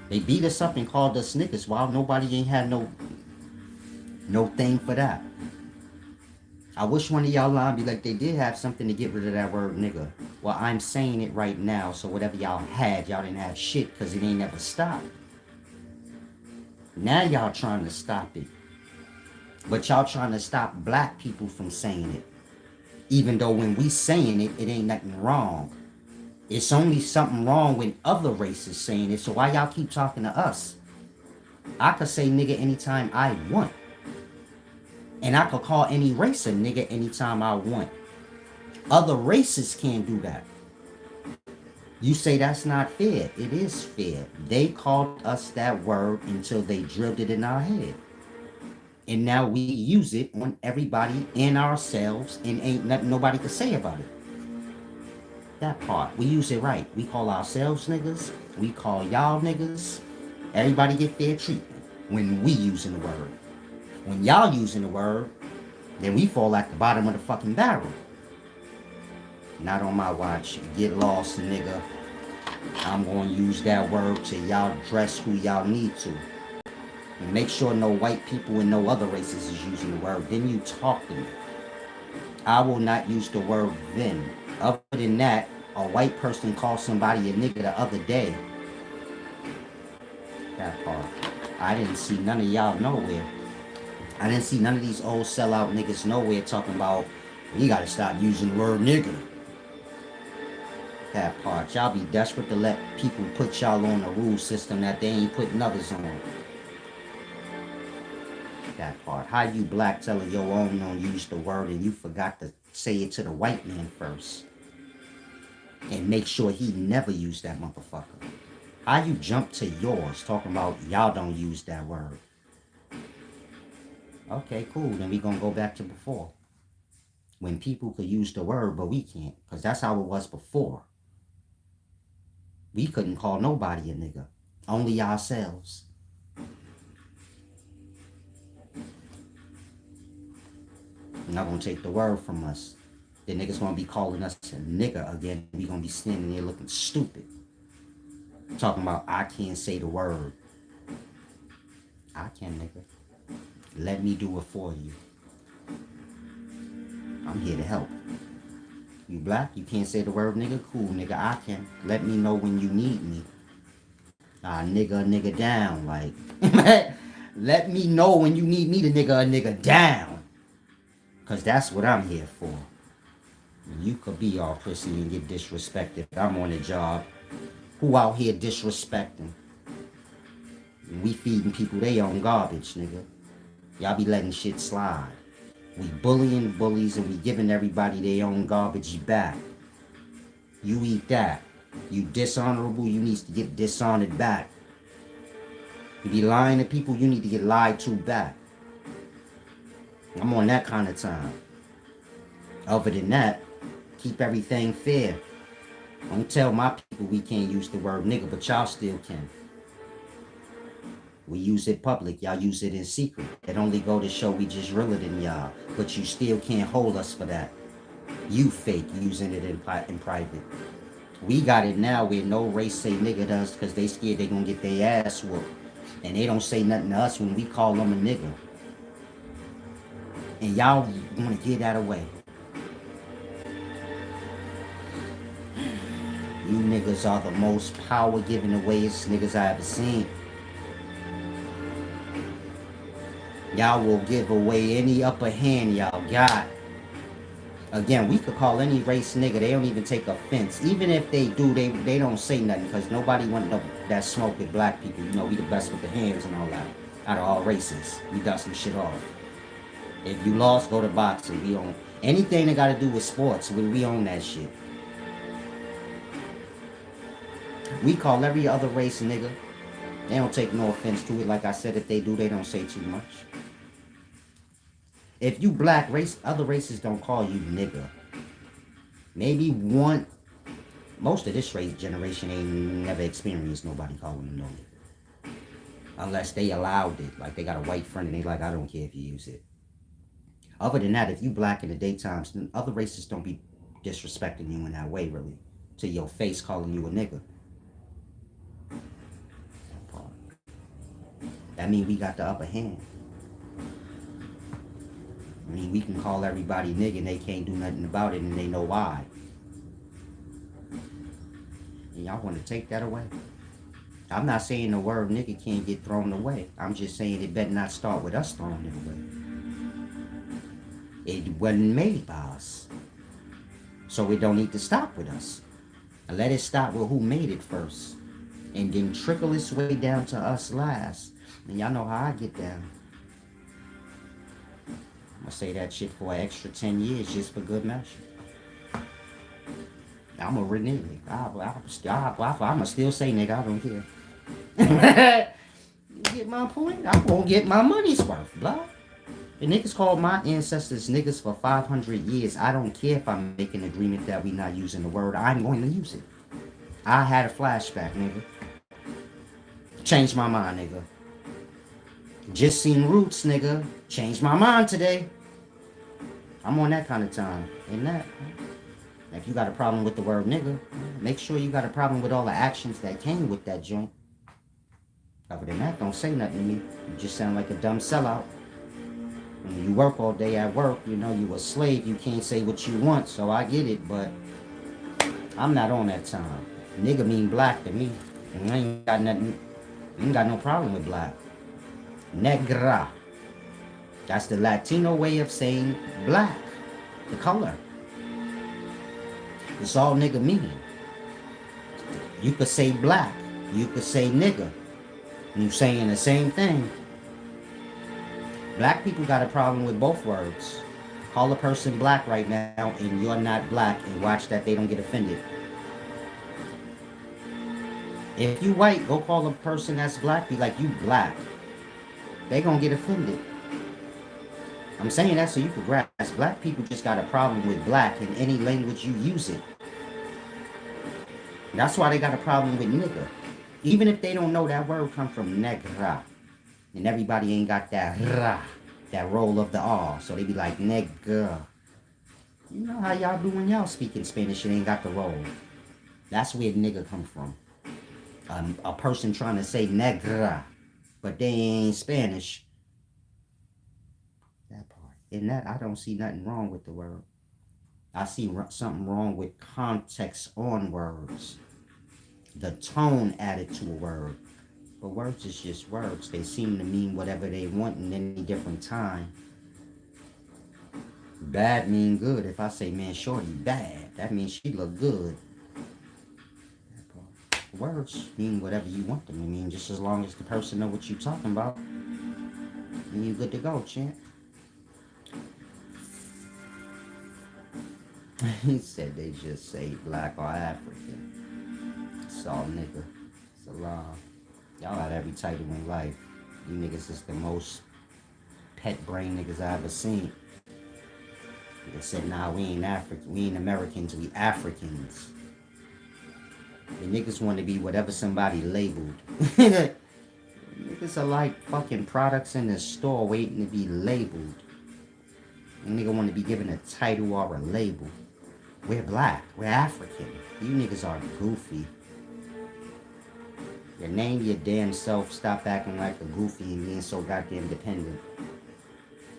A: They beat us up and called us niggas while nobody ain't had no thing for that. I wish one of y'all line be like, they did have something to get rid of that word nigga. Well, I'm saying it right now, so whatever y'all had, y'all didn't have shit because it ain't never stopped. Now y'all trying to stop it. But y'all trying to stop black people from saying it. Even though when we saying it, it ain't nothing wrong. It's only something wrong when other races saying it, so why y'all keep talking to us? I could say nigga anytime I want. And I could call any race a nigga anytime I want. Other races can't do that. You say that's not fair. It is fair. They called us that word until they drilled it in our head. And now we use it on everybody and ourselves, and ain't nothing nobody can say about it. That part. We use it right. We call ourselves niggas. We call y'all niggas. Everybody get fair treatment when we using the word. When y'all using the word, then we fall at the bottom of the fucking barrel. Not on my watch. Get lost, nigga. I'm going to use that word till y'all dress who y'all need to. And make sure no white people and no other races is using the word. Then you talk to me. I will not use the word then. Other than that, a white person called somebody a nigga the other day. That part. I didn't see none of y'all nowhere. I didn't see none of these old sellout niggas nowhere talking about, we gotta stop using the word nigga. That part. Y'all be desperate to let people put y'all on a rule system that they ain't putting others on. That part. How you black telling your own don't use the word and you forgot to say it to the white man first. And make sure he never used that motherfucker. How you jump to yours talking about y'all don't use that word? Okay, cool. Then we gonna go back to before. When people could use the word, but we can't. Because that's how it was before. We couldn't call nobody a nigga. Only ourselves. You're not gonna take the word from us. The niggas gonna be calling us a nigga again. We gonna be standing there looking stupid. Talking about I can't say the word. I can, nigga. Let me do it for you. I'm here to help. You black? You can't say the word nigga? Cool, nigga. I can. Let me know when you need me. Nigga down. Like, let me know when you need me to nigga down. Because that's what I'm here for. You could be all prissy and get disrespected. I'm on the job. Who out here disrespecting? We feeding people they own garbage, nigga. Y'all be letting shit slide. We bullying bullies and we giving everybody their own garbage back. You eat that. You dishonorable, you need to get dishonored back. You be lying to people, you need to get lied to back. I'm on that kind of time. Other than that, keep everything fair. Don't tell my people we can't use the word nigga, but y'all still can. We use it public, y'all use it in secret. It only go to show we just realer than y'all, but you still can't hold us for that. You fake using it in private. We got it now where no race say nigga to us because they scared they gonna get their ass whooped. And they don't say nothing to us when we call them a nigga. And y'all wanna get that away. You niggas are the most power giving awayest niggas I ever seen. Y'all will give away any upper hand y'all got. Again, we could call any race nigga. They don't even take offense. Even if they do, they don't say nothing because nobody want that smoke with black people. You know, we the best with the hands and all that. Out of all races, we got some shit off. If you lost, go to boxing. We own anything that got to do with sports. We own that shit. We call every other race nigga. They don't take no offense to it. Like I said, if they do, they don't say too much. If you black race, other races don't call you nigga. Maybe one, most of this race generation ain't never experienced nobody calling them no nigga. Unless they allowed it. Like they got a white friend and they like, I don't care if you use it. Other than that, if you black in the daytime, other races don't be disrespecting you in that way, really. To your face calling you a nigga. That means we got the upper hand. I mean, we can call everybody nigga and they can't do nothing about it and they know why. And y'all want to take that away? I'm not saying the word nigga can't get thrown away. I'm just saying it better not start with us throwing it away. It wasn't made by us. So it don't need to stop with us. Let it stop with who made it first. And then trickle its way down to us last. And y'all know how I get down. I'm gonna say that shit for an extra 10 years just for good measure. I'm a renege. I'ma still say nigga, I don't care. You get my point? I'm gonna get my money's worth, blah. The niggas called my ancestors niggas for 500 years. I don't care if I make an agreement that we not using the word. I'm going to use it. I had a flashback, nigga. Changed my mind, nigga. Just seen Roots, nigga. Changed my mind today. I'm on that kind of time. Ain't that? If you got a problem with the word nigga, make sure you got a problem with all the actions that came with that joint. Other than that, don't say nothing to me. You just sound like a dumb sellout. When you work all day at work, you know you a slave. You can't say what you want, so I get it, but I'm not on that time. Nigga mean black to me. And I ain't got nothing. Ain't got no problem with black. Negra. That's the Latino way of saying black. The color. It's all nigga mean. You could say black. You could say nigga. You saying the same thing. Black people got a problem with both words. Call a person black right now and you're not black and watch that they don't get offended. If you white, go call a person that's black, be like, you black. They gonna get offended. I'm saying that so you can grasp. Black people just got a problem with black in any language you use it. That's why they got a problem with nigga. Even if they don't know that word come from negra. And everybody ain't got that ra, that roll of the R. So they be like, nigga. You know how y'all do when y'all speaking Spanish and ain't got the roll. That's where nigga come from. A person trying to say negra, but they ain't Spanish. That part. In that, I don't see nothing wrong with the word. I see something wrong with context on words. The tone added to a word. But words is just words. They seem to mean whatever they want in any different time. Bad mean good. If I say, man, shorty bad, that means she look good. Words mean whatever you want them to mean, just as long as the person know what you talking about. And you good to go, champ. He said they just say black or African. It's all nigga. It's a lie. Y'all got every title in life. You niggas is the most pet brain niggas I ever seen. They said, nah, we ain't African. We ain't Americans. We Africans. The niggas want to be whatever somebody labeled. Niggas are like fucking products in the store waiting to be labeled. A nigga want to be given a title or a label. We're black. We're African. You niggas are goofy. You name your damn self. Stop acting like a goofy and being so goddamn dependent.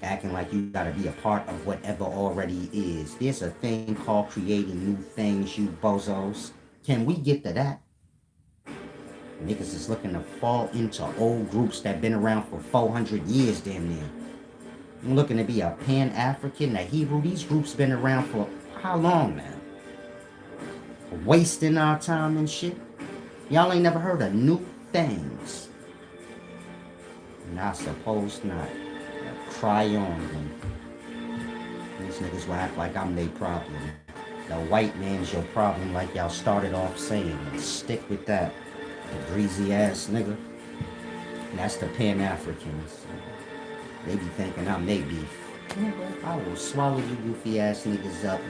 A: Acting like you gotta be a part of whatever already is. There's a thing called creating new things, you bozos. Can we get to that? Niggas is looking to fall into old groups that been around for 400 years damn near. I'm looking to be a Pan-African, a Hebrew. These groups been around for how long now? Wasting our time and shit. Y'all ain't never heard of new things. Not supposed not. Cry on them. These niggas will act like I'm their problem. The white man's your problem like y'all started off saying. And stick with that. The greasy ass nigga. And that's the Pan-Africans. They be thinking I'm they beef. I will swallow you goofy ass niggas up.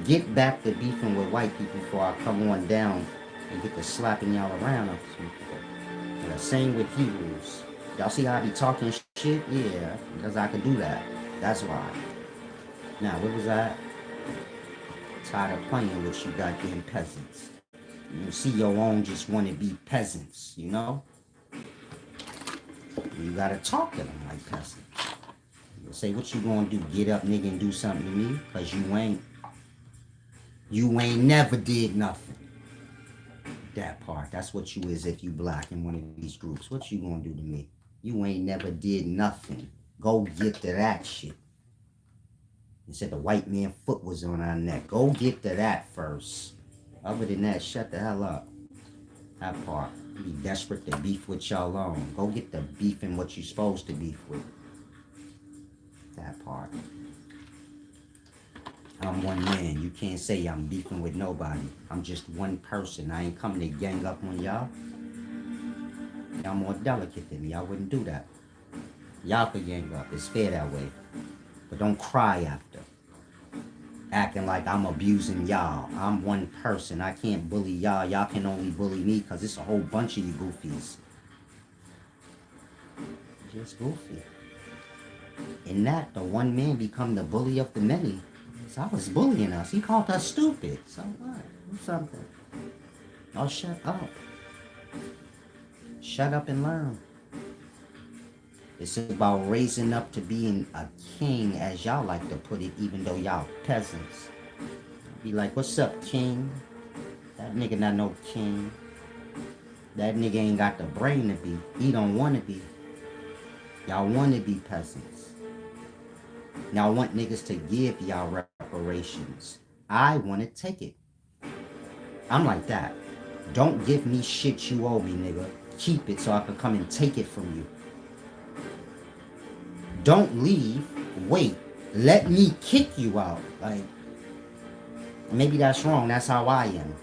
A: Get back to beefing with white people before I come on down and get to slapping y'all around. And the same with Hebrews. Y'all see how I be talking shit? Yeah, because I could do that. That's why. Now, where was I? Tired of playing with you goddamn peasants. You see your own just want to be peasants, you know? You gotta talk to them like peasants. You say, what you gonna do? Get up, nigga, and do something to me? Because you ain't never did nothing. That part. That's what you is if you black in one of these groups. What you gonna do to me? You ain't never did nothing. Go get to that shit. He said the white man foot was on our neck. Go get to that first. Other than that, shut the hell up. That part. You be desperate to beef with y'all on. Go get the beef in what you supposed to beef with. That part. I'm one man. You can't say I'm beefing with nobody. I'm just one person. I ain't coming to gang up on y'all. Y'all more delicate than me. I wouldn't do that. Y'all could gang up. It's fair that way. But don't cry after. Acting like I'm abusing y'all. I'm one person. I can't bully y'all. Y'all can only bully me because it's a whole bunch of you goofies. Just goofy. In that, the one man become the bully of the many. So I was bullying us. He called us stupid. So what? Do something. Oh, shut up. Shut up and learn. It's about raising up to being a king, as y'all like to put it, even though y'all peasants. Be like, what's up, king? That nigga not no king. That nigga ain't got the brain to be. He don't want to be. Y'all want to be peasants. Y'all want niggas to give y'all reparations. I want to take it. I'm like that. Don't give me shit you owe me, nigga. Keep it so I can come and take it from you. Don't leave. Wait. Let me kick you out. Like, maybe that's wrong. That's how I am.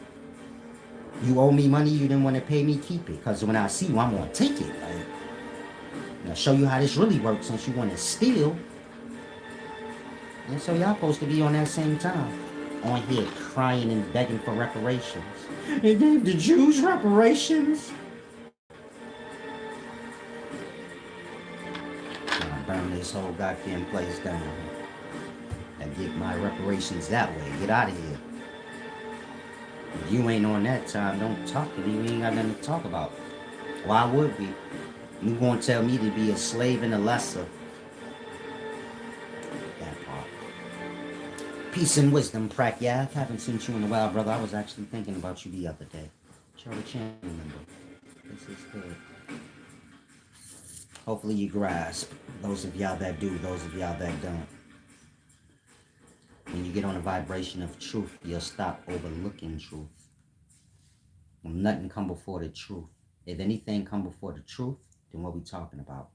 A: You owe me money. You didn't want to pay me. Keep it. Because when I see you, I'm going to take it. Like, I'll show you how this really works since you want to steal. And so y'all supposed to be on that same time. On here crying and begging for reparations. They gave the Jews reparations. I'll burn this whole goddamn place down. And get my reparations that way. Get out of here. If you ain't on that time, don't talk to me. We ain't got nothing to talk about. Why would we? You gonna tell me to be a slave and a lesser? That part. Peace and wisdom, Prack. Yeah, I haven't seen you in a while, brother. I was actually thinking about you the other day. Charlie Chan member. This is good. Hopefully you grasp. Those of y'all that do, those of y'all that don't. When you get on a vibration of truth, you'll stop overlooking truth. Will nothing come before the truth. If anything come before the truth, then what we talking about?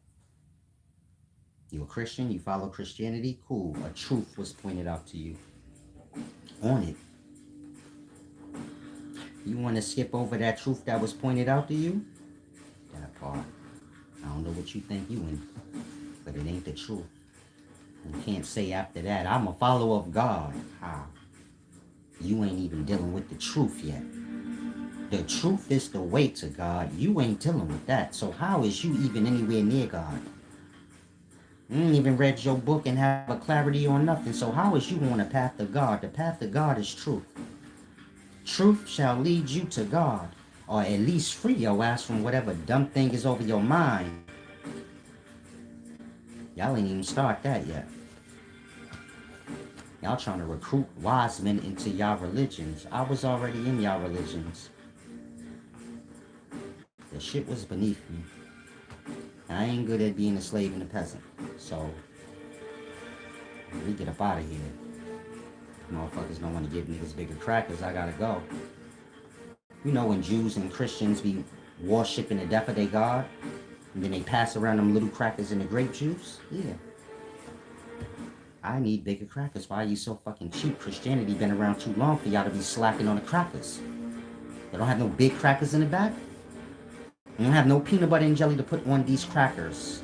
A: You a Christian? You follow Christianity? Cool. A truth was pointed out to you. On it. You want to skip over that truth that was pointed out to you? That part. I don't know what you think you in, but it ain't the truth. You can't say after that, I'm a follower of God. How? You ain't even dealing with the truth yet. The truth is the way to God. You ain't dealing with that. So how is you even anywhere near God? You ain't even read your book and have a clarity on nothing. So how is you on the path of God? The path of God is truth. Truth shall lead you to God. Or at least free your ass from whatever dumb thing is over your mind. Y'all ain't even start that yet. Y'all trying to recruit wise men into y'all religions. I was already in y'all religions. The shit was beneath me. And I ain't good at being a slave and a peasant. So, let me get up out of here. Motherfuckers don't want to give niggas bigger crackers. I gotta go. You know when Jews and Christians be worshipping the death of their God? And then they pass around them little crackers in the grape juice? Yeah. I need bigger crackers. Why are you so fucking cheap? Christianity been around too long for y'all to be slacking on the crackers. They don't have no big crackers in the back? You don't have no peanut butter and jelly to put on these crackers.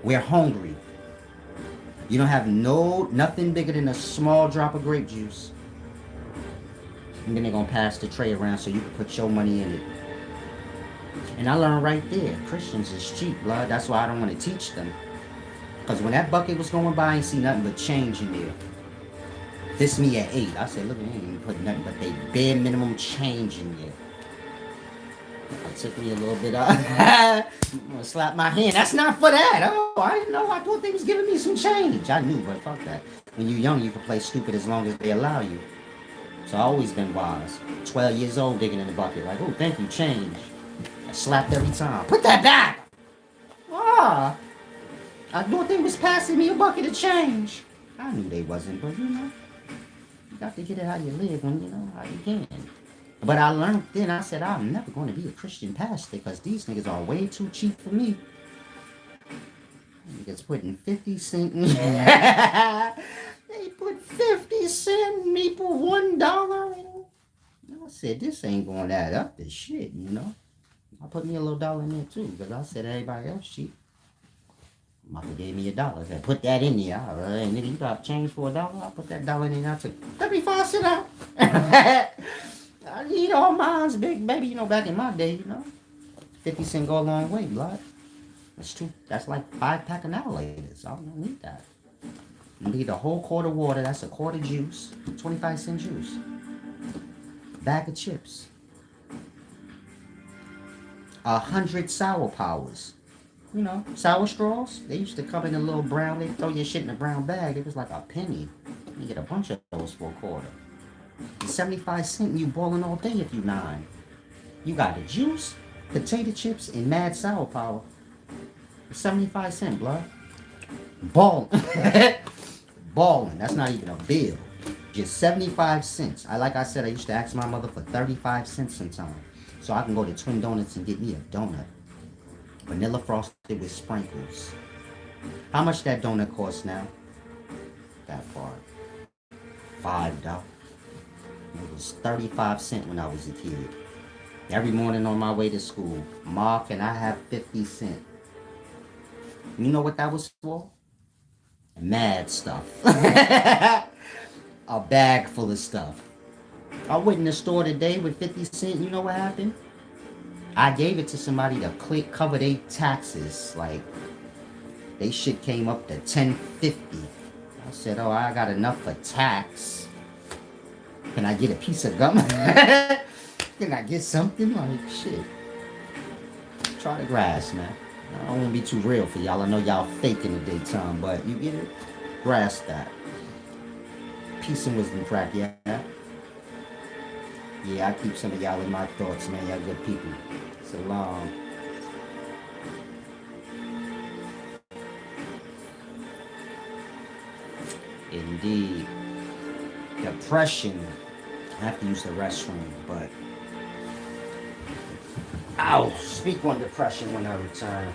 A: We're hungry. You don't have nothing bigger than a small drop of grape juice. And then they're gonna pass the tray around so you can put your money in it. And I learned right there, Christians is cheap, blood. That's why I don't want to teach them. Because when that bucket was going by, I ain't see nothing but change in there. This me at 8. I said, look, they ain't even put nothing but they bare minimum change in there. It took me a little bit off. I'm gonna slap my hand. That's not for that. Oh, I didn't know. I thought they was giving me some change. I knew, but fuck that. When you're young, you can play stupid as long as they allow you. So I always been wise. 12 years old digging in the bucket. Like, oh, thank you, change. I slapped every time. Put that back! Ah! I thought they was passing me a bucket of change. I knew they wasn't, but you know, you got to get it how you live when you know how you can. But I learned then, I said, I'm never going to be a Christian pastor because these niggas are way too cheap for me. Niggas putting 50 cents in. They put 50 50 cent maple $1. I said, this ain't going to add up to shit, you know. I put me a little dollar in there too, because I said everybody else cheap. Mama gave me $1. I said, put that in there. Nigga, you got change for $1? I put that dollar in there. I took 35 cents out. I need all mines, big baby. You know, back in my day, you know, 50 cent go a long way, blood. That's true. That's like 5 pack of annihilators. I don't need that. You need a whole quart of water. That's a quart of juice. 25 cent juice. Bag of chips. 100 sour powers. You know, sour straws. They used to come in a little brown. They throw your shit in a brown bag. It was like a penny. You get a bunch of those for a quarter. 75 cent. You boiling all day if you 9. You got the juice, potato chips, and mad sour power. 75 cent, blood. Balling. Balling. That's not even a bill. Just 75 cents. Like I said, I used to ask my mother for 35 cents sometimes. So I can go to Twin Donuts and get me a donut. Vanilla frosted with sprinkles. How much that donut cost now? That part. $5. It was 35 cents when I was a kid. Every morning on my way to school, Ma, can I have 50 cents? You know what that was for? Mad stuff. A bag full of stuff. I went in the store today with 50 cents. You know what happened? I gave it to somebody to cover their taxes. Like, they shit came up to $10.50. I said, oh, I got enough for tax. Can I get a piece of gum? Can I get something? Like, shit. Try the grass, man. I don't want to be too real for y'all. I know y'all fake in the daytime, but you get it? Grasp that. Peace and wisdom crack, yeah? Yeah, I keep some of y'all in my thoughts, man. Y'all good people. Salam. Indeed. Depression. I have to use the restroom, but I'll speak on depression when I return.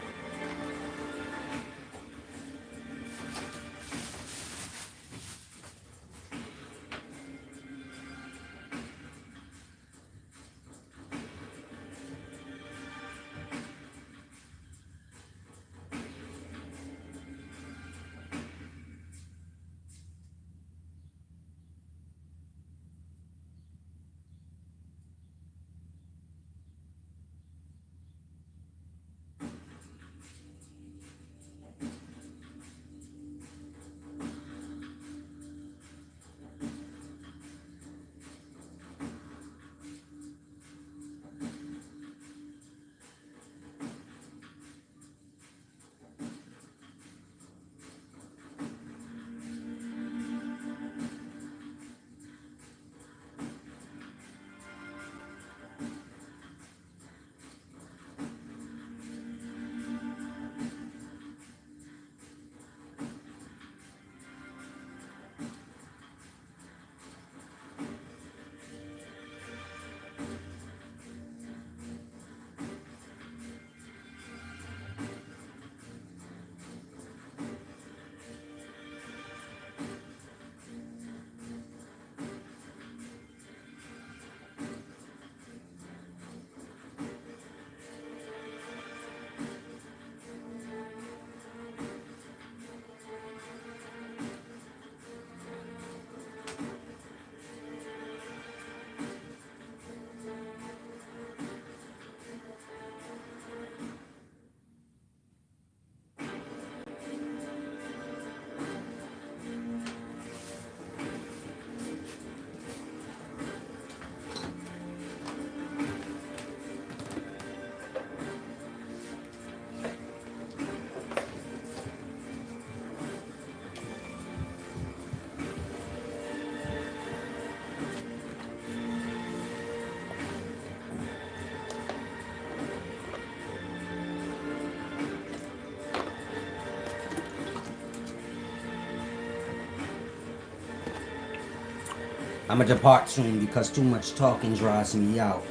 A: I'm gonna depart soon because too much talking drives me out.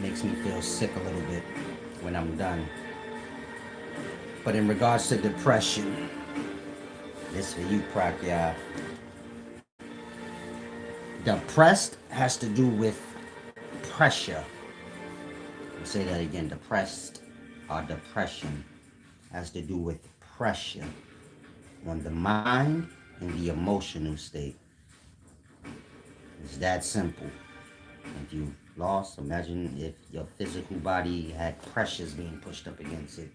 A: Makes me feel sick a little bit when I'm done. But in regards to depression, This for you, Prakya. Depressed has to do with pressure. I'll say that again. Depressed or depression has to do with pressure on the mind and the emotional state. It's that simple. If you lost, imagine if your physical body had pressures being pushed up against it.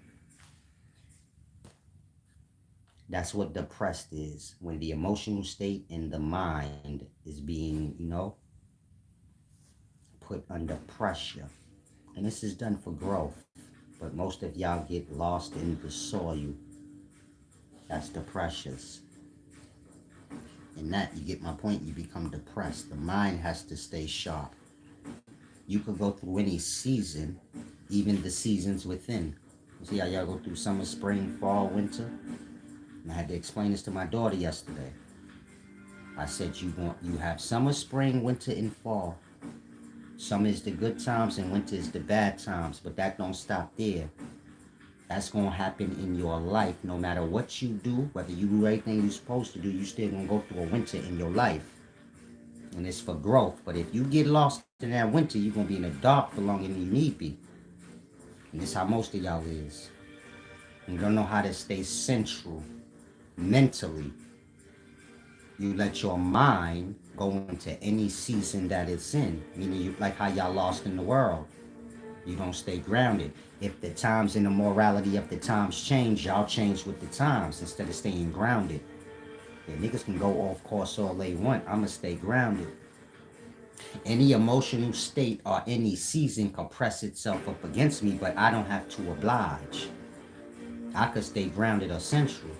A: That's what depressed is. When the emotional state in the mind is being, put under pressure. And this is done for growth. But most of y'all get lost in the soil. That's the pressures. And that, you get my point, you become depressed. The mind has to stay sharp. You could go through any season, even the seasons within. You see how y'all go through summer, spring, fall, winter? And I had to explain this to my daughter yesterday. I said you have summer, spring, winter, and fall. Summer is the good times and winter is the bad times, but that don't stop there. That's going to happen in your life. No matter what you do, whether you do everything you're supposed to do, you still going to go through a winter in your life. And it's for growth. But if you get lost in that winter, you're going to be in the dark for longer than you need be. And this is how most of y'all is. You don't know how to stay central mentally. You let your mind go into any season that it's in. Meaning, you like how y'all lost in the world. You don't stay grounded. If the times and the morality of the times change, y'all change with the times instead of staying grounded. Yeah, niggas can go off course all they want. I'ma stay grounded. Any emotional state or any season can press itself up against me, but I don't have to oblige. I could stay grounded or central.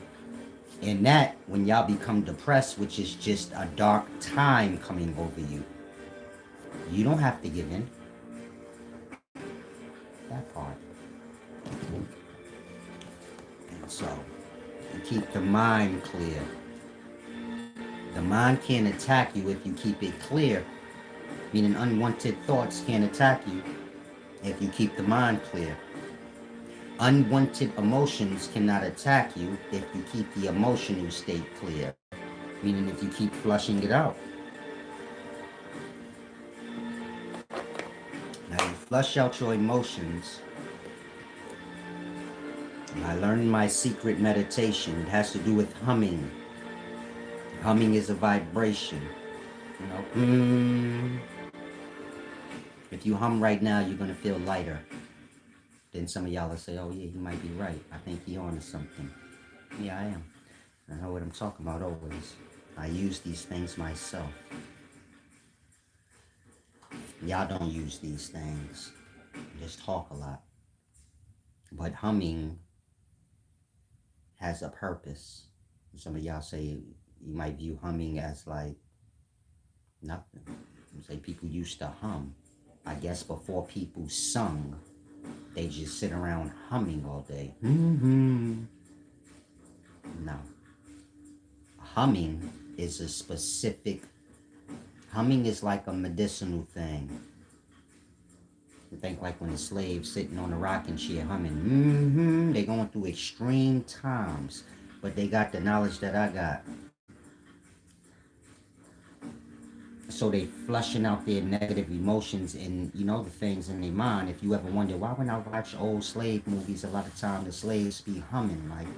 A: And that, when y'all become depressed, which is just a dark time coming over you, you don't have to give in. That part. And so, you keep the mind clear. The mind can't attack you if you keep it clear. Meaning unwanted thoughts can't attack you if you keep the mind clear. Unwanted emotions cannot attack you if you keep the emotional state clear. Meaning if you keep flushing it out. Now you flush out your emotions. And I learned my secret meditation. It has to do with humming. Humming is a vibration. If you hum right now, you're going to feel lighter. Then some of y'all will say, oh yeah, he might be right. I think he on to something. Yeah, I am. I know what I'm talking about always. I use these things myself. Y'all don't use these things. Just talk a lot. But humming has a purpose. Some of y'all say you might view humming as like nothing. You say people used to hum. I guess before people sung, they just sit around humming all day. No. Humming is a specific, humming is like a medicinal thing. You think like when the slaves sitting on a rocking chair humming. They going through extreme times, but they got the knowledge that I got. So they flushing out their negative emotions and, the things in their mind. If you ever wonder, why when I watch old slave movies, a lot of time the slaves be humming like,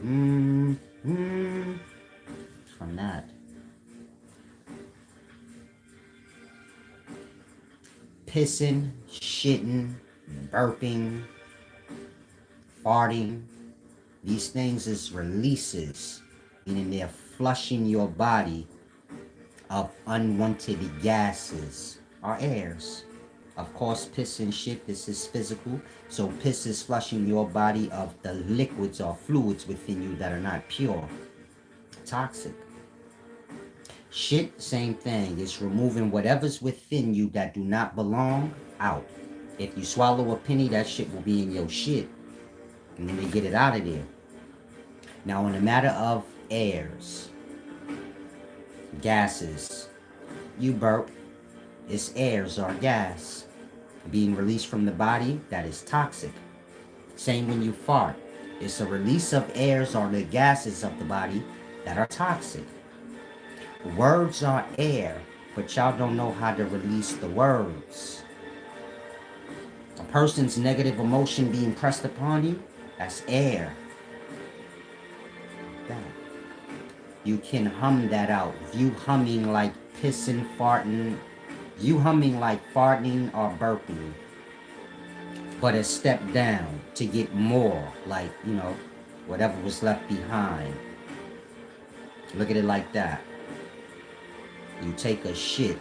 A: from that. Pissing, shitting, burping, farting. These things is releases, meaning they're flushing your body of unwanted gases or airs. Of course, piss and shit, this is physical. So piss is flushing your body of the liquids or fluids within you that are not pure, toxic. Shit, same thing. It's removing whatever's within you that do not belong out. If you swallow a penny, that shit will be in your shit. And then they get it out of there. Now, in the matter of airs, gases, you burp, it's airs or gas being released from the body that is toxic. Same when you fart. It's a release of airs or the gases of the body that are toxic. Words are air, but y'all don't know how to release the words. A person's negative emotion being pressed upon you, that's air. That. You can hum that out. You humming like pissing, farting. You humming like farting or burping. But a step down to get more, like, whatever was left behind. Look at it like that. You take a shit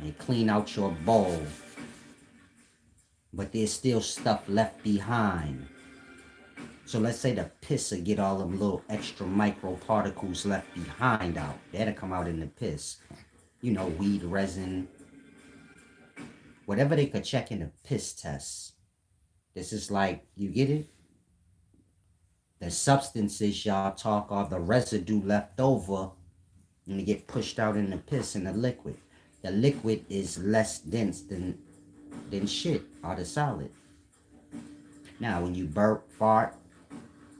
A: and clean out your bowl, but there's still stuff left behind. So let's say the piss will get all them little extra micro particles left behind out. That'll come out in the piss. Weed resin, whatever they could check in a piss test. This is like, you get it? The substances y'all talk are the residue left over and they get pushed out in the piss in the liquid. The liquid is less dense than shit or the solid. Now, when you burp, fart,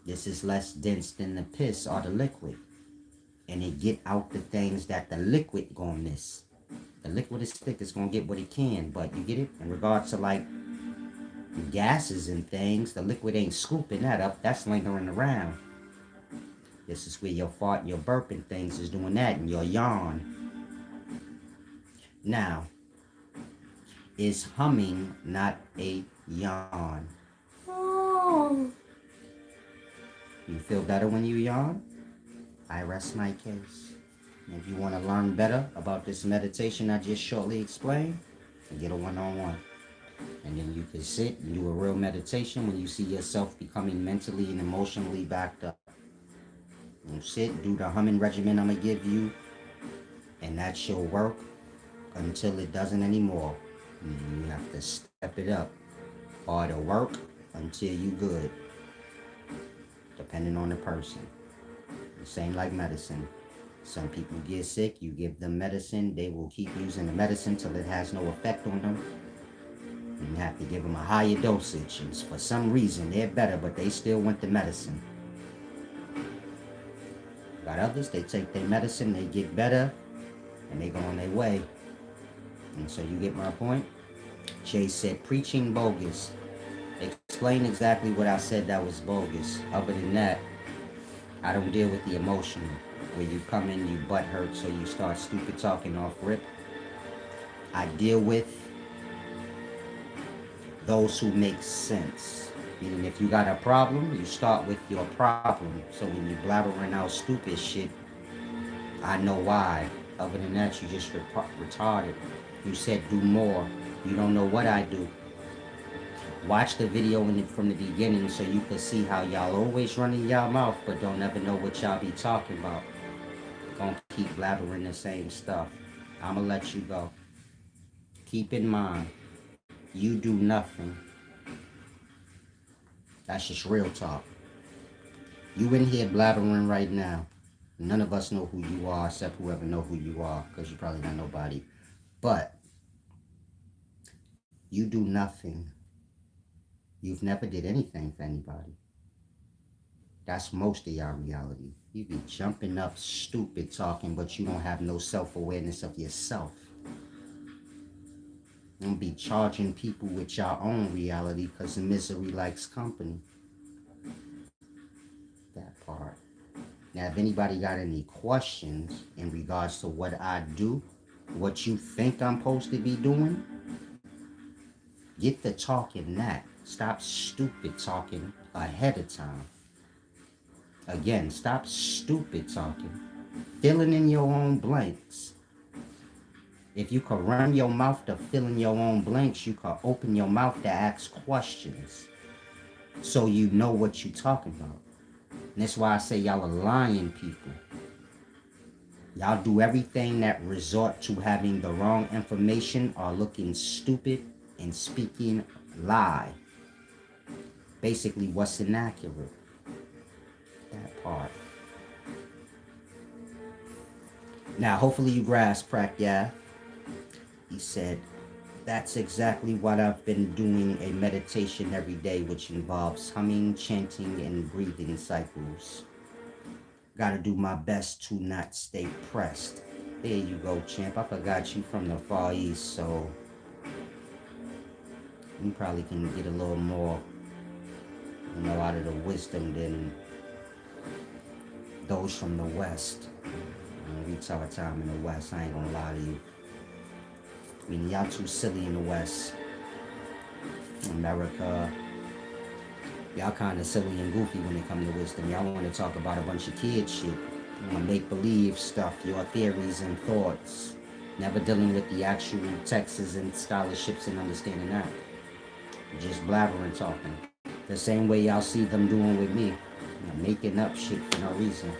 A: this is less dense than the piss or the liquid. And it get out the things that the liquid gonna miss. The liquid is thick, it's gonna get what it can, but you get it? In regards to like gases and things, the liquid ain't scooping that up, that's lingering around. This is where your fart and your burping things is doing that, and your yawn. Now, is humming not a yawn? Oh. You feel better when you yawn? I rest my case. If you want to learn better about this meditation I just shortly explained, get a one-on-one. And then you can sit and do a real meditation when you see yourself becoming mentally and emotionally backed up. You sit, do the humming regimen I'm going to give you, and that shall work until it doesn't anymore. You have to step it up, or it'll work until you good, depending on the person. The same like medicine. Some people get sick, you give them medicine, they will keep using the medicine till it has no effect on them. And you have to give them a higher dosage. And for some reason, they're better, but they still want the medicine. Got others, they take their medicine, they get better, and they go on their way. And so you get my point? Jay said, preaching bogus. Explain exactly what I said that was bogus. Other than that, I don't deal with the emotional. Where you come in, you butt hurt, so you start stupid talking off rip. I deal with those who make sense. Meaning if you got a problem, you start with your problem. So when you blabbering out stupid shit, I know why. Other than that, you just retarded. You said do more. You don't know what I do. Watch the video from the beginning so you can see how y'all always running y'all mouth but don't ever know what y'all be talking about. Gonna keep blabbering the same stuff. I'ma let you go. Keep in mind, you do nothing. That's just real talk. You in here blabbering right now. None of us know who you are except whoever know who you are, because you probably not nobody. But you do nothing. You've never did anything for anybody. That's most of y'all reality. You be jumping up stupid talking, but you don't have no self-awareness of yourself. You don't be charging people with your own reality because misery likes company. That part. Now, if anybody got any questions in regards to what I do, what you think I'm supposed to be doing, get the talking that. Stop stupid talking ahead of time. Again, stop stupid talking. Filling in your own blanks. If you could run your mouth to fill in your own blanks, you could open your mouth to ask questions. So you know what you're talking about. And that's why I say y'all are lying people. Y'all do everything that resort to having the wrong information or looking stupid and speaking lie. Basically, what's inaccurate. That part. Now, hopefully you grasp, Prakya. He said, that's exactly what I've been doing a meditation every day, which involves humming, chanting, and breathing cycles. Gotta do my best to not stay pressed. There you go, champ. I forgot you from the Far East, so you probably can get a little more, out of the wisdom than those from the West. We talk time in the West, I ain't gonna lie to you. I mean, y'all too silly in the West. America, y'all kind of silly and goofy when it comes to wisdom. Y'all want to talk about a bunch of kid shit. You want to make believe stuff, your theories and thoughts. Never dealing with the actual texts and scholarships and understanding that. Just blabbering talking. The same way y'all see them doing with me. Making up shit for no reason.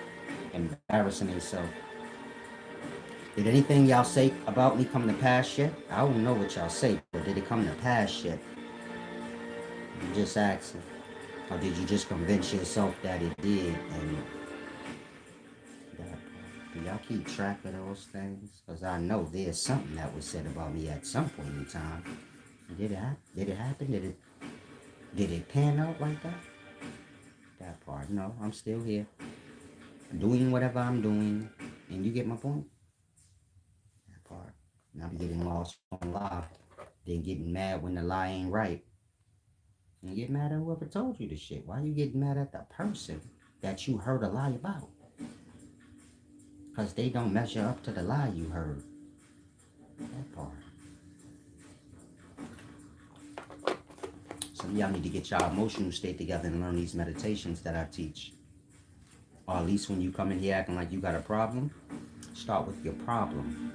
A: Embarrassing themselves. Did anything y'all say about me come to pass yet? I don't know what y'all say, but did it come to pass yet? I'm just asking. Or did you just convince yourself that it did? And do y'all keep track of those things? Because I know there's something that was said about me at some point in time. Did it happen? Did it pan out like that? That part, no, I'm still here. Doing whatever I'm doing. And you get my point? That part. Not getting lost on lie. Then getting mad when the lie ain't right. And get mad at whoever told you the shit. Why you getting mad at the person that you heard a lie about? Because they don't measure up to the lie you heard. That part. Some of y'all need to get y'all emotional state together and learn these meditations that I teach. Or at least when you come in here acting like you got a problem, start with your problem.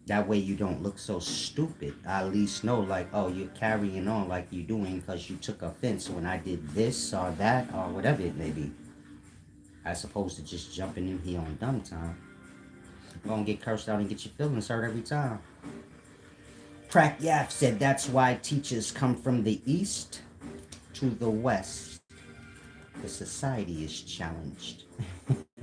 A: That way you don't look so stupid. I at least know like, oh, you're carrying on like you're doing because you took offense when I did this or that or whatever it may be. As opposed to just jumping in here on dumb time. You're going to get cursed out and get your feelings hurt every time. Crack Yaf said that's why teachers come from the East to the West. The society is challenged.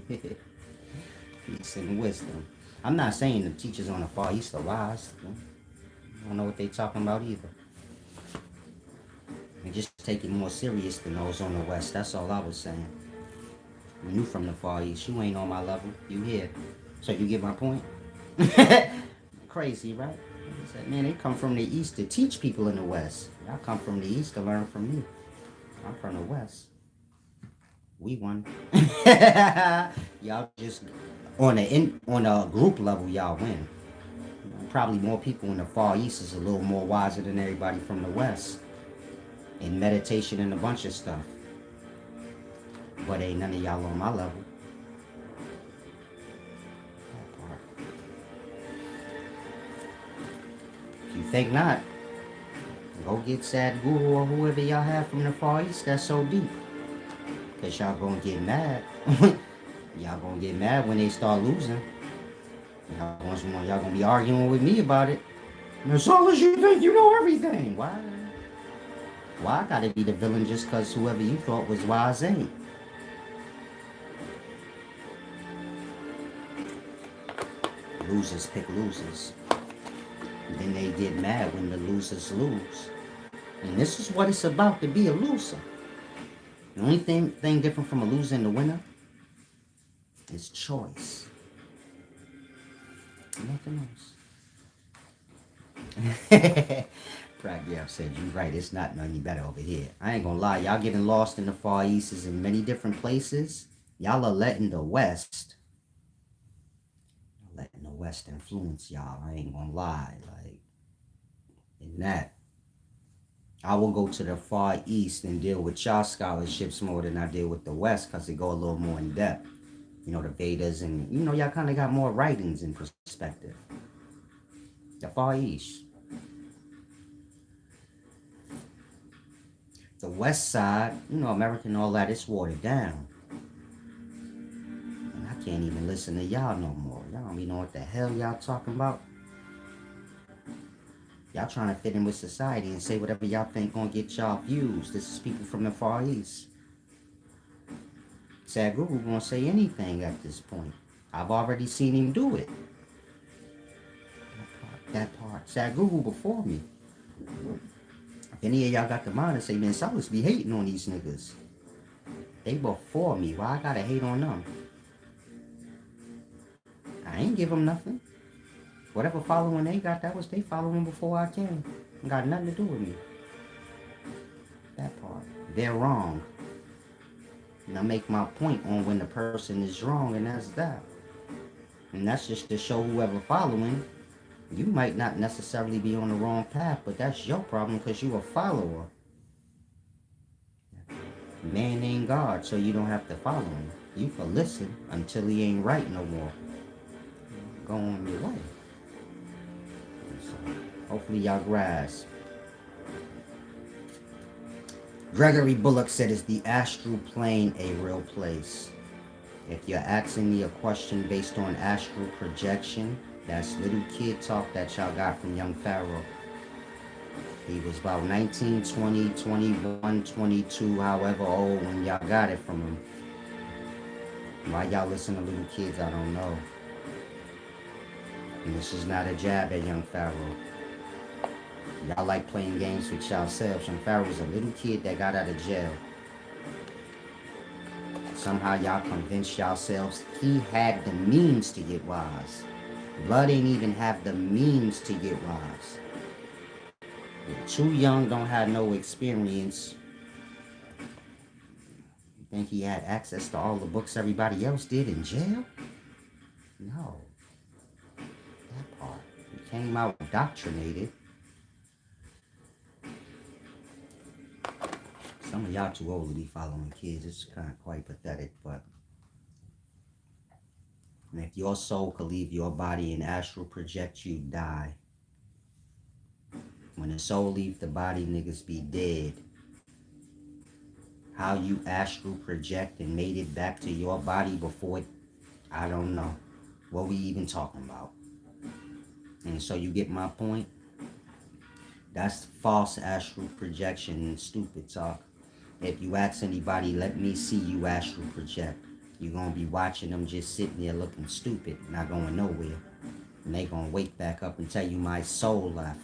A: Peace and wisdom. I'm not saying the teachers on the Far East are wise. I don't know what they're talking about either. They just take it more serious than those on the West. That's all I was saying. When you from the Far East, you ain't on my level. You here. So you get my point? Crazy, right? I said, man, they come from the East to teach people in the West. Y'all come from the East to learn from me. I'm from the West. We won. Y'all just on a group level, y'all win. Probably more people in the Far East is a little more wiser than everybody from the West. In meditation and a bunch of stuff. But ain't none of y'all on my level. That part. If you think not, go get Sad Guru or whoever y'all have from the Far East that's so deep. Because y'all gonna get mad. Y'all gonna get mad when they start losing. Y'all gonna be arguing with me about it. And as long as you think you know everything. Why I gotta be the villain just because whoever you thought was wise ain't? Losers pick losers. And then they get mad when the losers lose. And this is what it's about to be a loser. The only thing different from a loser and a winner is choice. Nothing else. Pragyav said, you right, it's not none better over here. I ain't gonna lie, y'all getting lost in the Far East is in many different places. Y'all are letting the West influence y'all. I ain't gonna lie. Like, in that, I will go to the Far East and deal with y'all scholarships more than I deal with the West because they go a little more in depth. You know, the Vedas and, y'all kind of got more writings in perspective. The Far East. The West side, America and all that, it's watered down. And I can't even listen to y'all no more. Y'all don't even know what the hell y'all talking about. Y'all trying to fit in with society and say whatever y'all think gonna get y'all views. This is people from the Far East. Sadhguru gonna say anything at this point. I've already seen him do it. That part. Sadhguru before me. If any of y'all got the mind to say, man, Silas be hating on these niggas. They before me. Why I gotta hate on them? I ain't give them nothing. Whatever following they got, that was they following before I came. Got nothing to do with me. That part. They're wrong. And I make my point on when the person is wrong, and that's that. And that's just to show whoever following, you might not necessarily be on the wrong path, but that's your problem because you a follower. Man ain't God, so you don't have to follow him. You can listen until he ain't right no more. Go on your way. So, hopefully y'all grasp. Gregory Bullock said, is the astral plane a real place? If you're asking me a question based on astral projection, that's little kid talk that y'all got from young Pharaoh. He was about 19, 20, 21, 22, however old when y'all got it from him. Why y'all listen to little kids, I don't know. And this is not a jab at young Pharaoh. Y'all like playing games with yourselves. Young Pharaoh was a little kid that got out of jail. Somehow y'all convinced yourselves he had the means to get wise. Blood ain't even have the means to get wise. You're too young, don't have no experience. You think he had access to all the books everybody else did in jail? No. That part. He came out indoctrinated. Some of y'all too old to be following kids. It's kind of quite pathetic, but if your soul could leave your body and astral project, you die. When the soul leave the body, niggas be dead. How you astral project and made it back to your body before it, I don't know. What we even talking about? And so you get my point? That's false astral projection and stupid talk. If you ask anybody, let me see you astral project, you're going to be watching them just sitting there looking stupid, not going nowhere. And they going to wake back up and tell you my soul left.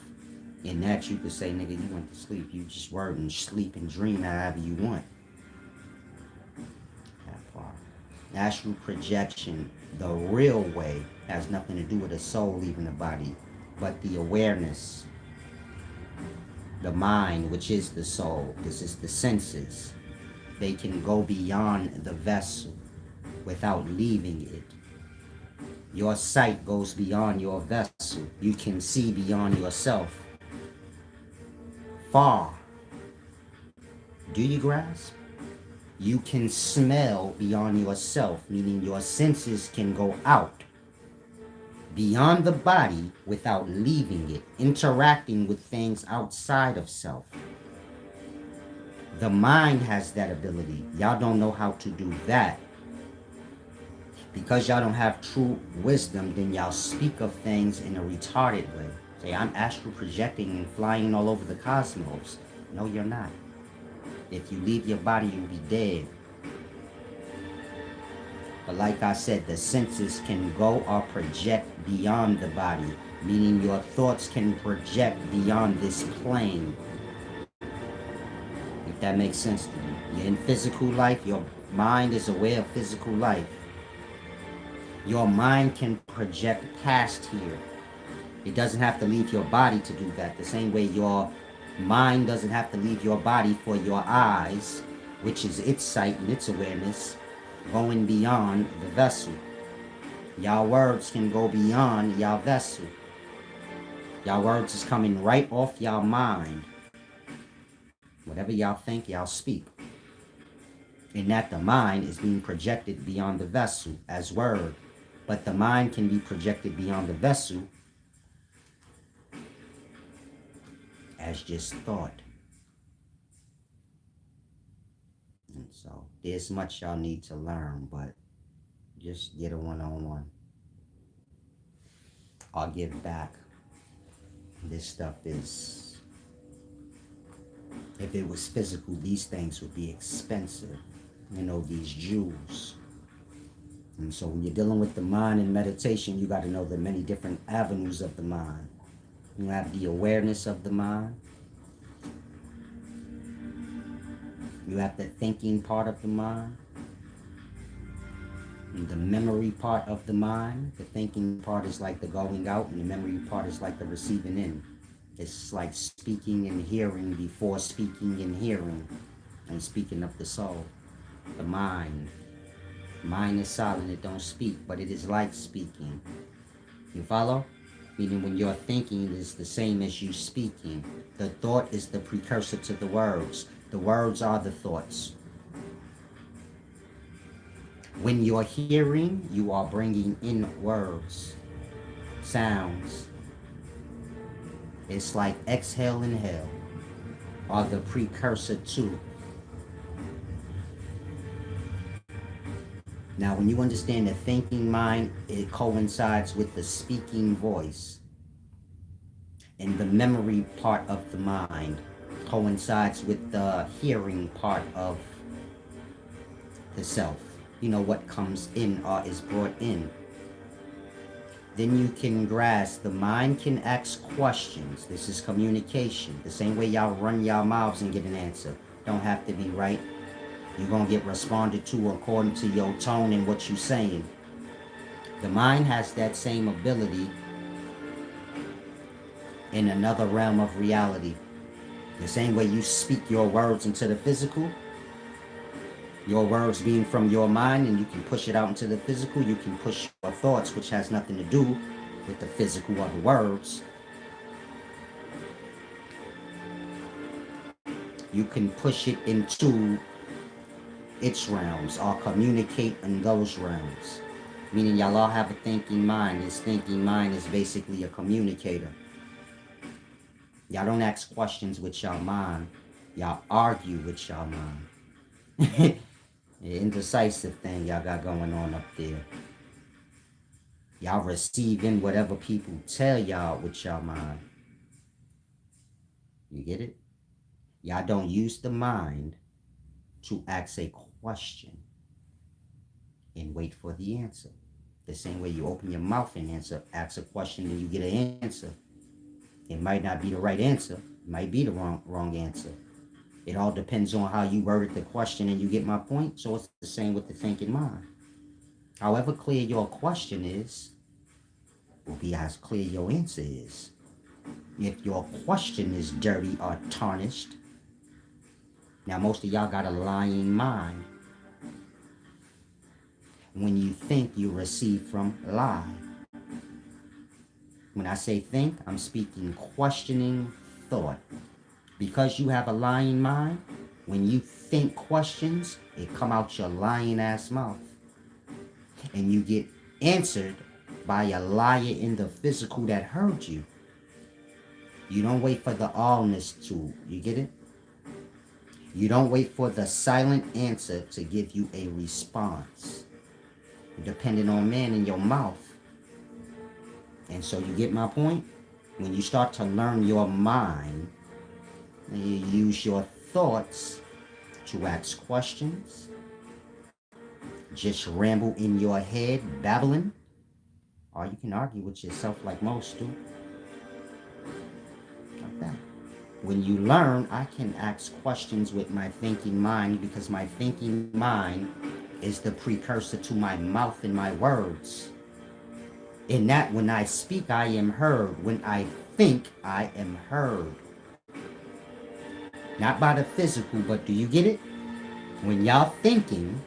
A: In that you could say, nigga, you went to sleep. You just work and sleep and dream however you want. That part. Astral projection, the real way, has nothing to do with the soul leaving the body, but the awareness. The mind, which is the soul, this is the senses. They can go beyond the vessel without leaving it. Your sight goes beyond your vessel. You can see beyond yourself. Far. Do you grasp? You can smell beyond yourself, meaning your senses can go out beyond the body without leaving it, interacting with things outside of self. The mind has that ability. Y'all don't know how to do that. Because y'all don't have true wisdom, then y'all speak of things in a retarded way. Say, I'm astral projecting and flying all over the cosmos. No, you're not. If you leave your body, you'll be dead. But like I said, the senses can go or project beyond the body, meaning your thoughts can project beyond this plane. If that makes sense to you. You're in physical life, your mind is aware of physical life. Your mind can project past here. It doesn't have to leave your body to do that. The same way your mind doesn't have to leave your body for your eyes, which is its sight and its awareness, going beyond the vessel. Y'all words can go beyond y'all vessel. Y'all words is coming right off y'all mind. Whatever y'all think, y'all speak. In that the mind is being projected beyond the vessel as word. But the mind can be projected beyond the vessel as just thought. And so there's much y'all need to learn, but just get a one-on-one. I'll give back. This stuff is, if it was physical, these things would be expensive. You know, these jewels. And so when you're dealing with the mind in meditation, you got to know the many different avenues of the mind. You have the awareness of the mind. You have the thinking part of the mind, and the memory part of the mind. The thinking part is like the going out, and the memory part is like the receiving in. It's like speaking and hearing before speaking and hearing, and speaking of the soul. The mind. Mind is silent, it don't speak, but it is like speaking. You follow? Meaning when you're thinking it is the same as you speaking. The thought is the precursor to the words. The words are the thoughts. When you're hearing, you are bringing in words, sounds. It's like exhale and inhale are the precursor to. Now, when you understand the thinking mind, it coincides with the speaking voice. And the memory part of the mind coincides with the hearing part of the self. You know, what comes in or is brought in. Then you can grasp, the mind can ask questions. This is communication. The same way y'all run y'all mouths and get an answer. Don't have to be right. You're going to get responded to according to your tone and what you're saying. The mind has that same ability in another realm of reality. The same way you speak your words into the physical, your words being from your mind, and you can push it out into the physical, you can push your thoughts, which has nothing to do with the physical or the words. You can push it into its realms or communicate in those realms. Meaning y'all all have a thinking mind. This thinking mind is basically a communicator. Y'all don't ask questions with y'all mind. Y'all argue with y'all mind. The indecisive thing y'all got going on up there. Y'all receiving whatever people tell y'all with y'all mind. You get it? Y'all don't use the mind to ask a question and wait for the answer. The same way you open your mouth and ask a question and you get an answer. It might not be the right answer. It might be the wrong answer. It all depends on how you worded the question, and you get my point. So it's the same with the thinking mind. However clear your question is, will be as clear your answer is. If your question is dirty or tarnished, now most of y'all got a lying mind. When you think, you receive from lie. When I say think, I'm speaking questioning thought. Because you have a lying mind, when you think questions, it come out your lying ass mouth. And you get answered by a liar in the physical that heard you. You don't wait for the allness to, you get it? You don't wait for the silent answer to give you a response. Depending on man in your mouth. And so you get my point? When you start to learn your mind, and you use your thoughts to ask questions, just ramble in your head, babbling, or you can argue with yourself like most do. Like that. When you learn, I can ask questions with my thinking mind because my thinking mind is the precursor to my mouth and my words. In that, when I speak, I am heard. When I think, I am heard. Not by the physical, but do you get it? When y'all thinking,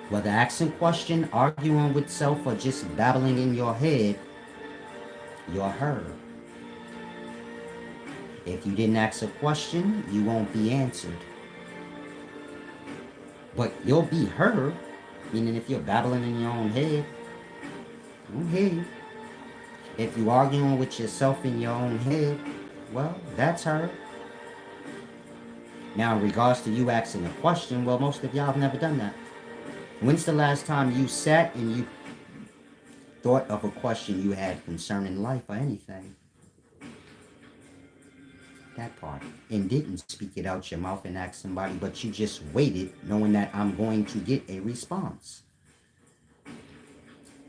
A: whether asking question, arguing with self, or just babbling in your head, you're heard. If you didn't ask a question, you won't be answered. But you'll be heard, meaning if you're babbling in your own head, I don't hear you. If you're arguing with yourself in your own head, well, that's heard. Now, in regards to you asking a question, well, most of y'all have never done that. When's the last time you sat and you thought of a question you had concerning life or anything? That part. And didn't speak it out your mouth and ask somebody, but you just waited knowing that I'm going to get a response.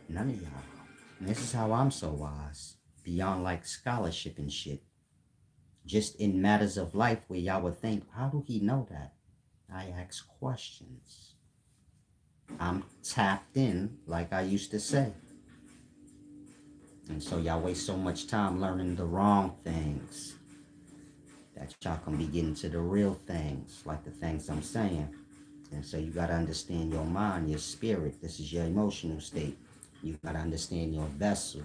A: None of y'all. And this is how I'm so wise. Beyond like scholarship and shit. Just in matters of life where y'all would think, how do he know that? I ask questions. I'm tapped in, like I used to say. And so y'all waste so much time learning the wrong things that y'all can be getting to the real things, like the things I'm saying. And so you got to understand your mind, your spirit. This is your emotional state. You got to understand your vessel.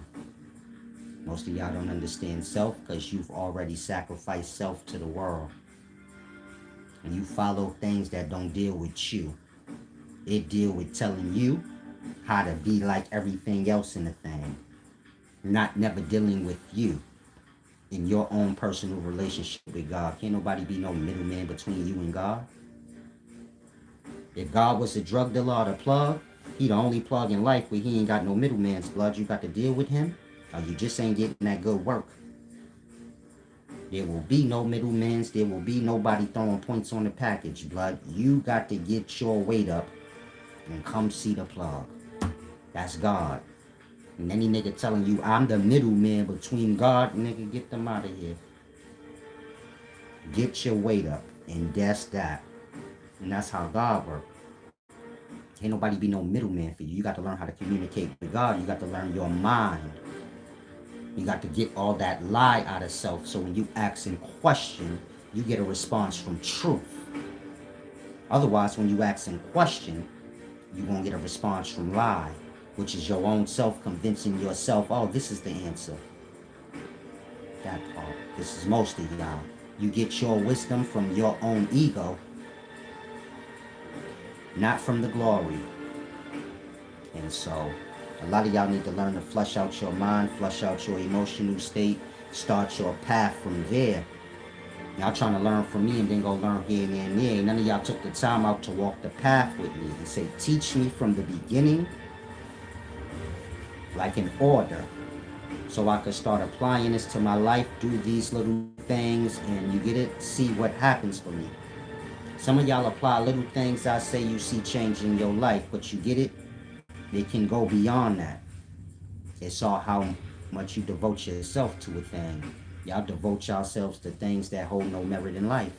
A: Most of y'all don't understand self because you've already sacrificed self to the world. And you follow things that don't deal with you. It deal with telling you how to be like everything else in the thing. Not never dealing with you in your own personal relationship with God. Can't nobody be no middleman between you and God. If God was a drug dealer or the plug, he the only plug in life where he ain't got no middleman's blood. You got to deal with him, or you just ain't getting that good work. There will be no middleman's. There will be nobody throwing points on the package, blood. You got to get your weight up and come see the plug. That's God. And any nigga telling you I'm the middleman between God, nigga, get them out of here. Get your weight up, and that's that. And that's how God works. Ain't nobody be no middleman for you. You got to learn how to communicate with God. You got to learn your mind. You got to get all that lie out of self. So when you ask and question, you get a response from truth. Otherwise, when you ask and question, you're going to get a response from lie, which is your own self convincing yourself, oh, this is the answer. That part. This is most of y'all. You get your wisdom from your own ego, not from the glory. And so a lot of y'all need to learn to flush out your mind, flush out your emotional state, start your path from there. Y'all trying to learn from me and then go learn here and there. None of y'all took the time out to walk the path with me and say, teach me from the beginning, like in order, so I could start applying this to my life, do these little things, and you get it, see what happens for me. Some of y'all apply little things I say you see change in your life, but you get it, it can go beyond that. It's all how much you devote yourself to a thing. Y'all devote yourselves to things that hold no merit in life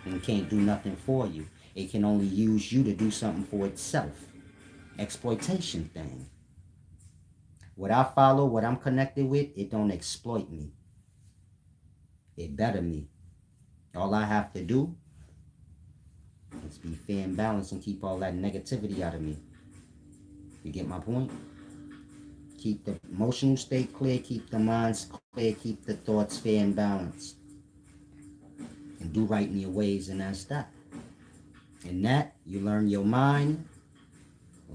A: and can't do nothing for you. It can only use you to do something for itself. Exploitation thing. What I follow, what I'm connected with, it don't exploit me. It better me. All I have to do is be fair and balanced and keep all that negativity out of me. You get my point? Keep the emotional state clear, keep the minds clear, keep the thoughts fair and balanced. And do right in your ways, and that's that. In that, you learn your mind,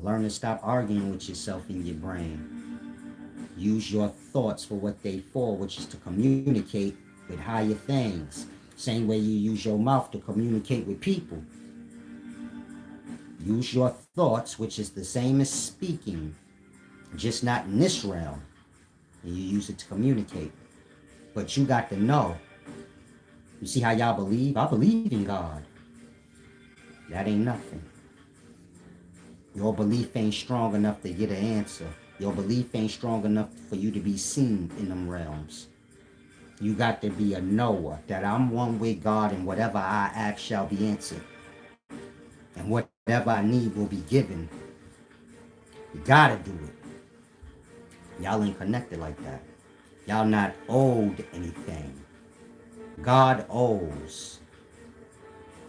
A: learn to stop arguing with yourself in your brain. Use your thoughts for what they for, which is to communicate with higher things. Same way you use your mouth to communicate with people. Use your thoughts, which is the same as speaking, just not in this realm. And you use it to communicate. But you got to know. You see how y'all believe? I believe in God. That ain't nothing. Your belief ain't strong enough to get an answer. Your belief ain't strong enough for you to be seen in them realms. You got to be a knower that I'm one with God, and whatever I ask shall be answered. And whatever I need will be given. You gotta do it. Y'all ain't connected like that. Y'all not owed anything. God owes.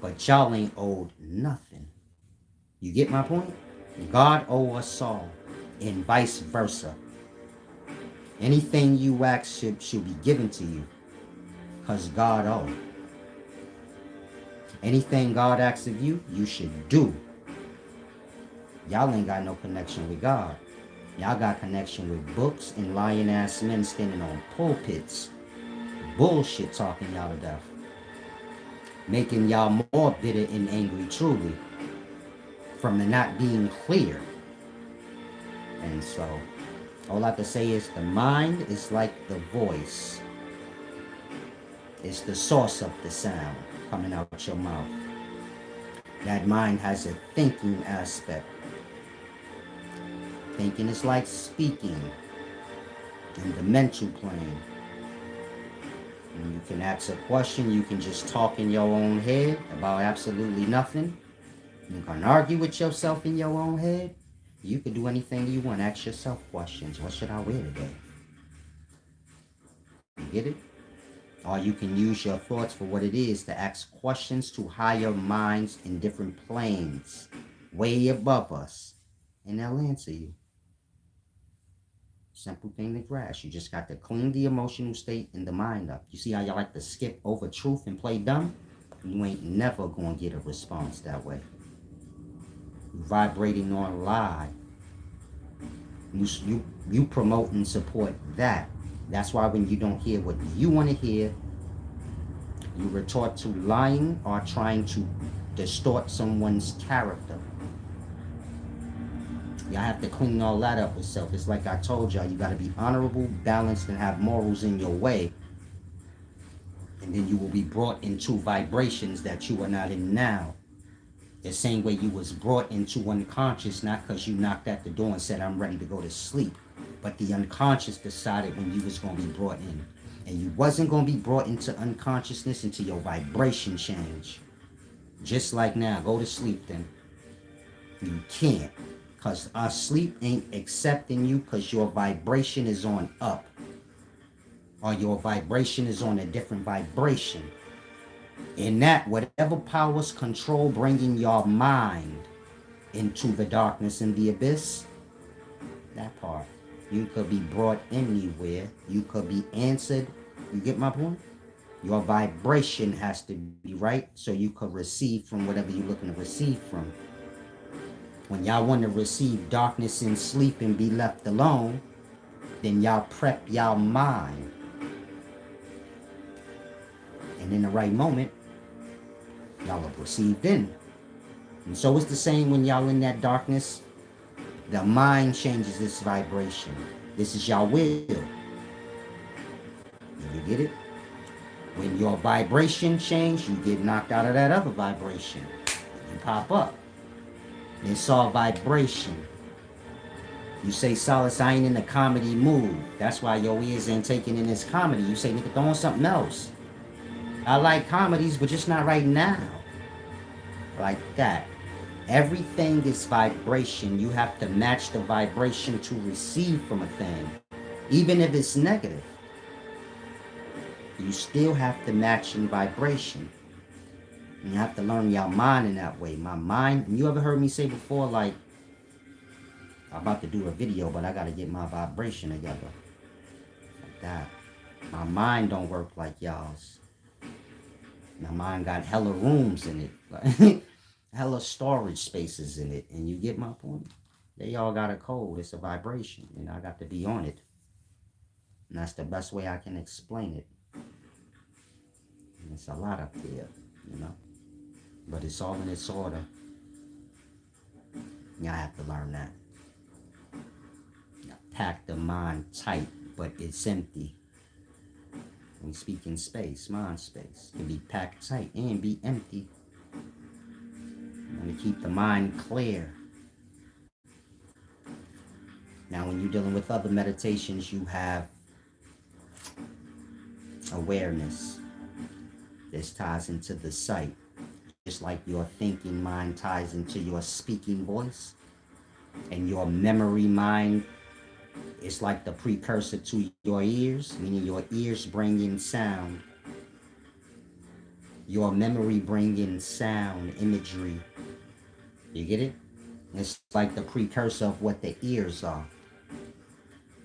A: But y'all ain't owed nothing. You get my point? God owes us all. And vice versa. Anything you ask should be given to you. Because God owes. Anything God asks of you, you should do. Y'all ain't got no connection with God. Y'all got connection with books and lying ass men standing on pulpits. Bullshit talking y'all to death. Making y'all more bitter and angry truly. From the not being clear. And so, all I have to say is the mind is like the voice. It's the source of the sound coming out your mouth. That mind has a thinking aspect. Thinking is like speaking in the mental plane. And you can ask a question, you can just talk in your own head about absolutely nothing. You can argue with yourself in your own head. You can do anything you want. Ask yourself questions. What should I wear today? You get it? Or you can use your thoughts for what it is to ask questions to higher minds in different planes, way above us, and they'll answer you. Simple thing to grasp. You just got to clean the emotional state and the mind up. You see how you like to skip over truth and play dumb? You ain't never gonna get a response that way. You vibrating on lie. You promote and support that. That's why when you don't hear what you want to hear, you retort to lying or trying to distort someone's character. Y'all have to clean all that up yourself. It's like I told y'all, you got to be honorable, balanced, and have morals in your way. And then you will be brought into vibrations that you are not in now. The same way you was brought into unconscious, not because you knocked at the door and said, I'm ready to go to sleep. But the unconscious decided when you was going to be brought in. And you wasn't going to be brought into unconsciousness until your vibration changed. Just like now, go to sleep then. You can't. Because our sleep ain't accepting you because your vibration is on up. Or your vibration is on a different vibration. In that, whatever powers control bringing your mind into the darkness and the abyss, that part. You could be brought anywhere. You could be answered. You get my point? Your vibration has to be right so you could receive from whatever you're looking to receive from. When y'all want to receive darkness and sleep and be left alone, then y'all prep y'all mind. And in the right moment, y'all are received in. And so it's the same when y'all in that darkness. The mind changes its vibration. This is your will. You get it? When your vibration changes, you get knocked out of that other vibration. You pop up. It's all vibration. You say, Solace, I ain't in the comedy mood. That's why your ears ain't taking in this comedy. You say, nigga, throw on something else. I like comedies, but just not right now. Like that. Everything is vibration. You have to match the vibration to receive from a thing. Even if it's negative. You still have to match in vibration. And you have to learn your mind in that way. My mind, and you ever heard me say before, like, I'm about to do a video, but I got to get my vibration together. Like that. My mind don't work like y'all's. My mind got hella rooms in it. Hella storage spaces in it. And you get my point? They all got a code. It's a vibration. And I got to be on it. And that's the best way I can explain it. And it's a lot up there, you know? But it's all in its order. Y'all have to learn that. Pack the mind tight, but it's empty. When we speak in space, mind space, it can be packed tight and be empty. And to keep the mind clear. Now, when you're dealing with other meditations, you have awareness. This ties into the sight. Just like your thinking mind ties into your speaking voice. And your memory mind is like the precursor to your ears, meaning your ears bring in sound. Your memory bring in sound, imagery. You get it? It's like the precursor of what the ears are.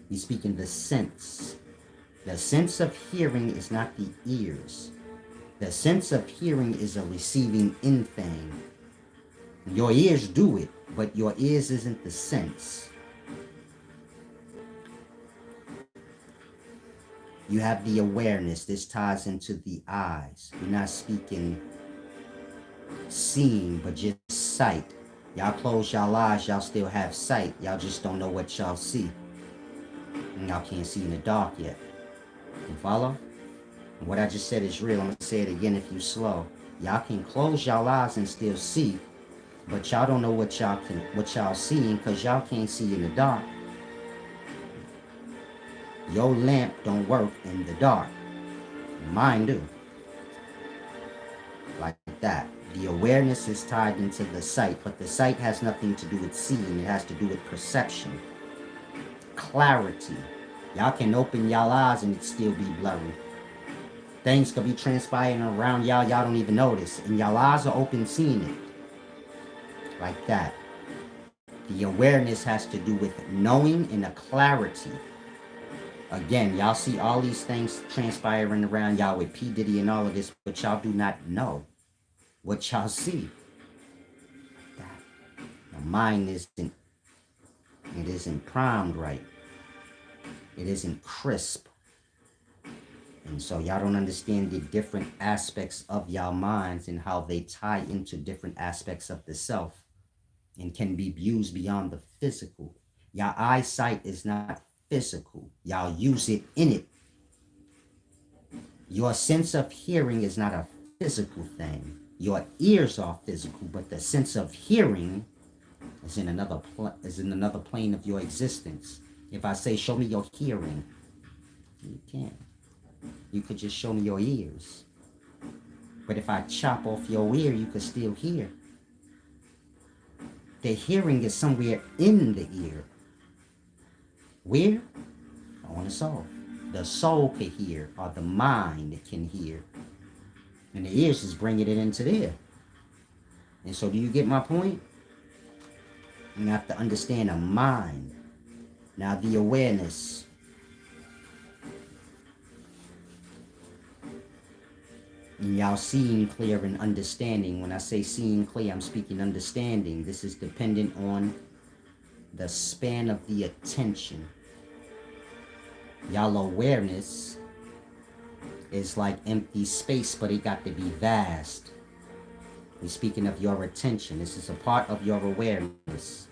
A: You're speaking the sense. The sense of hearing is not the ears. The sense of hearing is a receiving in thing. Your ears do it, but your ears isn't the sense. You have the awareness. This ties into the eyes. You're not speaking seeing, but just sight. Y'all close y'all eyes, y'all still have sight. Y'all just don't know what y'all see. And y'all can't see in the dark yet. You follow? And what I just said is real. I'm going to say it again if you slow. Y'all can close y'all eyes and still see, but y'all don't know what y'all seeing because y'all can't see in the dark. Your lamp don't work in the dark. Mind do. Like that. The awareness is tied into the sight, but the sight has nothing to do with seeing. It has to do with perception, clarity. Y'all can open y'all eyes and it still be blurry. Things could be transpiring around y'all, y'all don't even notice. And y'all eyes are open seeing it. Like that. The awareness has to do with knowing and a clarity. Again, y'all see all these things transpiring around y'all with P. Diddy and all of this, but y'all do not know what y'all see. The mind isn't primed right. It isn't crisp. And so y'all don't understand the different aspects of y'all minds and how they tie into different aspects of the self and can be used beyond the physical. Your eyesight is not physical. Y'all use it in it. Your sense of hearing is not a physical thing. Your ears are physical, but the sense of hearing is in another plane of your existence. If I say, show me your hearing, you can't. You could just show me your ears. But if I chop off your ear, you could still hear. The hearing is somewhere in the ear. Where? On the soul. The soul can hear, or the mind can hear. And the ears is bringing it into there. And so do you get my point? You have to understand a mind. Now the awareness. And y'all seeing clear and understanding. When I say seeing clear, I'm speaking understanding. This is dependent on the span of the attention. Y'all awareness is like empty space, but it got to be vast. We're speaking of your attention. This is a part of your awareness.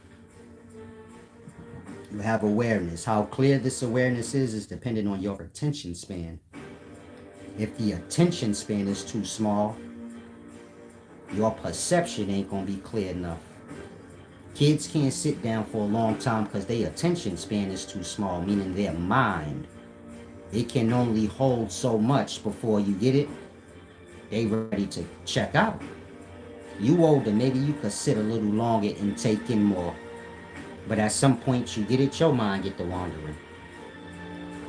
A: You have awareness. How clear this awareness is dependent on your attention span. If the attention span is too small, your perception ain't going to be clear enough. Kids can't sit down for a long time because their attention span is too small, meaning their mind. It can only hold so much before you get it. They ready to check out. You older, maybe you could sit a little longer and take in more. But at some point you get it, your mind get to wandering.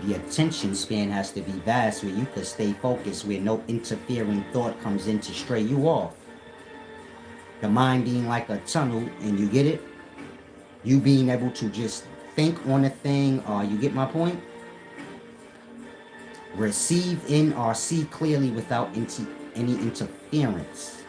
A: The attention span has to be vast where you could stay focused, where no interfering thought comes in to stray you off. The mind being like a tunnel, and you get it? You being able to just think on a thing, you get my point? Receive in or see clearly without any interference.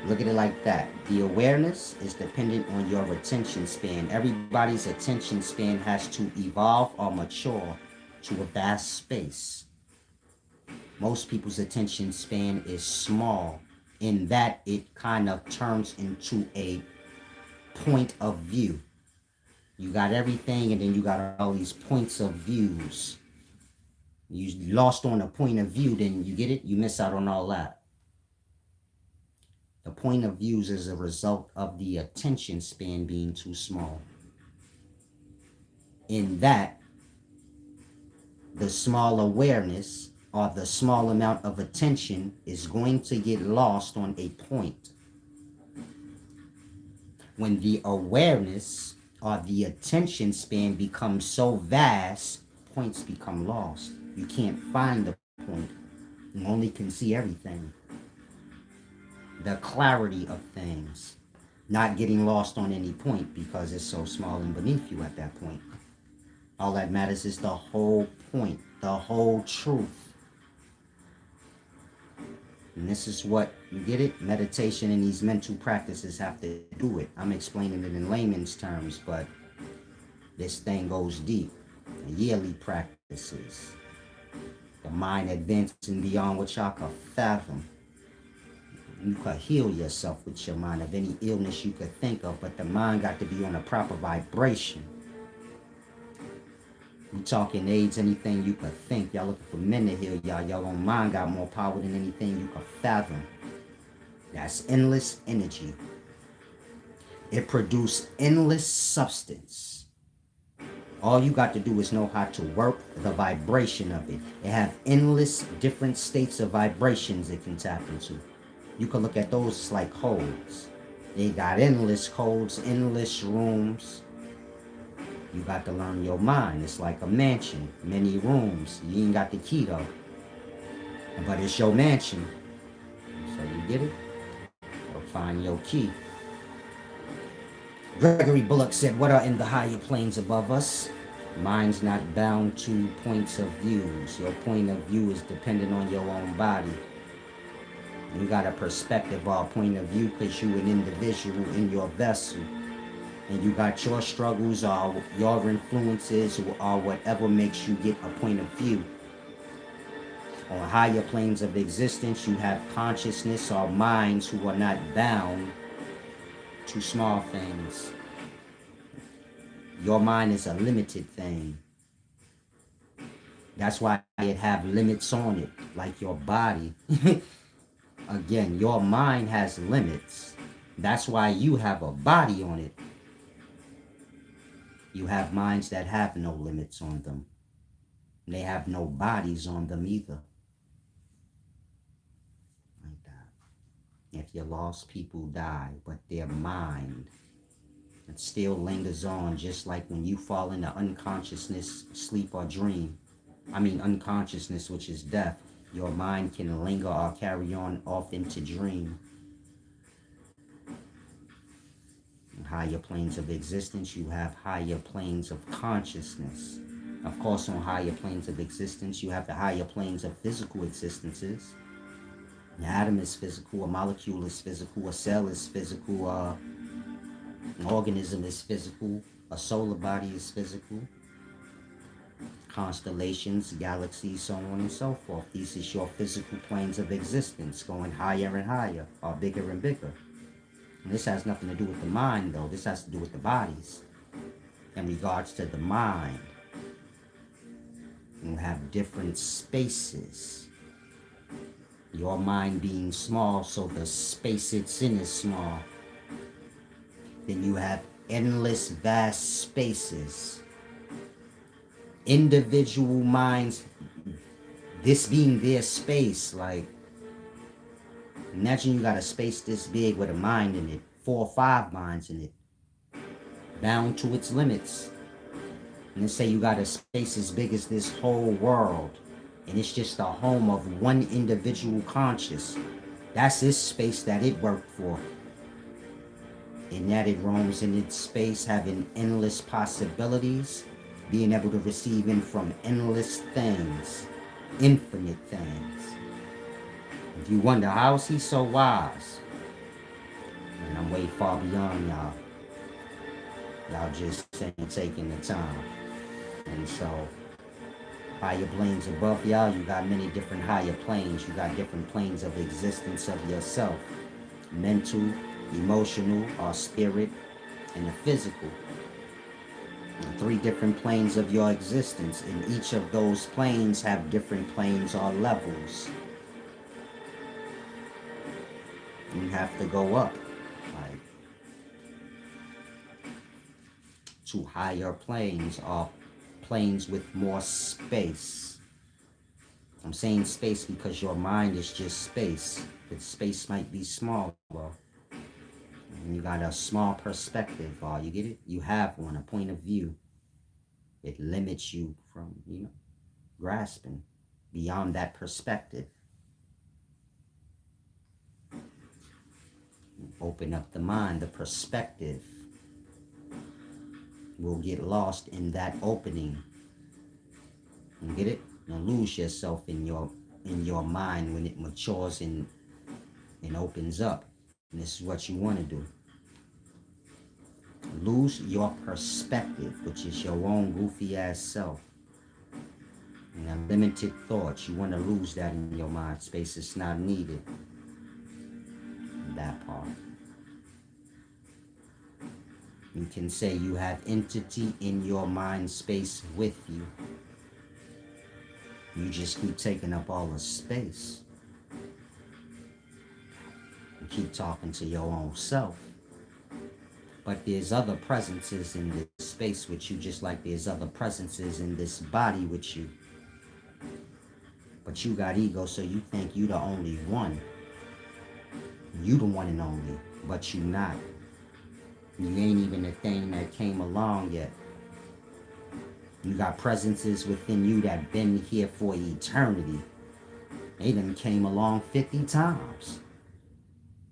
A: Look at it like that. The awareness is dependent on your attention span. Everybody's attention span has to evolve or mature to a vast space. Most people's attention span is small in that it kind of turns into a point of view. You got everything and then you got all these points of views. You lost on a point of view, then you get it? You miss out on all that. The point of views is a result of the attention span being too small. In that, the small awareness or the small amount of attention is going to get lost on a point. When the awareness or the attention span becomes so vast, points become lost. You can't find the point. You only can see everything. The clarity of things, not getting lost on any point because it's so small and beneath you at that point. All that matters is the whole point, the whole truth. And this is what, you get it? Meditation and these mental practices have to do it. I'm explaining it in layman's terms, but this thing goes deep. Yearly practices. The mind advancing beyond what y'all can fathom. You could heal yourself with your mind of any illness you could think of, but the mind got to be on a proper vibration. You talking AIDS, anything you could think. Y'all looking for men to heal y'all. Y'all own mind got more power than anything you could fathom. That's endless energy. It produces endless substance. All you got to do is know how to work the vibration of it. It have endless different states of vibrations it can tap into. You can look at those like codes. They got endless codes, endless rooms. You got to learn your mind. It's like a mansion, many rooms. You ain't got the key though, but it's your mansion. So you get it? Or find your key. Gregory Bullock said, what are in the higher planes above us? Mind's not bound to points of views. Your point of view is dependent on your own body. You got a perspective or a point of view because you an individual in your vessel. And you got your struggles or your influences or whatever makes you get a point of view. On higher planes of existence, you have consciousness or minds who are not bound to small things. Your mind is a limited thing. That's why it have limits on it, like your body. Again, your mind has limits. That's why you have a body on it. You have minds that have no limits on them. They have no bodies on them either. Like that. If you're lost, people die, but their mind, it still lingers on, just like when you fall into unconsciousness, sleep, or dream. Unconsciousness, which is death. Your mind can linger or carry on off into dream. In higher planes of existence, you have higher planes of consciousness. Of course, on higher planes of existence, you have the higher planes of physical existences. An atom is physical, a molecule is physical, a cell is physical, an organism is physical, a solar body is physical. Constellations, galaxies, so on and so forth. These is your physical planes of existence going higher and higher, or bigger and bigger. And this has nothing to do with the mind, though. This has to do with the bodies. In regards to the mind, you have different spaces. Your mind being small, so the space it's in is small. Then you have endless, vast spaces. Individual minds, this being their space, like, imagine you got a space this big with a mind in it, 4 or 5 minds in it, bound to its limits. And let's say you got a space as big as this whole world, and it's just the home of one individual conscious. That's its space that it worked for. In that it roams in its space, having endless possibilities, being able to receive in from endless things, infinite things. If you wonder how is he so wise, and I'm way far beyond y'all. Y'all just ain't taking the time. And so, higher planes above y'all, you got many different higher planes. You got different planes of existence of yourself. Mental, emotional, or spirit, and the physical. 3 different planes of your existence, and each of those planes have different planes or levels. You have to go up, like, to higher planes or planes with more space. I'm saying space because your mind is just space. But space might be small, bro. And you got a small perspective, you get it? You have one, a point of view. It limits you from, grasping beyond that perspective. Open up the mind, the perspective will get lost in that opening. You get it? You'll lose yourself in your mind when it matures and opens up. And this is what you want to do. Lose your perspective, which is your own goofy ass self. And unlimited thoughts, you want to lose that in your mind space. It's not needed. That part. You can say you have entity in your mind space with you. You just keep taking up all the space. You keep talking to your own self. But there's other presences in this space with you, just like there's other presences in this body with you. But you got ego, so you think you the only one. You the one and only, but you not. You ain't even the thing that came along yet. You got presences within you that been here for eternity. They done came along 50 times.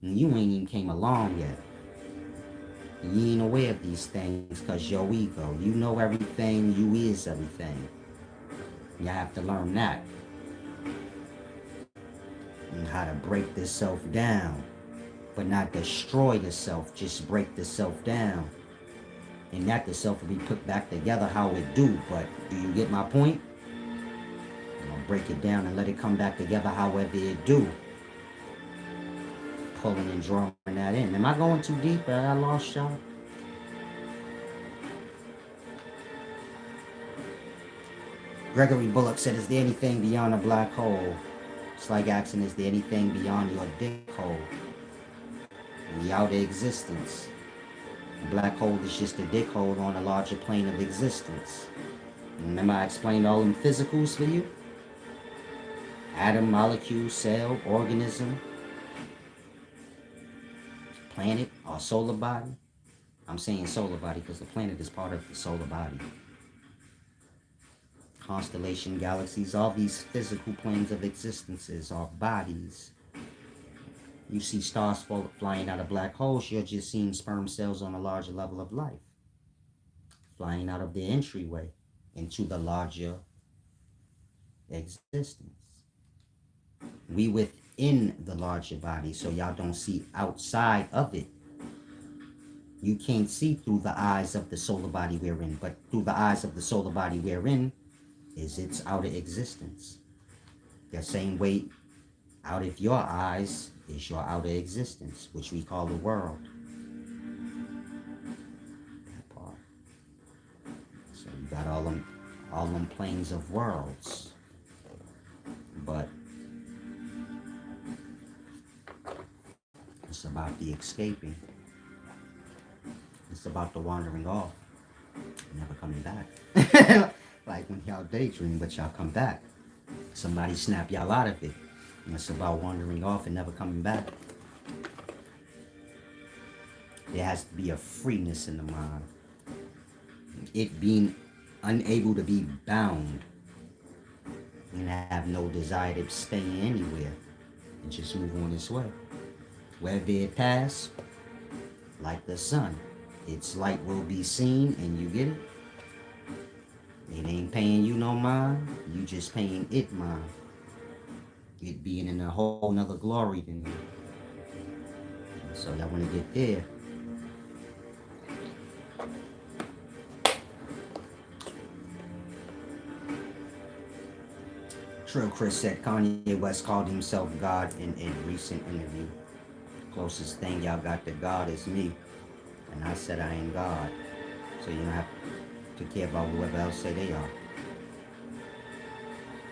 A: And you ain't even came along yet. You ain't aware of these things because your ego. You know everything, you is everything. You have to learn that. And how to break this self down. But not destroy the self, just break the self down. And that the self will be put back together how it do. But do you get my point? I'm gonna break it down and let it come back together however it do. Pulling and drawing that in. Am I going too deep? Have I lost y'all? Gregory Bullock said, is there anything beyond a black hole? It's like asking, is there anything beyond your dick hole? The outer existence. A black hole is just a dick hole on a larger plane of existence. Remember I explained all them physicals for you? Atom, molecule, cell, organism, planet, or solar body. I'm saying solar body because the planet is part of the solar body. Constellation, galaxies, all these physical planes of existences are bodies. You see stars flying out of black holes, you're just seeing sperm cells on a larger level of life. Flying out of the entryway into the larger existence. We within the larger body, so y'all don't see outside of it. You can't see through the eyes of the solar body we're in, but through the eyes of the solar body we're in is its outer existence. The same way out of your eyes is your outer existence, which we call the world. That part. So you got all them planes of worlds. But it's about the escaping. It's about the wandering off. Never coming back. Like when y'all daydream, but y'all come back. Somebody snap y'all out of it. And it's about wandering off and never coming back. There has to be a freeness in the mind. It being unable to be bound and have no desire to stay anywhere and just move on its way. Wherever it pass, like the sun, its light will be seen, and you get it? It ain't paying you no mind, you just paying it mind. It being in a whole nother glory than you. So y'all want to get there. Trill Chris said Kanye West called himself God in a recent interview. Closest thing y'all got to God is me. And I said I ain't God. So you don't have to care about whoever else say they are.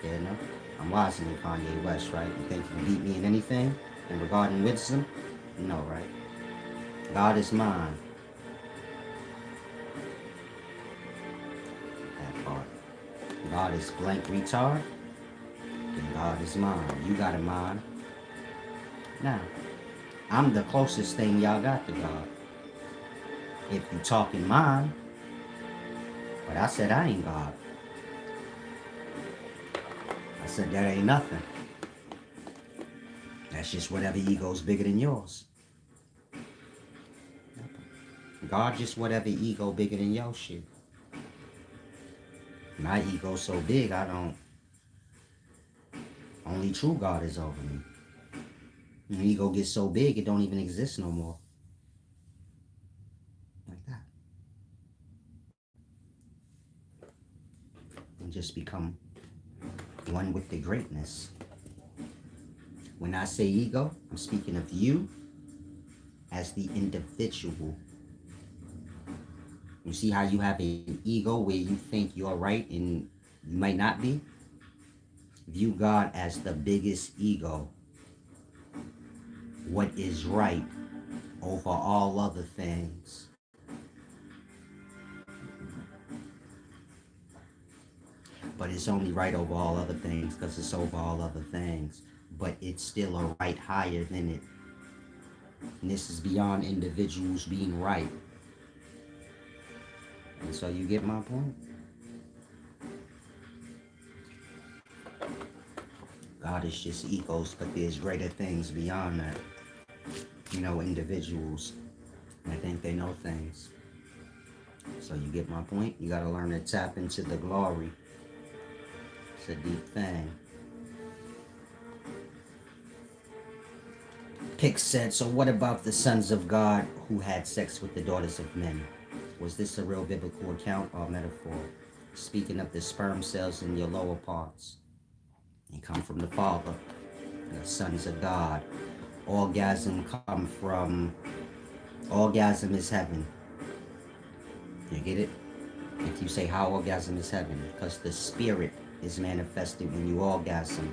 A: Fair enough? I'm wiser than Kanye West, right? You think you can beat me in anything? In regarding wisdom? No, right? God is mine. That part. God is blank retard. Then God is mine. You got a mind. Now, I'm the closest thing y'all got to God. If you talking mine. But I said I ain't God. I said that ain't nothing. That's just whatever ego's bigger than yours. God just whatever ego bigger than your shit. My ego's so big, I don't. Only true God is over me. When ego gets so big, it don't even exist no more. Like that. And just become one with the greatness. When I say ego, I'm speaking of you as the individual. You see how you have an ego where you think you're right and you might not be? View God as the biggest ego. What is right over all other things. but it's only right over all other things because it's over all other things. But it's still a right higher than it. And this is beyond individuals being right. And so you get my point? God is just egos, but there's greater things beyond that. You know, individuals that think they know things. So you get my point? You got to learn to tap into the glory. It's a deep thing. Pick said, so what about the sons of God who had sex with the daughters of men? Was this a real biblical account or metaphor? Speaking of the sperm cells in your lower parts. They come from the Father, the sons of God. Orgasm is heaven. You get it? If you say how orgasm is heaven, because the spirit is manifested when you orgasm.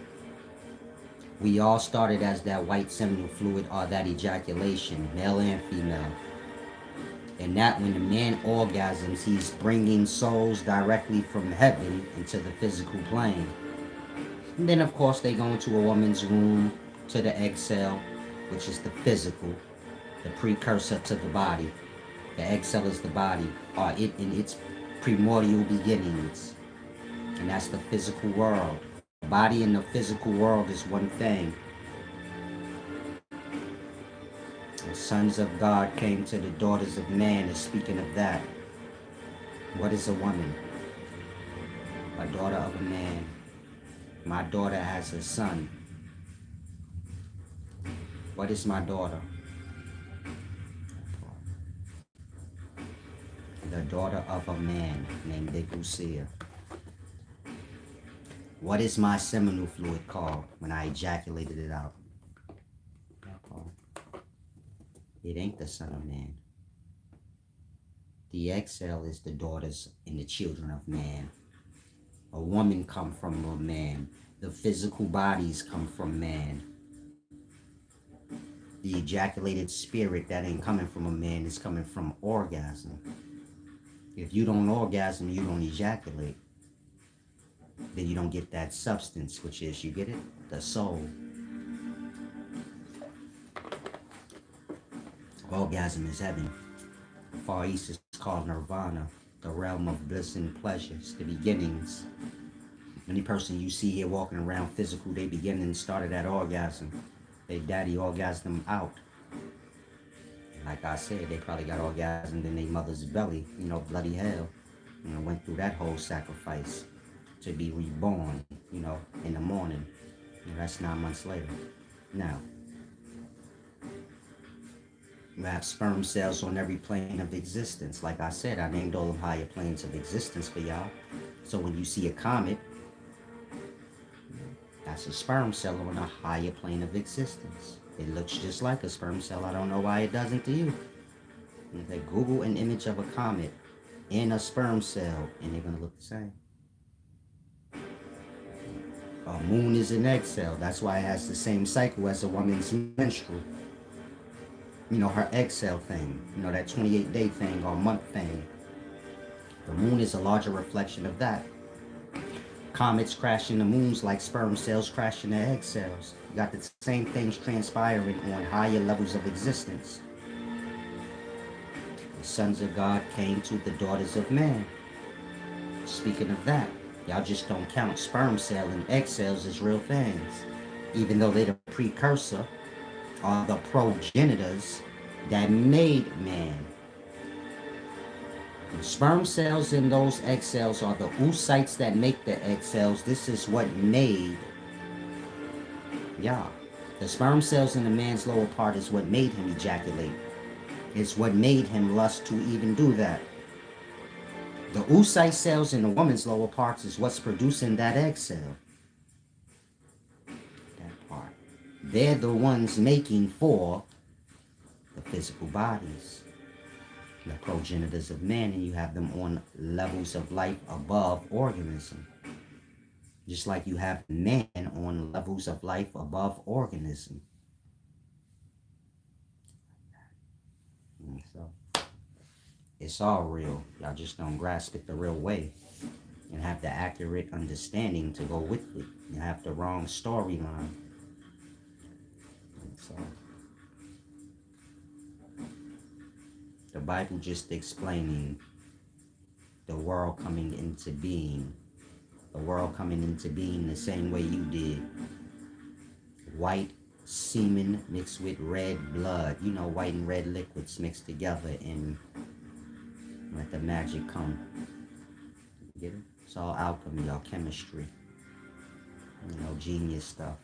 A: We all started as that white seminal fluid or that ejaculation, male and female. And that when the man orgasms, he's bringing souls directly from heaven into the physical plane. And then, of course, they go into a woman's womb to the egg cell, which is the physical, the precursor to the body. The egg cell is the body, or it in its primordial beginnings. And that's the physical world. The body and the physical world is one thing. The sons of God came to the daughters of man, and speaking of that, what is a woman? A daughter of a man. My daughter has a son. What is my daughter? The daughter of a man named Diddy. What is my seminal fluid called when I ejaculated it out? It ain't the son of man. The exhale is the daughters and the children of man. A woman come from a man. The physical bodies come from man. The ejaculated spirit that ain't coming from a man is coming from orgasm. If you don't orgasm, you don't ejaculate. Then you don't get that substance, which is, you get it? The soul. Orgasm is heaven. The Far East is called nirvana, the realm of bliss and pleasures, the beginnings. Any person you see here walking around physical, they beginning started at orgasm. They daddy orgasmed them out. Like I said, they probably got orgasmed in their mother's belly, you know, bloody hell. You know, went through that whole sacrifice to be reborn, you know, in the morning. You know, that's 9 months later. Now, you have sperm cells on every plane of existence. Like I said, I named all the higher planes of existence for y'all. So when you see a comet, that's a sperm cell on a higher plane of existence. It looks just like a sperm cell. I don't know why it doesn't to you. They Google an image of a comet in a sperm cell, and they're gonna look the same. A moon is an egg cell. That's why it has the same cycle as a woman's menstrual. You know, her egg cell thing. You know, that 28-day thing or month thing. The moon is a larger reflection of that. Comets crash into moons like sperm cells crash into egg cells. You got the same things transpiring on higher levels of existence. The sons of God came to the daughters of man. Speaking of that, y'all just don't count sperm cell and egg cells as real things. Even though they're the precursor or the progenitors that made man. The sperm cells and those egg cells are the oocytes that make the egg cells. This is what made y'all. The sperm cells in the man's lower part is what made him ejaculate. It's what made him lust to even do that. The oocyte cells in the woman's lower parts is what's producing that egg cell. That part. They're the ones making for the physical bodies. The progenitors of man, and you have them on levels of life above organism. Just like you have man on levels of life above organism. And so, it's all real. Y'all just don't grasp it the real way. and have the accurate understanding to go with it. You have the wrong storyline. So the Bible just explaining the world coming into being. The world coming into being the same way you did. White semen mixed with red blood. You know, white and red liquids mixed together and let the magic come. Get it? It's all alchemy or chemistry. You know, genius stuff.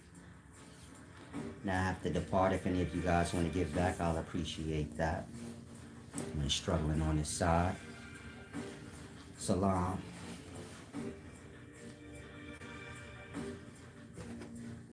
A: Now I have to depart. If any of you guys want to give back, I'll appreciate that. I'm struggling on this side. Salam.